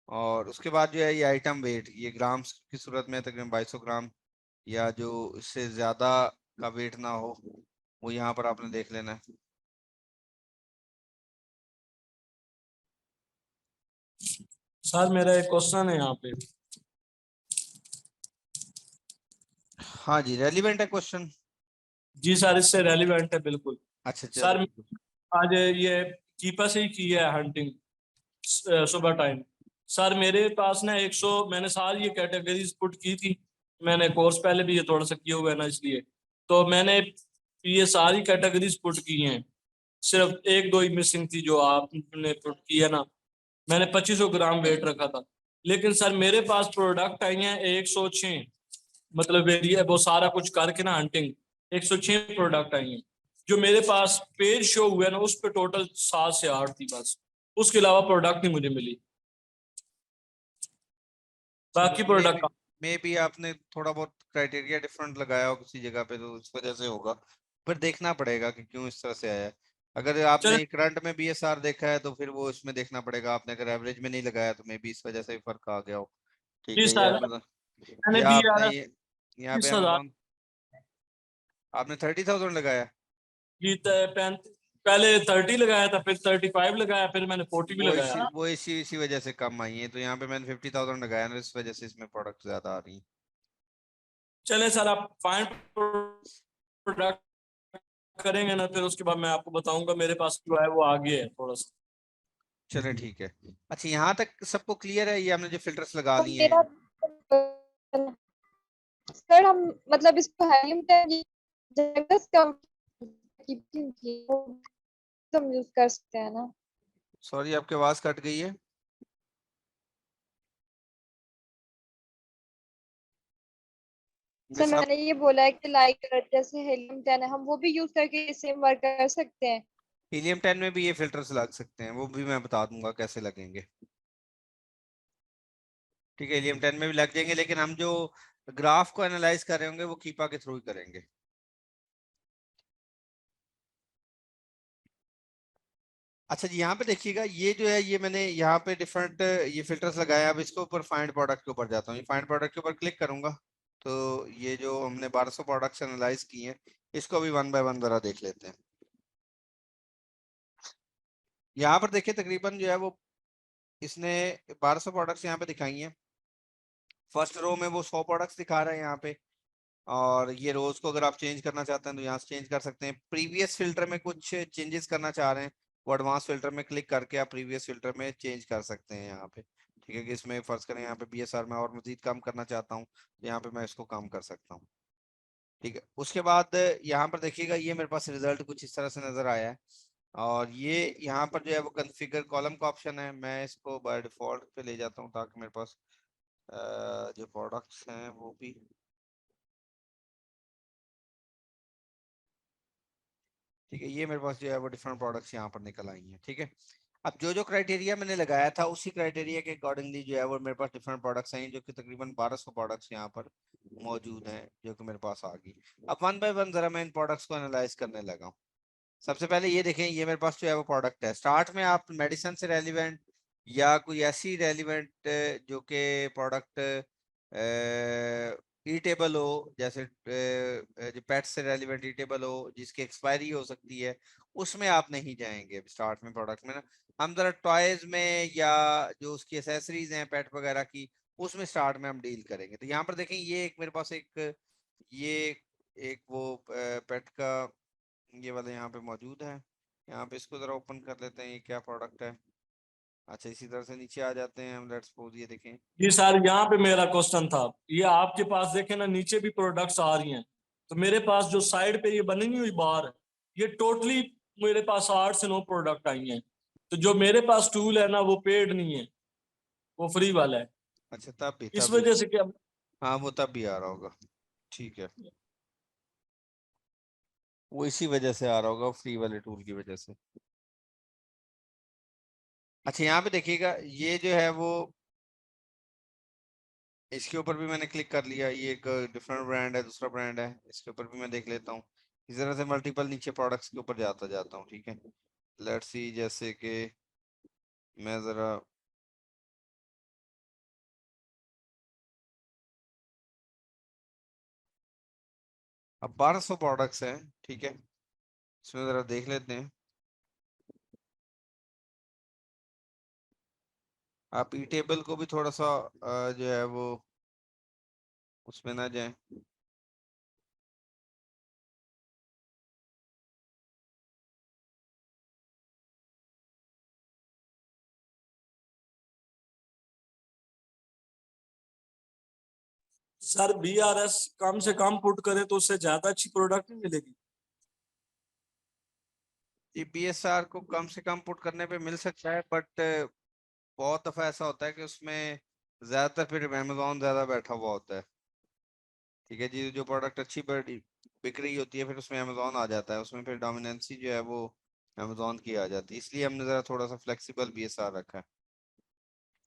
और उसके बाद जो है ये आइटम वेट, ये ग्राम्स की सूरत में तकरीबन 2200 ग्राम या जो इससे ज्यादा का वेट ना हो, वो यहाँ पर आपने देख लेना है। सर मेरा एक क्वेश्चन है यहाँ पे। हाँ जी, रेलिवेंट है क्वेश्चन। जी सर, इससे रेलिवेंट है बिल्कुल। अच्छा सर चलो। आज ये कीपर से ही की है हंटिंग सुबह टाइम। सर मेरे पास ना 100, मैंने सारी ये कैटेगरीज पुट की थी, मैंने कोर्स पहले भी ये थोड़ा सा किया हुआ है ना, इसलिए तो मैंने ये सारी कैटेगरीज पुट की हैं। सिर्फ एक दो ही मिसिंग थी जो आपने पुट की है ना। मैंने 2500 ग्राम वेट रखा था, लेकिन सर मेरे पास प्रोडक्ट आई हैं 106, मतलब वेरिए वो सारा कुछ करके ना हंटिंग 106 प्रोडक्ट आई हैं। जो मेरे पास पेज शो हुआ है ना, उस पे टोटल 7 से 8 थी बस, उसके अलावा प्रोडक्ट नहीं मुझे मिली, बाकी प्रोडक्ट। मे बी आपने थोड़ा बहुत क्राइटेरिया डिफरेंट लगाया हो किसी जगह पे, तो इस वजह से होगा। फिर देखना पड़ेगा कि क्यों इस तरह से आया है। अगर चले आपने करंट में बीएसआर देखा है तो फिर वो इसमें देखना पड़ेगा, आपने अगर एवरेज में नहीं लगाया तो मे बी इस वजह से भी फर्क आ गया हो। ठीक जी है, ये सर, अमेजोन, मैंने या भी आपने यार ये यहाँ पे 20,000 अमेजोन आपने 30,000 लगाया। की पहले 30 लगाया था, फिर 35 लगाया, फिर मैंने 40 भी लगाया। वो इसी वजह से कम आई है, तो यहाँ पे मैंने 50,000 लगाया ना, इस वजह से इसमें प्रोडक्ट ज्यादा आ रही है। चले सर, आप फाइंड प्रोडक्ट करेंगे ना, फिर उसके बाद मैं आपको बताऊंगा। मेरे पास जो है वो आगे है थोड़ा सा। चले ठीक है। अच्छा, यहाँ तक सबको क्लियर है, ये हमने जो फिल्टर्स लगा तो लिए मेरा हैं। सर हम मतलब इसको हैलियम का हम यूज कर सकते हैं ना। सॉरी, आपकी आवाज कट गई है। सर मिस आप मैंने ये बोला है कि लाइक जैसे हेलियम 10 है, हम वो भी यूज करके सेम वर्क कर सकते हैं। हीलियम 10 में भी ये फिल्टर्स लग सकते हैं, वो भी मैं बता दूंगा कैसे लगेंगे। ठीक है, हीलियम 10 में भी लग जाएंगे, लेकिन हम जो ग्राफ को एनालाइज कर रहे होंगे वो कीपा के थ्रू ही करेंगे। अच्छा जी, यहाँ पे देखिएगा, ये जो है ये मैंने यहाँ पे डिफरेंट ये फिल्टर्स लगाए। अब इसके ऊपर फाइंड प्रोडक्ट के ऊपर जाता हूँ, फाइंड प्रोडक्ट के ऊपर क्लिक करूंगा। तो ये जो हमने 1200 प्रोडक्ट्स एनालाइज किए हैं, इसको भी वन बाय वन जरा देख लेते हैं। यहाँ पर देखिए तकरीबन जो है वो इसने 1200 प्रोडक्ट्स यहाँ पे दिखाई हैं। फर्स्ट रो में वो 100 प्रोडक्ट्स दिखा रहा है यहाँ पे, और ये रोज को अगर आप चेंज करना चाहते हैं तो यहाँ से चेंज कर सकते हैं। प्रीवियस फिल्टर में कुछ चेंजेस करना चाह रहे हैं, वो एडवांस फिल्टर में क्लिक करके आप प्रीवियस फिल्टर में चेंज कर सकते हैं यहाँ पे। ठीक है, कि इसमें फर्ज करें यहाँ पे BSR में और मजीद कम करना चाहता हूँ, तो यहाँ पे मैं इसको कम कर सकता हूँ। ठीक है, उसके बाद यहाँ पर देखिएगा ये मेरे पास रिजल्ट कुछ इस तरह से नजर आया है। और ये यहाँ पर जो है वो कॉन्फ़िगर कॉलम का ऑप्शन है, मैं इसको बाय डिफॉल्ट पे ले जाता हूँ ताकि मेरे पास जो प्रोडक्ट्स हैं वो भी ठीक है। ये मेरे पास जो है वो डिफरेंट प्रोडक्ट्स यहाँ पर निकल आई हैं। ठीक है, अब जो जो क्राइटेरिया मैंने लगाया था उसी क्राइटेरिया के अकॉर्डिंगली जो है वो मेरे पास डिफरेंट प्रोडक्ट्स हैं, जो कि तकरीबन 1200 प्रोडक्ट्स यहाँ पर मौजूद हैं जो कि मेरे पास आ गई। अब वन बाय वन जरा मैं इन प्रोडक्ट्स को एनालाइज करने लगा हूँ। सबसे पहले ये देखें, ये मेरे पास जो है वो प्रोडक्ट है। स्टार्ट में आप मेडिसिन से रेलिवेंट या कोई ऐसी रेलिवेंट जो कि प्रोडक्ट ईटेबल हो, जैसे जो पेट से रेलिवेंट ईटेबल हो जिसकी एक्सपायरी हो सकती है, उसमें आप नहीं जाएंगे स्टार्ट में प्रोडक्ट में ना। हम जरा टॉयज में या जो उसकी एसेसरीज हैं पेट वगैरह की, उसमें स्टार्ट में हम डील करेंगे। तो यहाँ पर देखें ये एक मेरे पास ये एक वो पेट का ये वाला यहाँ पे मौजूद है। यहाँ पे इसको जरा ओपन कर लेते हैं, ये क्या प्रोडक्ट है। अच्छा, इसी तरह से नीचे आ जाते हैं हम, लेट्स सपोज ये देखें। जी सर, यहाँ पे मेरा क्वेश्चन था, ये आपके पास देखे ना नीचे भी प्रोडक्ट्स आ रही हैं, तो मेरे पास जो साइड पे ये बनी नहीं हुई बार, ये टोटली मेरे पास 8 से 9 प्रोडक्ट आई हैं। तो जो मेरे पास टूल है ना वो पेड नहीं है, वो फ्री वाला है। अच्छा, इस तब भी वजह से क्या हाँ वो तब भी आ रहा होगा। ठीक है, वो इसी वजह से आ रहा होगा, फ्री वाले टूल की वजह से। अच्छा, यहाँ पे देखिएगा ये जो है वो इसके ऊपर भी मैंने क्लिक कर लिया। ये एक डिफरेंट ब्रांड है, दूसरा ब्रांड है, इसके ऊपर भी मैं देख लेता हूँ। इस तरह से मल्टीपल नीचे प्रोडक्ट्स के ऊपर जाता जाता हूँ। ठीक है, लेट्स सी, जैसे कि मैं जरा अब 1200 प्रोडक्ट्स हैं। ठीक है, इसमें जरा देख लेते हैं। आप ई टेबल को भी थोड़ा सा जो है वो उसमें ना जाए। सर BRS कम से कम पुट करे तो उससे ज्यादा अच्छी प्रोडक्ट नहीं मिलेगी? ये BSR को कम से कम पुट करने पे मिल सकता है, बट बहुत दफा ऐसा होता है कि उसमें ज्यादातर फिर अमेजोन ज्यादा बैठा हुआ होता है। ठीक है जी, जो प्रोडक्ट अच्छी बड़ी बिक रही होती है फिर उसमें अमेजोन आ जाता है, उसमें फिर डोमिनेंसी जो है वो अमेजोन की आ जाती है, इसलिए हमने जरा थोड़ा सा फ्लेक्सिबल BSR रखा है।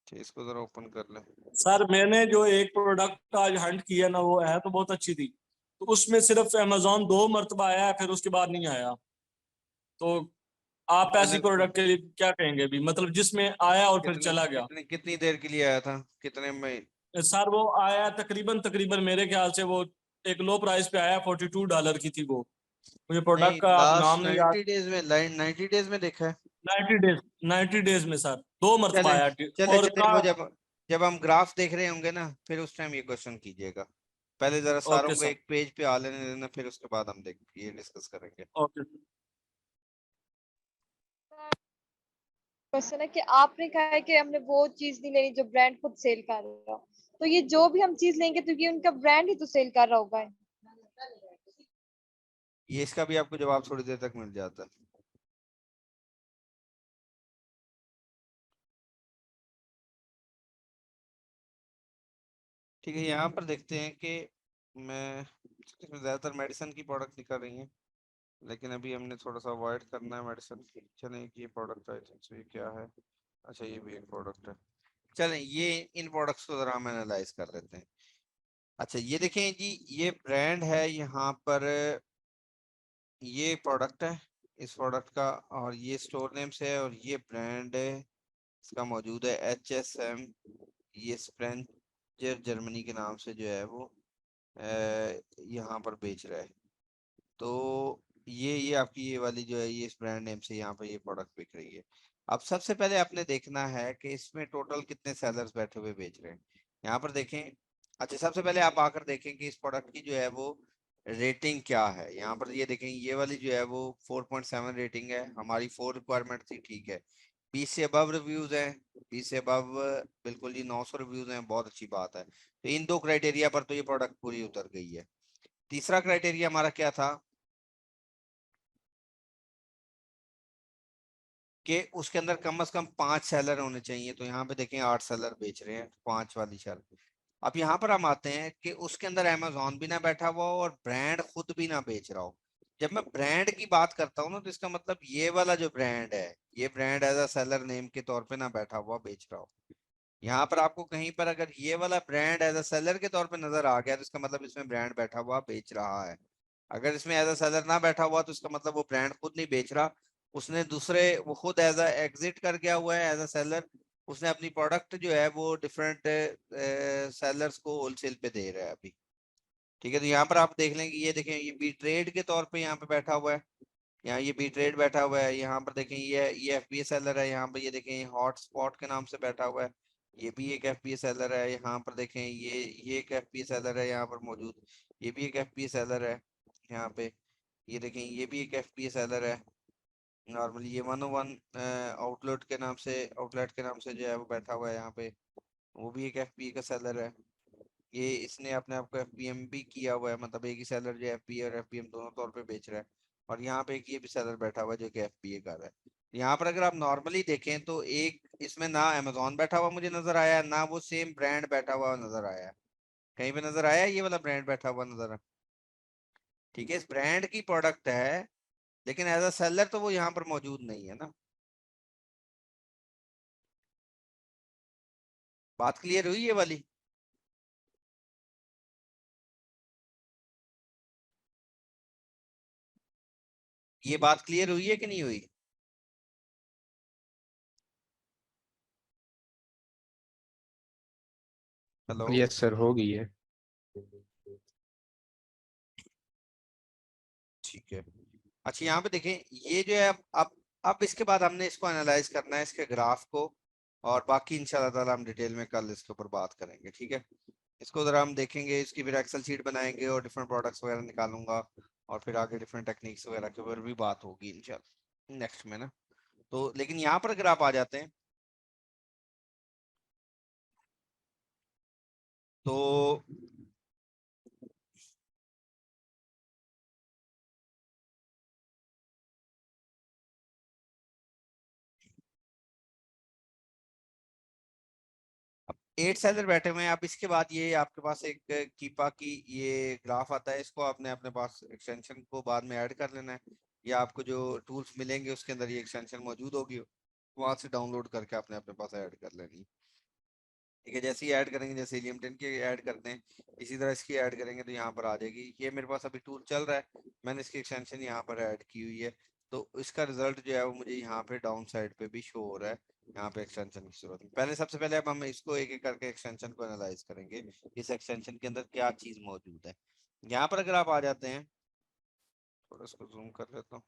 ठीक, इसको जरा ओपन कर ले। सर मैंने जो एक प्रोडक्ट आज हंट किया ना वो है तो बहुत अच्छी थी, तो उसमें सिर्फ अमेजोन 2 मरतबा आया है, फिर उसके बाद नहीं आया। तो आप ऐसी मैंने प्रोडक्ट के लिए क्या कहेंगे भी, मतलब जिसमें आया और फिर कितनी चला गया? कितनी देर के लिए आया था, कितने में? सर वो आया तकरीबन तकरीबन मेरे ख्याल से वो एक लो प्राइस पे आया, $42 की थी वो। मुझे नहीं, प्रोडक्ट का आप लास्ट नाम नहीं याद। 90 डेज में, 90 डेज में देखा है। 90 डेज, 90 डेज में सर 2 मरतबा चले आया चले और चले, का। वो जब जब हम ग्राफ देख रहे होंगे ना फिर उस टाइम ये क्वेश्चन कीजिएगा। पहले जरा सारों ओके को सर, एक पेज पे आ लेने देना, फिर उसके बाद हम ये डिस्कस करेंगे। ओके। क्वेश्चन है कि आपने कहा है कि हमने वो चीज नहीं लेनी जो ब्रांड खुद सेल कर रहा हो, तो ये जो भी हम चीज लेंगे तो ये उनका ब्रांड ही तो सेल कर रहा होगा। ये इसका भी आपको जवाब थोड़ी देर तक मिल जाता है। ठीक है, यहाँ पर देखते हैं कि मैं इसमें ज्यादातर मेडिसिन की प्रोडक्ट निकल रही हैं, लेकिन अभी हमने थोड़ा सा अवॉइड करना है मेडिसिन की। चलें, ये प्रोडक्ट आई थिंक ये क्या है। अच्छा, ये भी एक प्रोडक्ट है। चलें, ये इन प्रोडक्ट्स को जरा हम एनालाइज कर लेते हैं। अच्छा, ये देखें जी, ये ब्रांड है यहाँ पर, ये प्रोडक्ट है इस प्रोडक्ट का, और ये स्टोर नेम से है, और ये ब्रांड है इसका मौजूद है HSM। ये स्प्रेंजर जर्मनी के नाम से जो है वो यहाँ पर बेच रहा है। तो ये आपकी ये वाली जो है ये इस ब्रांड नेम से यहाँ पर ये प्रोडक्ट बिक रही है। अब सबसे पहले आपने देखना है कि इसमें टोटल कितने सेलर्स बैठे हुए बेच रहे हैं। यहाँ पर देखें। अच्छा, सबसे पहले आप आकर देखें कि इस प्रोडक्ट की जो है वो रेटिंग क्या है। यहाँ पर ये देखें, ये वाली जो है वो 4.7 रेटिंग है। हमारी 4 रिक्वायरमेंट थी, ठीक है। 20 से अबव रिव्यूज हैं, 20 से अबव बिल्कुल जी 900 रिव्यूज हैं, बहुत अच्छी बात है। तो इन दो क्राइटेरिया पर तो ये प्रोडक्ट पूरी उतर गई है। तीसरा क्राइटेरिया हमारा क्या था कि उसके अंदर कम से कम 5 सेलर होने चाहिए। तो यहाँ पे देखें 8 सेलर बेच रहे हैं, 5 वाली शर्त। अब यहाँ पर हम आते हैं कि उसके अंदर अमेजोन भी ना बैठा हुआ हो और ब्रांड खुद भी ना बेच रहा हो। जब मैं ब्रांड की बात करता हूँ ना, तो इसका मतलब ये वाला जो ब्रांड है, ये brand as a seller name के तौर पे ना बैठा हुआ बेच रहा हो। यहाँ पर आपको कहीं पर अगर ये वाला ब्रांड एज अ सेलर के तौर पे नजर आ गया, तो इसका मतलब इसमें ब्रांड बैठा हुआ बेच रहा है। अगर इसमें एज अ सेलर ना बैठा हुआ, तो इसका मतलब वो ब्रांड खुद नहीं बेच रहा, उसने दूसरे, वो खुद एज अ एग्जिट कर गया हुआ है एज अ सेलर। उसने अपनी प्रोडक्ट जो है वो डिफरेंट सेलर्स को होलसेल पे दे रहा है अभी। ठीक है, तो यहाँ पर आप देख लेंगे, ये देखें ये बी ट्रेड के तौर पे यहाँ पे बैठा हुआ है। यहाँ ये बी ट्रेड बैठा हुआ है। यहाँ पर देखें ये एफबीए सेलर है। यहाँ पर ये देखें हॉट स्पॉट के नाम से बैठा हुआ है, ये भी एक एफबीए सेलर है। यहाँ पर देखें ये एक एफबीए सेलर है यहाँ पर मौजूद, ये भी एक एफबीए सेलर है। यहाँ पे ये देखें ये भी एक एफबीए सेलर है। नॉर्मली ये 101 आउटलेट के नाम से जो है वो बैठा हुआ है यहाँ पे, वो भी एक एफबीए का सेलर है। ये इसने अपने आप को एफपीएम भी किया हुआ है, मतलब एक ही सेलर जो एफपीए और एफपीएम दोनों तौर पे बेच रहा है। और यहाँ पे एक ये भी सेलर बैठा हुआ है जो कि एफपीए कर रहा है। यहाँ पर अगर आप नॉर्मली देखें तो एक इसमें ना अमेजोन बैठा हुआ मुझे नजर आया, ना वो सेम ब्रांड बैठा हुआ नजर आया। कहीं पे नजर आया ये वाला ब्रांड बैठा हुआ नजर? ठीक है, इस ब्रांड की प्रोडक्ट है, लेकिन एज अ सेलर तो वो यहाँ पर मौजूद नहीं है ना। बात क्लियर हुई ये वाली? ये बात क्लियर हुई है कि नहीं हुई? हेलो। यस सर, हो गई है। ठीक है। अच्छा, यहाँ पे देखें, ये जो है अब इसके बाद हमने इसको एनालाइज करना है, इसके ग्राफ को। और बाकी इंशाल्लाह ताला हम डिटेल में कल इसके ऊपर बात करेंगे, ठीक है। इसको जरा हम देखेंगे, इसकी फिर एक्सेल शीट बनाएंगे और डिफरेंट प्रोडक्ट्स वगैरह निकालूंगा। और फिर आगे डिफरेंट टेक्निक्स वगैरह के ऊपर भी बात होगी इंशाल्लाह नेक्स्ट में ना। तो लेकिन यहाँ पर अगर आप आ जाते हैं तो अब 8 सेलर बैठे हुए हैं। अब इसके बाद ये आपके पास एक कीपा की ये ग्राफ आता है, इसको आपने अपने पास एक्सटेंशन को बाद में ऐड कर लेना है, या आपको जो टूल्स मिलेंगे उसके अंदर ये एक्सटेंशन मौजूद होगी, वहां से डाउनलोड करके आपने अपने पास ऐड कर लेनी है। ठीक है, जैसे ही ऐड करेंगे, जैसे हीलियम 10 की ऐड करते हैं, इसी तरह इसकी ऐड करेंगे तो यहाँ पर आ जाएगी। ये मेरे पास अभी टूल चल रहा है, मैंने इसकी एक्सटेंशन यहाँ पर ऐड की हुई है। तो इसका रिजल्ट जो है वो मुझे यहाँ पे डाउन साइड पे भी शो हो रहा है। यहाँ पे एक्सटेंशन की जरूरत है। पहले सबसे पहले अब हम इसको एक एक करके एक्सटेंशन को एनालाइज करेंगे, इस एक्सटेंशन के अंदर क्या चीज मौजूद है। यहाँ पर अगर आप आ जाते हैं, थोड़ा इसको जूम कर लेता हूँ।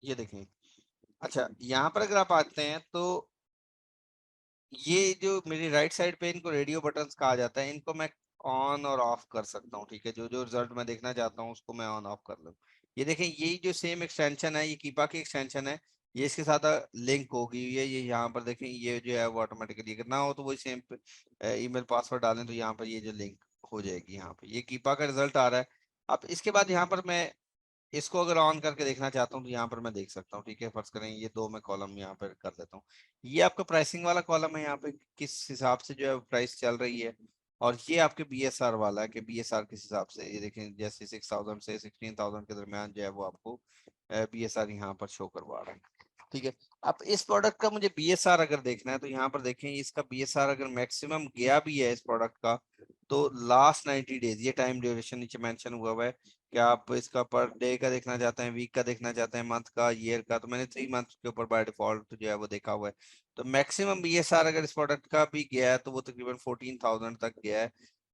ये देखें। अच्छा, यहाँ पर अगर आप आते हैं तो ये जो मेरी राइट साइड पे इनको रेडियो बटन्स कहा जाता है, इनको मैं ऑन और ऑफ कर सकता हूँ। ठीक है, जो जो रिजल्ट मैं देखना चाहता हूँ उसको मैं ऑन ऑफ कर लूँ। ये देखें, यही जो सेम एक्सटेंशन है, ये कीपा की एक्सटेंशन है, ये इसके साथ लिंक होगी हुई है। ये यहाँ पर देखें, ये जो है वो ऑटोमेटिकली, अगर ना हो तो वही सेम ईमेल पासवर्ड डालें तो यहाँ पर ये जो लिंक हो जाएगी। यहाँ पे ये कीपा का रिजल्ट आ रहा है। अब इसके बाद यहाँ पर मैं इसको अगर ऑन करके देखना चाहता हूँ तो यहाँ पर मैं देख सकता हूँ। ठीक है, फर्ज करें ये दो मैं कॉलम यहाँ पर कर देता हूँ। ये आपका प्राइसिंग वाला कॉलम है, यहाँ पे किस हिसाब से जो है प्राइस चल रही है। और ये आपके बीएसआर वाला है कि बीएसआर किस हिसाब से, ये देखें जैसे 6000 से 16000 के दरमियान जो है वो आपको बीएसआर यहाँ पर शो करवा रहा है। ठीक है, अब इस प्रोडक्ट का मुझे बीएसआर अगर देखना है तो यहाँ पर देखें, इसका बीएसआर अगर मैक्सिमम गया भी है इस प्रोडक्ट का, तो लास्ट 90 डेज, ये टाइम ड्यूरेशन नीचे मेंशन हुआ है कि आप इसका पर डे का देखना चाहते हैं, वीक का देखना चाहते हैं, मंथ का, ईयर का, तो मैंने 3 मंथ के ऊपर बाय डिफॉल्ट जो है वो देखा हुआ है। तो मैक्सिमम बीएसआर अगर इस प्रोडक्ट का भी गया है तो वो तकरीबन 14,000 तक गया है,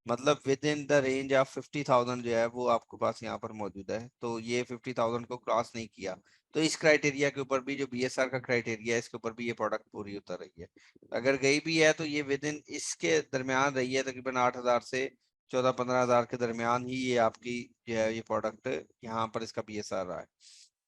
मतलब with in the range of 50,000 जो है वो आपके पास यहाँ पर मौजूद है। तो ये 50,000 को क्रॉस नहीं किया, तो इस क्राइटेरिया के ऊपर भी, जो बीएसआर का क्राइटेरिया है, इसके ऊपर भी ये प्रोडक्ट पूरी उतर रही है। अगर गई भी है तो ये विद इन इसके दरमियान रही है, तकरीबन 8,000 से 14-15,000 के दरमियान ही ये आपकी जो है ये प्रोडक्ट यहाँ पर इसका बीएसआर रहा है।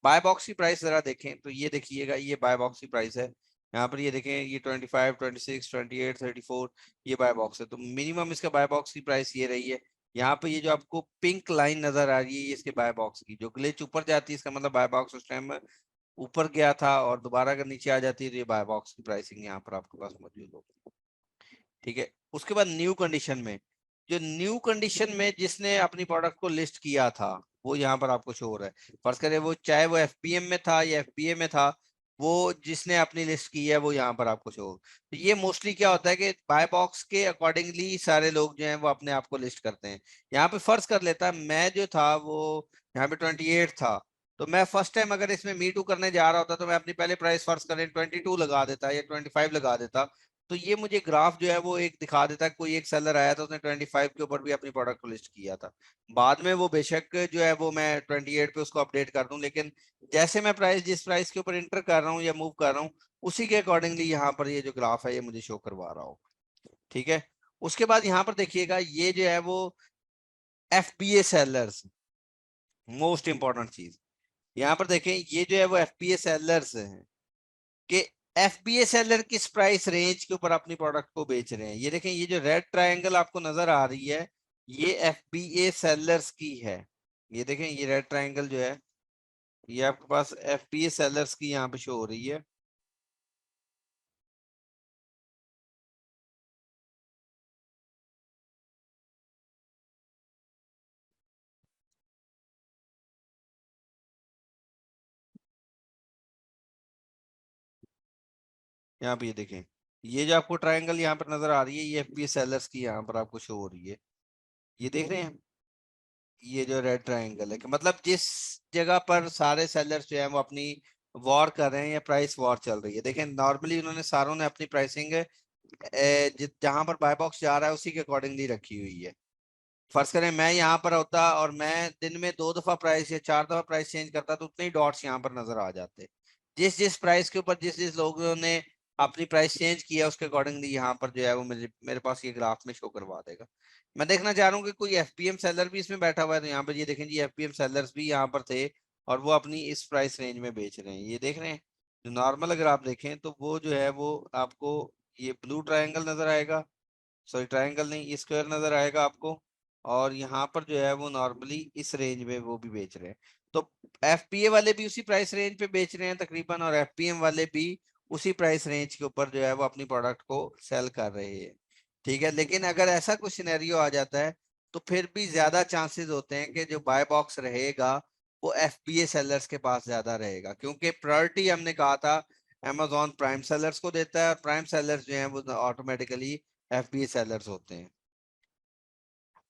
बाय बॉक्स की प्राइस जरा देखें तो ये देखिएगा, ये बाय बॉक्स की प्राइस है। यहाँ पर ये देखें, ये 25, 26, 28, 34 ये बाय बॉक्स है। तो मिनिमम इसका बाय बॉक्स की प्राइस ये रही है। यहाँ पे ये जो आपको पिंक लाइन नजर आ रही है, ये इसके बाय बॉक्स की, जो ग्लिच ऊपर जाती है इसका मतलब बाय बॉक्स उस टाइम ऊपर गया था, और दोबारा अगर नीचे आ जाती है तो ये बाय बॉक्स की प्राइसिंग यहाँ पर आपके पास मौजूद होगी। ठीक है, उसके बाद न्यू कंडीशन में, जो न्यू कंडीशन में जिसने अपनी प्रोडक्ट को लिस्ट किया था वो यहाँ पर आपको शो हो रहा है। फर्ज करें वो चाहे वो एफपीएम में था या एफपीए में था, वो जिसने अपनी लिस्ट की है वो यहाँ पर आपको शो हो। तो ये मोस्टली क्या होता है कि बाय बॉक्स के अकॉर्डिंगली सारे लोग जो हैं वो अपने आप को लिस्ट करते हैं। यहाँ पे फर्ज कर लेता मैं जो था वो यहाँ पे 28 था, तो मैं फर्स्ट टाइम अगर इसमें मी टू करने जा रहा होता तो मैं अपनी पहले प्राइस फर्ज करें 22 लगा देता या 25 लगा देता। तो ये मुझे ग्राफ जो है वो एक दिखा देता है, कोई एक सेलर आया था उसने 25 के ऊपर भी अपनी प्रोडक्ट को लिस्ट किया था। बाद में वो बेशक जो है वो मैं 28 पे उसको अपडेट कर दूं, लेकिन जैसे मैं प्राइस जिस प्राइस के ऊपर इंटर कर रहा हूँ या मूव कर रहा हूँ उसी के अकॉर्डिंगली यहाँ पर ये जो ग्राफ है ये मुझे शो करवा रहा हो। ठीक है, उसके बाद यहाँ पर देखिएगा, ये जो है वो एफबीए सेलर्स, मोस्ट इंपॉर्टेंट चीज यहाँ पर देखें, ये जो है वो एफबीए सेलर्स हैं कि एफबीए सेलर किस प्राइस रेंज के ऊपर अपनी प्रोडक्ट को बेच रहे हैं। ये देखें, ये जो रेड ट्रायंगल आपको नजर आ रही है ये एफबीए सेलर्स की है। ये देखें, ये रेड ट्रायंगल जो है ये आपके पास एफबीए सेलर्स की यहाँ पे शो हो रही है। यहाँ पे ये देखें, ये जो आपको ट्रायंगल यहाँ पर नजर आ रही है ये एफबीए सेलर्स की यहाँ पर आपको शो हो रही है। ये देख रहे हैं, ये जो रेड ट्रायंगल है कि मतलब जिस जगह पर सारे सेलर्स जो है वो अपनी वॉर कर रहे हैं या प्राइस वॉर चल रही है। देखें, नॉर्मली उन्होंने सारों ने अपनी प्राइसिंग जहां पर बाय बॉक्स जा रहा है उसी के अकॉर्डिंगली रखी हुई है। फर्ज करें मैं यहाँ पर होता और मैं दिन में 2 दफा प्राइस या 4 दफा प्राइस चेंज करता तो उतने ही डॉट्स यहाँ पर नजर आ जाते। जिस जिस प्राइस के ऊपर जिस जिस लोगों ने अपनी प्राइस चेंज किया उसके अकॉर्डिंगली यहाँ पर जो है वो मेरे पास ये ग्राफ में शो करवा देगा। मैं देखना चाह रहा हूँ कि कोई एफपीएम सेलर भी इसमें बैठा हुआ है, तो यहाँ पर ये देखें जी एफपीएम सेलर्स भी यहाँ पर थे और वो अपनी इस प्राइस रेंज में बेच रहे हैं। ये देख रहे हैं, जो नॉर्मल अगर आप देखें तो वो जो है वो आपको ये ब्लू ट्रायंगल नजर आएगा, सॉरी ट्रायंगल नहीं, ये स्क्वायर नजर आएगा आपको, और यहाँ पर जो है वो नॉर्मली इस रेंज में वो भी बेच रहे हैं। तो एफपीए वाले भी उसी प्राइस रेंज पे बेच रहे हैं तकरीबन, और एफपीएम वाले भी उसी प्राइस रेंज के ऊपर जो है वो अपनी प्रोडक्ट को सेल कर रहे हैं। ठीक है, लेकिन अगर ऐसा कुछ सिनेरियो आ जाता है तो फिर भी ज्यादा चांसेस होते हैं कि जो बाय बॉक्स रहेगा वो एफपीए सेलर्स के पास ज्यादा रहेगा, क्योंकि प्रायोरिटी हमने कहा था अमेजोन प्राइम सेलर्स को देता है, और प्राइम सेलर्स जो है वो ऑटोमेटिकली एफबीए सेलर्स होते हैं।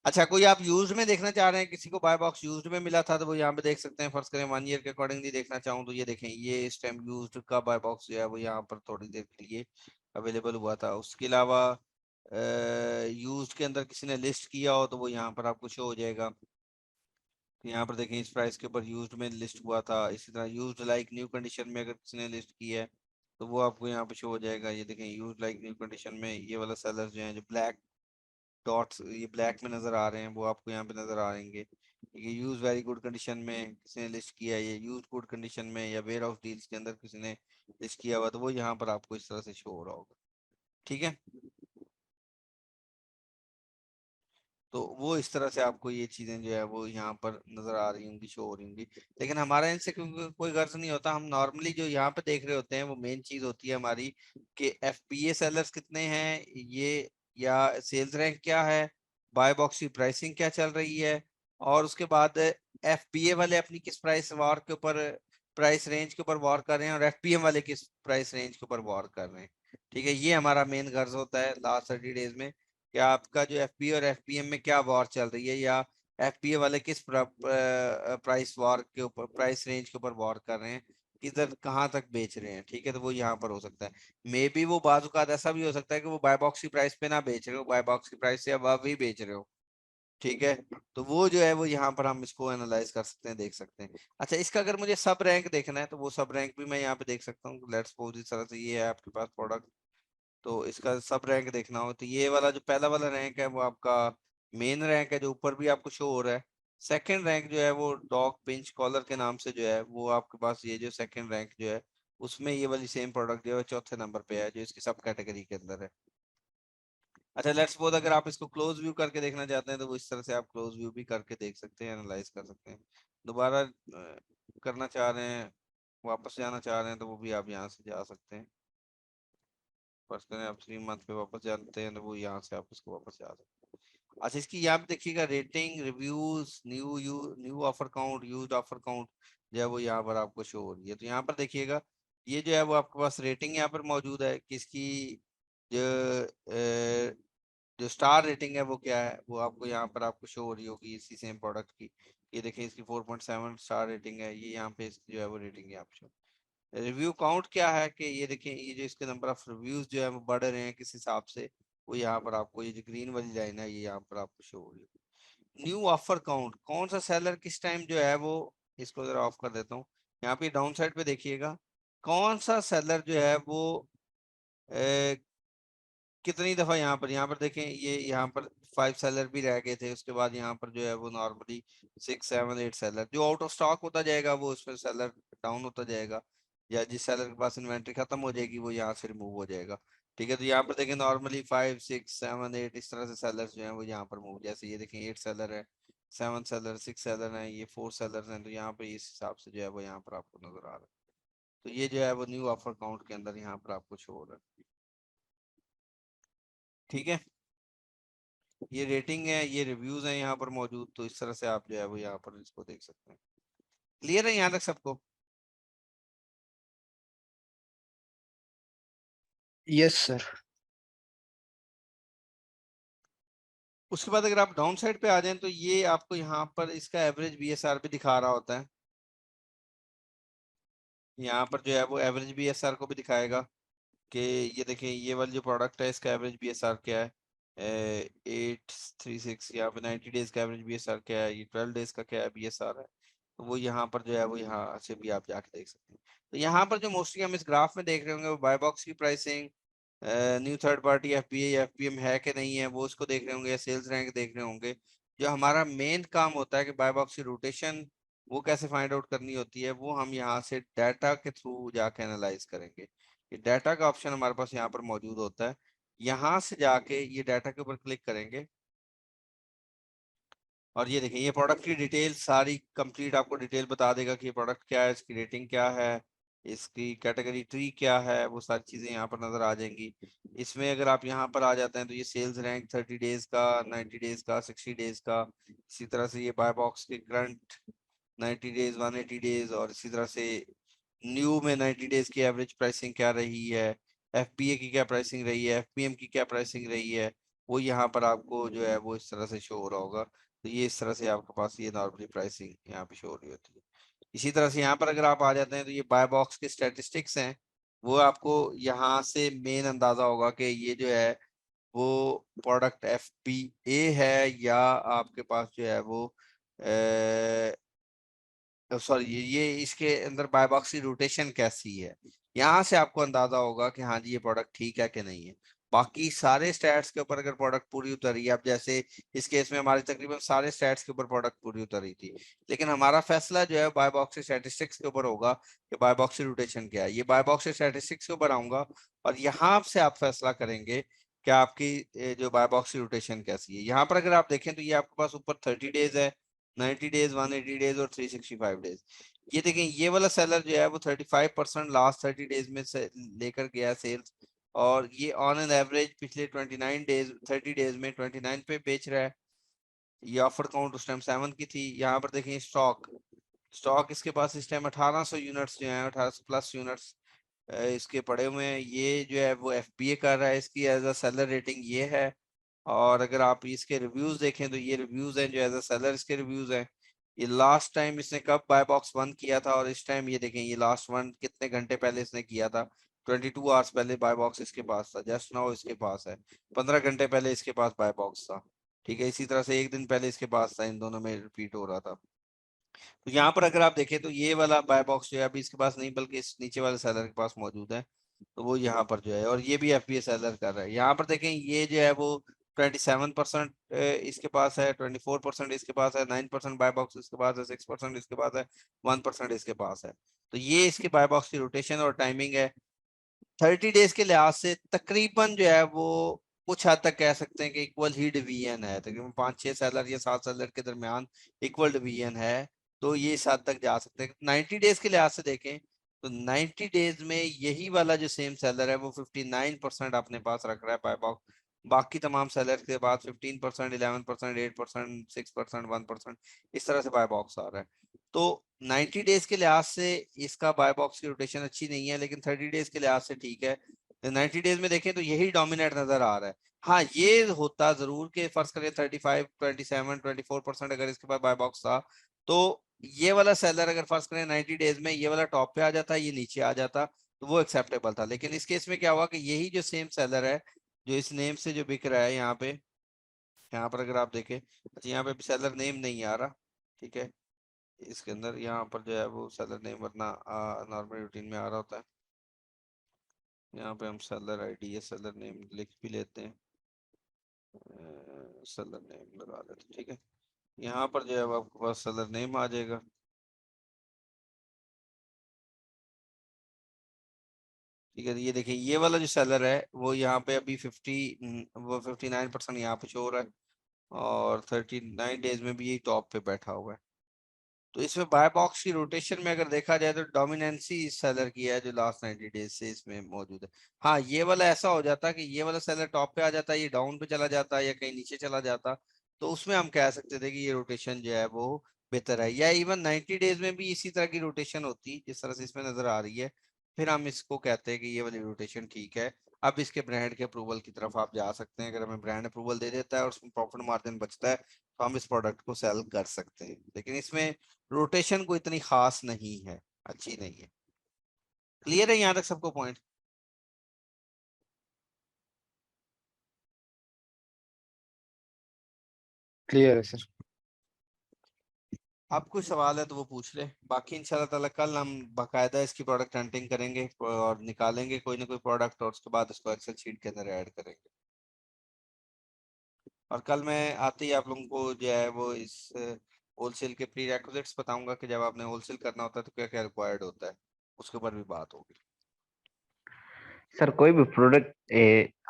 अच्छा, कोई आप यूज में देखना चाह रहे हैं, किसी को बाय बॉक्स यूज्ड में मिला था तो वो यहाँ पे देख सकते हैं। फर्स्ट करें 1 ईयर के अकॉर्डिंगली देखना चाहूँ तो ये देखें, ये इस टाइम यूज्ड का बाय बॉक्स जो है वो यहाँ पर थोड़ी देर के लिए अवेलेबल हुआ था। उसके अलावा यूज्ड के अंदर किसी ने लिस्ट किया हो तो वो यहाँ पर आपको शो हो जाएगा। तो यहाँ पर देखें, इस प्राइस के ऊपर यूज्ड में लिस्ट हुआ था। इसी तरह यूज्ड लाइक न्यू कंडीशन में अगर किसी ने लिस्ट किया है तो वो आपको यहाँ पे शो हो जाएगा। ये देखें, यूज लाइक न्यू कंडीशन में ये वाला सेलर जो है, जो ब्लैक डॉट्स ये ब्लैक में नजर आ रहे हैं वो आपको यहाँ पे नजर आ रहेंगे। ये यूज वेरी गुड कंडीशन में किसी ने लिस्ट किया है, ये यूज गुड कंडीशन में या वेयर हाउस डील्स के अंदर किसी ने लिस्ट किया हुआ तो वो यहाँ पर आपको इस तरह से शो हो रहा होगा। ठीक है, तो वो इस तरह से आपको ये चीजें जो है वो यहाँ पर नजर आ रही होंगी, शो हो रही होंगी। लेकिन हमारा इनसे क्योंकि कोई गर्ज नहीं होता, हम नॉर्मली जो यहाँ पे देख रहे होते हैं वो मेन चीज होती है हमारी कि एफपीए सेलर्स कितने हैं ये, या सेल्स रैंक क्या है, बाय बॉक्स की प्राइसिंग क्या चल रही है, और उसके बाद एफपीए वाले अपनी किस प्राइस वार के ऊपर प्राइस रेंज के ऊपर वॉर कर रहे हैं और एफपीएम वाले किस प्राइस रेंज के ऊपर वॉर कर रहे हैं। ठीक है, ये हमारा मेन गर्ज होता है लास्ट 30 डेज में कि आपका जो एफपी और एफपीएम में क्या वॉर चल रही है, या एफपीए वाले किस प्राइस वॉर के ऊपर, प्राइस रेंज के ऊपर वॉर कर रहे हैं, किधर कहाँ तक बेच रहे हैं। ठीक है, तो वो यहाँ पर हो सकता है। मे बी वो बाजुकात ऐसा भी हो सकता है कि वो बाय बॉक्स की प्राइस पे ना बेच रहे हो, बाय बॉक्स की प्राइस से अब ही बेच रहे हो। ठीक है, तो वो जो है वो यहाँ पर हम इसको एनालाइज कर सकते हैं, देख सकते हैं। अच्छा, इसका अगर मुझे सब रैंक देखना है तो वो सब रैंक भी मैं यहाँ पे देख सकता हूँ। लेट्स सपोज इस तरह से ये है आपके पास प्रोडक्ट, तो इसका सब रैंक देखना हो तो ये वाला जो पहला वाला रैंक है वो आपका मेन रैंक है, जो ऊपर भी आपको शो हो रहा है। सेकंड रैंक जो है वो डॉग पिंच कॉलर के नाम से जो है वो आपके पास, ये जो सेकंड रैंक जो है उसमें ये वाली सेम प्रोडक्ट जो है चौथे नंबर पे है, जो इसकी सब कैटेगरी के अंदर है। अच्छा, लेट्स सपोज अगर आप इसको क्लोज व्यू करके देखना चाहते हैं तो वो इस तरह से आप क्लोज व्यू भी करके देख सकते हैं, एनालाइज कर सकते हैं। दोबारा करना चाह रहे हैं, वापस जाना चाह रहे हैं, तो वो भी आप यहाँ से जा सकते हैं। फर्स्ट करें आप 3 मंथ पे वापस जाते हैं तो वो यहाँ से आप इसको वापस जा सकते हैं। अच्छा, इसकी यहाँ पे देखिएगा rating, reviews, new offer count, used offer count जो है वो यहाँ पर आपको शो हो रही है। तो यहाँ पर देखिएगा ये जो है वो आपके पास रेटिंग यहाँ पर मौजूद है किसकी, जो जो स्टार रेटिंग है वो क्या है वो आपको यहाँ पर आपको शो हो रही होगी इसी सेम प्रोडक्ट की। ये देखिए इसकी 4.7 स्टार रेटिंग है, ये यहाँ पे इसकी जो है वो रेटिंग यहाँ पे शो। रिव्यू काउंट क्या है कि ये देखिए ये जो इसके नंबर ऑफ रिव्यूज जो है वो बढ़ रहे हैं किस हिसाब से, वो यहाँ पर आपको ये जो ग्रीन वाली लाइन है ये यहाँ पर आपको शो हो रही है। न्यू ऑफर काउंट, कौन सा सेलर किस टाइम जो है वो, इसको जरा ऑफ कर देता हूँ। यहाँ पे डाउन साइड पे देखिएगा कौन सा सेलर जो है वो कितनी दफा यहाँ पर देखें, ये यहाँ पर 5 सेलर भी रह गए थे, उसके बाद यहाँ पर जो है वो नॉर्मली 6 7 8 सेलर जो आउट ऑफ स्टॉक होता जाएगा वो उसमें सेलर डाउन होता जाएगा, या जिस सेलर के पास इन्वेंट्री खत्म हो जाएगी वो यहाँ से रिमूव हो जाएगा। ठीक है, तो यहाँ पर देखें नॉर्मली 5 6 7 8 इस तरह से सेलर्स जो है वो यहाँ पर मूव, जैसे ये देखें 8 सेलर है, 7 सेलर, 6 सेलर है, ये 4 सेलर हैं, तो यहाँ पे इस हिसाब से जो है वो यहाँ पर आपको नजर आ रहा है। तो ये जो है वो न्यू ऑफर काउंट के अंदर यहाँ पर आपको शो हो रहा है। ठीक है, ये रेटिंग है, ये रिव्यूज हैं यहाँ पर मौजूद, तो इस तरह से आप जो है वो यहाँ पर इसको देख सकते हैं। क्लियर है यहाँ तक सबको? Yes sir. उसके बाद अगर आप डाउन साइड पे आ जाएं तो ये आपको यहाँ पर इसका एवरेज बीएसआर भी दिखा रहा होता है। यहाँ पर जो है वो एवरेज बीएसआर को भी दिखाएगा कि ये देखें ये वाली जो प्रोडक्ट है इसका एवरेज बीएसआर क्या है, 836, यहाँ पे 90 डेज का एवरेज बीएसआर क्या है, ये 12 डेज का क्या है बीएसआर है, तो वो यहाँ पर जो है वो यहाँ से भी आप जाके देख सकते हैं। तो यहाँ पर जो मोस्टली हम इस ग्राफ में देख रहे होंगे वो बाय बॉक्स की pricing, new third party FPA या एफपीएम है कि नहीं है वो उसको देख रहे होंगे, या सेल्स रैंक देख रहे होंगे। जो हमारा मेन काम होता है कि बाय बॉक्स की रोटेशन वो कैसे फाइंड आउट करनी होती है, वो हम यहाँ से डाटा के थ्रू जाके एनालाइज करेंगे। ये डाटा का ऑप्शन हमारे पास यहाँ पर मौजूद होता है, यहाँ से जाके ये डाटा के ऊपर क्लिक करेंगे और ये देखें ये प्रोडक्ट की डिटेल सारी कंप्लीट आपको डिटेल बता देगा कि ये प्रोडक्ट क्या है, इसकी रेटिंग क्या है, इसकी कैटेगरी ट्री क्या है, वो सारी चीजें यहाँ पर नजर आ जाएंगी। इसमें अगर आप यहाँ पर आ जाते हैं तो ये सेल्स रैंक 30 डेज का, 90 डेज का, 60 डेज का, इसी तरह से ये बाय बॉक्स के करंट 90 डेज, 180 डेज, और इसी तरह से न्यू में 90 डेज की एवरेज प्राइसिंग क्या रही है, एफपीए की क्या प्राइसिंग रही है, एफपीएम की क्या प्राइसिंग रही है, वो यहाँ पर आपको जो है वो इस तरह से शो हो रहा होगा। तो ये इस तरह से आपके पास ये नॉर्मली प्राइसिंग यहाँ पे शो हो रही होती है। इसी तरह से यहाँ पर अगर आप आ जाते हैं तो ये बाय बॉक्स के स्टैटिस्टिक्स हैं, वो आपको यहाँ से मेन अंदाजा होगा कि ये जो है वो प्रोडक्ट एफपीए है या आपके पास जो है वो सॉरी ये इसके अंदर बाय बॉक्स की रोटेशन कैसी है। यहाँ से आपको अंदाजा होगा कि हाँ जी ये प्रोडक्ट ठीक है कि नहीं है। बाकी सारे स्टैट्स के ऊपर अगर प्रोडक्ट पूरी उतरी है, अब जैसे इस केस में हमारी तकरीबन सारे स्टैट्स के ऊपर प्रोडक्ट पूरी उतरी थी, लेकिन हमारा फैसला जो है बाय बॉक्स स्टैटिस्टिक्स के ऊपर होगा कि बाय बॉक्स रोटेशन क्या है। ये बाय बॉक्स स्टैटिस्टिक्स के ऊपर आऊंगा और यहाँ से आप फैसला करेंगे कि आपकी जो बाय बॉक्स रोटेशन कैसी है। यहाँ पर अगर आप देखें तो ये आपके पास ऊपर 30 डेज है, 90 डेज, 180 डेज और 365 डेज। ये देखें ये वाला सेलर जो है वो 35% लास्ट 30 डेज में से लेकर गया सेल्स, और ये ऑन एन एवरेज पिछले 29 डेज 30 डेज में 29 पे बेच रहा है। ये ऑफर काउंट उस टाइम 7 की थी। यहाँ पर देखें स्टॉक स्टॉक इसके पास इस टाइम 1800 यूनिट्स जो है, 1800 प्लस यूनिट्स इसके पड़े हुए हैं। ये जो है वो FBA कर रहा है, इसकी एज अ सेलर रेटिंग ये है। और अगर आप इसके रिव्यूज देखें तो ये रिव्यूज हैं जो एज अ सेलर इसके रिव्यूज हैं। ये लास्ट टाइम इसने कब बाय बॉक्स बंद किया था, और इस टाइम ये देखें ये लास्ट वन कितने घंटे पहले इसने किया था। 22 आवर्स पहले बाय बॉक्स इसके पास था, जस्ट नाउ इसके पास है। 15 घंटे पहले इसके पास बाय बॉक्स था। ठीक है, इसी तरह से एक दिन पहले इसके पास था, इन दोनों में रिपीट हो रहा था। तो यहाँ पर अगर आप देखें तो ये वाला बाय बॉक्स जो है अभी इसके पास नहीं, बल्कि इस नीचे वाले सेलर के पास मौजूद है। तो वो यहाँ पर जो है, और ये भी FBA सेलर कर रहा है। यहाँ पर देखें ये जो है वो 27% इसके पास है, 24% इसके पास है, 9% बाय बॉक्स इसके पास है, 6% इसके पास है, 1% इसके पास है। तो ये इसके बाय बॉक्स की रोटेशन और टाइमिंग है। 30 डेज के लिहाज से तकरीबन जो है वो कुछ हद तक कह सकते हैं कि इक्वल ही डिवीजन है। तकरीबन 5-6 सेलर या 7 सेलर के दरमियान इक्वल डिवीजन है। तो ये इस हद तक जा सकते हैं। 90 डेज के लिहाज से देखें तो 90 डेज में यही वाला जो सेम सेलर है वो 59% अपने पास रख रहा है बाय बॉक्स। बाकी तमाम सेलर के बाद 15%, 11%, 8%, 6%, 1% इस तरह से बाय बॉक्स आ रहा है। तो 90 डेज के लिहाज से इसका बाय बॉक्स की रोटेशन अच्छी नहीं है, लेकिन 30 डेज के लिहाज से ठीक है। 90 डेज में देखें तो यही डोमिनेट नजर आ रहा है। हाँ, ये होता जरूर कि फर्ज करें 35, 27, 24% अगर इसके पास बाय बॉक्स था, तो ये वाला सेलर अगर फर्ज करें 90 डेज में ये वाला टॉप पे आ जाता, ये नीचे आ जाता, तो वो एक्सेप्टेबल था। लेकिन इस केस में क्या हुआ कि यही जो सेम सेलर है जो इस नेम से जो बिक रहा है यहाँ पे, यहाँ पर अगर आप देखें, अच्छा यहाँ पे सेलर नेम नहीं आ रहा, ठीक है, इसके अंदर यहाँ पर जो है वो सेलर नेम वरना नॉर्मल रूटीन में आ रहा होता है। यहाँ पे हम सेलर आईडी या सेलर नेम लिख भी लेते हैं, सेलर नेम लगा लेते हैं, ठीक है। यहाँ पर जो है वो आपके पास सेलर नेम आ जाएगा। ठीक है, तो ये देखिए ये वाला जो सेलर है वो यहाँ पे अभी 59% यहाँ पे शो हो रहा है, और 39 डेज में भी यही टॉप पे बैठा हुआ है। तो इसमें बाय बॉक्स की रोटेशन में अगर देखा जाए तो डोमिनेंसी इस सेलर की है जो लास्ट 90 डेज से इसमें मौजूद है। हाँ, ये वाला ऐसा हो जाता कि ये वाला सेलर टॉप पे आ जाता, ये डाउन पे चला जाता या कहीं नीचे चला जाता, तो उसमें हम कह सकते थे कि ये रोटेशन जो है वो बेहतर है। या इवन 90 डेज में भी इसी तरह की रोटेशन होती जिस तरह से इसमें नजर आ रही है, फिर हम इसको कहते हैं कि ये वाली रोटेशन ठीक है। अब इसके ब्रांड के अप्रूवल की तरफ आप जा सकते हैं। अगर हमें ब्रांड अप्रूवल दे देता है और उसमें प्रॉफिट मार्जिन बचता है तो हम इस प्रोडक्ट को सेल कर सकते हैं। लेकिन इसमें रोटेशन को इतनी खास नहीं है, अच्छी नहीं है। क्लियर है यहाँ तक सबको पॉइंट? क्लियर है सर। आप कोई सवाल है तो वो पूछ ले, बाकी इंशाल्लाह ताला कल हम बाकायदा इसकी प्रोडक्ट हंटिंग करेंगे और निकालेंगे कोई ना कोई प्रोडक्ट, और उसके बाद उसको एक्सेल शीट के अंदर ऐड करेंगे। और कल मैं आते ही आप लोगों को जो है वो इस होलसेल के प्री रिक्विजिट्स बताऊंगा कि जब आपने होलसेल करना होता है तो क्या क्या रिक्वायर्ड होता है, उसके ऊपर भी बात होगी। सर कोई भी प्रोडक्ट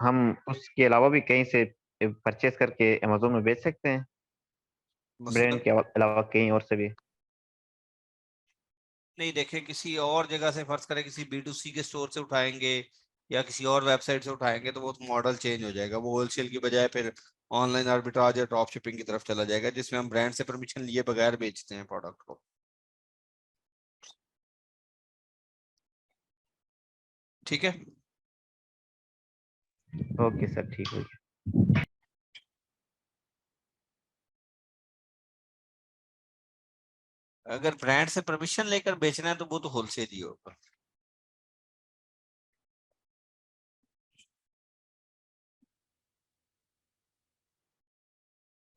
हम उसके अलावा भी कहीं से परचेज करके अमेजोन में बेच सकते हैं, ब्रांड मसलन के अलावा कहीं और से भी? नहीं, देखे किसी और जगह से फर्ज करें किसी B2C के स्टोर से उठाएंगे या किसी और वेबसाइट से उठाएंगे तो वो मॉडल चेंज हो जाएगा। वो होलसेल की बजाय फिर ऑनलाइन आर्बिट्राज या ड्रॉप शिपिंग की तरफ चला जाएगा, जिसमें हम ब्रांड से परमिशन लिए बगैर बेचते हैं प्रोडक्ट को। ठीक है, ओके सर, ठीक हो गया। अगर ब्रांड से परमिशन लेकर बेचना है तो वो तो होलसेल ही होगा।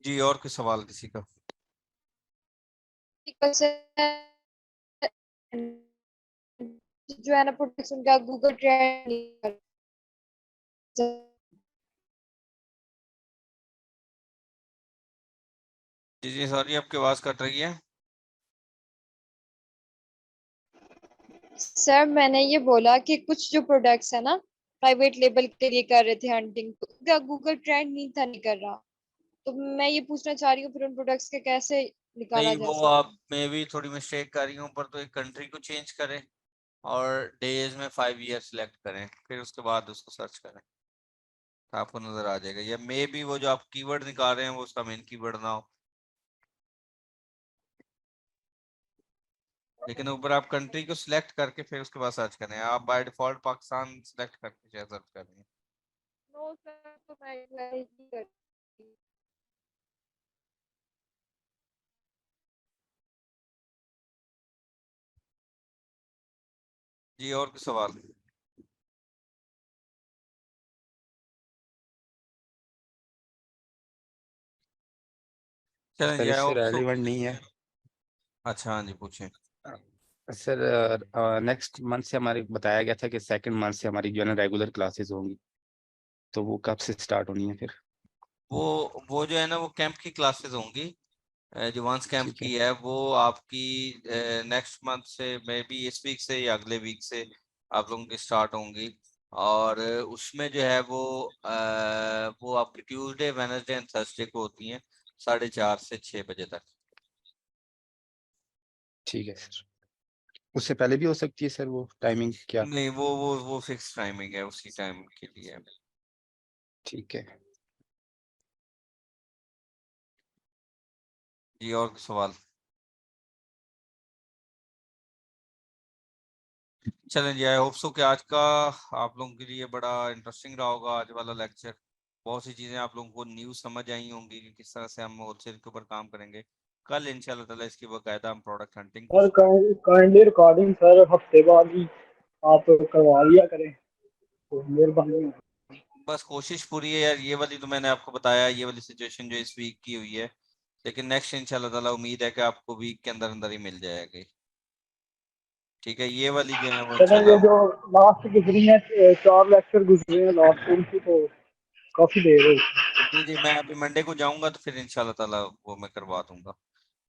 जी, और कोई सवाल किसी का? जो है ना प्रोटेक्शन का गूगल ट्रेंड नहीं कर जी जी, सॉरी आपकी आवाज कट रही है। सर मैंने ये बोला कि कुछ जो प्रोडक्ट्स है ना प्राइवेट लेबल के लिए कर रहे थे हंटिंग, तो क्या गूगल ट्रेंड नहीं था, नहीं कर रहा। तो मैं ये पूछना चाह रही हूँ फिर उन प्रोडक्ट्स के कैसे निकाला नहीं, जा वो सकता आप है। में भी थोड़ी मिस्टेक कर रही हूँ, पर तो एक कंट्री को चेंज करें और डेज में 5 ईयर सिलेक्ट करें, फिर उसके बाद उसको सर्च करें तो आपको नजर आ जाएगा। या मे बी वो जो आप कीवर्ड निकाल रहे हैं वो उसका मेन कीवर्ड ना हो। लेकिन ऊपर आप कंट्री को सिलेक्ट करके फिर उसके बाद सर्च करें। आप बाय डिफॉल्ट पाकिस्तान सिलेक्ट करके शायद सर्च करेंगे। नो सर, तो मैं नहीं करती। जी और कोई सवाल? चलें सर जी, इससे I hope so। रेलिवेंट नहीं है अच्छा हाँ जी पूछें। सर। नेक्स्ट मंथ से हमारे बताया गया था कि सेकंड मंथ से हमारी जो है ना रेगुलर क्लासेस होंगी, तो वो कब से स्टार्ट होनी है फिर? वो जो है ना वो कैंप की क्लासेस होंगी, जो वंस कैंप ठीक है। की है वो आपकी नेक्स्ट मंथ से, मे बी इस वीक से या अगले वीक से आप लोगों की स्टार्ट होंगी। और उसमें जो है वो आपकी ट्यूसडे, वेडनेसडे एंड थर्सडे को होती हैं 4:30 से 6 बजे तक। ठीक है सर। उससे पहले भी हो सकती है सर वो टाइमिंग क्या? नहीं, वो फिक्स टाइमिंग है, उसी टाइम के लिए है। ठीक है। जी और कोई सवाल? चलें जी, आई होप सो कि आज का आप लोगों के लिए बड़ा इंटरेस्टिंग रहा होगा आज वाला लेक्चर। बहुत सी चीजें आप लोगों को न्यू समझ आई होंगी कि किस तरह से हम होलसेल के ऊपर काम करेंगे। कल इंशाल्लाह ताला इसकी बाकायदा हम product hunting sir kindly recording sir हफ्ते बाद ही आप करवा लिया करें तो मेहरबानी होगी। बस कोशिश पूरी है यार। ये वाली तो मैंने आपको बताया, ये वाली सिचुएशन जो इस वीक की हुई है, लेकिन नेक्स्ट इंशाल्लाह ताला उम्मीद है कि आपको वीक के अंदर अंदर ही मिल जाएगी। ठीक है, ये वाली जो है वो सर ये इंशाल्लाह। जो लास्ट गुजरी है 4 लेक्चर गुजरे हैं लास्ट उनकी तो काफी देर हो गई। जी जी, मैं अभी मंडे को जाऊंगा तो फिर इंशाल्लाह ताला वो मैं करवा दूंगा,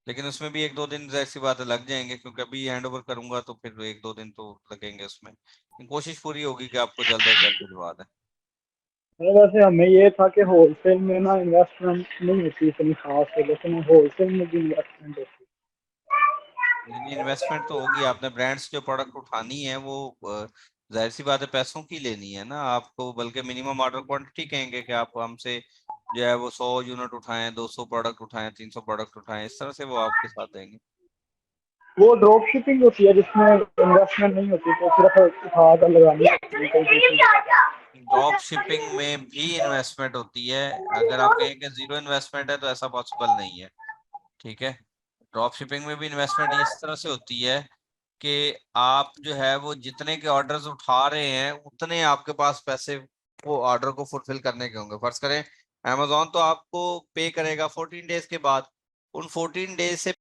लेकिन उसमें भी 1-2 दिन ऐसी बात लग जाएंगे, क्योंकि अभी हैंड ओवर करूंगा तो फिर 1-2 दिन तो लगेंगे उसमें। लेकिन कोशिश पूरी होगी कि आपको जल्द अज जल्द भिजवा दें। सर वैसे हमें ये था कि होलसेल में ना इन्वेस्टमेंट नहीं होती इतनी खास है, लेकिन होलसेल में भी इन्वेस्टमेंट होती नहीं, इन्वेस्टमेंट तो होगी। आपने ब्रांड्स जो प्रोडक्ट उठानी है वो जाहिर सी बात है पैसों की लेनी है ना आपको, बल्कि मिनिमम ऑर्डर क्वांटिटी कहेंगे कि आप हमसे जो है वो 100 यूनिट उठाएं, 200 प्रोडक्ट उठाएं, 300 प्रोडक्ट उठाएं, इस तरह से वो आपके साथ देंगे। है। वो ड्रॉप शिपिंग होती है जिसमें इन्वेस्टमेंट नहीं होती, तो सिर्फ उठा कर लगानी होती है कहीं से। ड्रॉप शिपिंग में भी इन्वेस्टमेंट होती है। अगर आप कहें कि जीरो इन्वेस्टमेंट है तो ऐसा पॉसिबल नहीं है। ठीक है, ड्रॉप शिपिंग में भी इन्वेस्टमेंट इस तरह से होती है कि आप जो है वो जितने के ऑर्डर्स उठा रहे हैं उतने आपके पास पैसे वो ऑर्डर को फुलफिल करने के होंगे। फर्ज करें अमेजोन तो आपको पे करेगा 14 डेज के बाद, उन 14 डेज से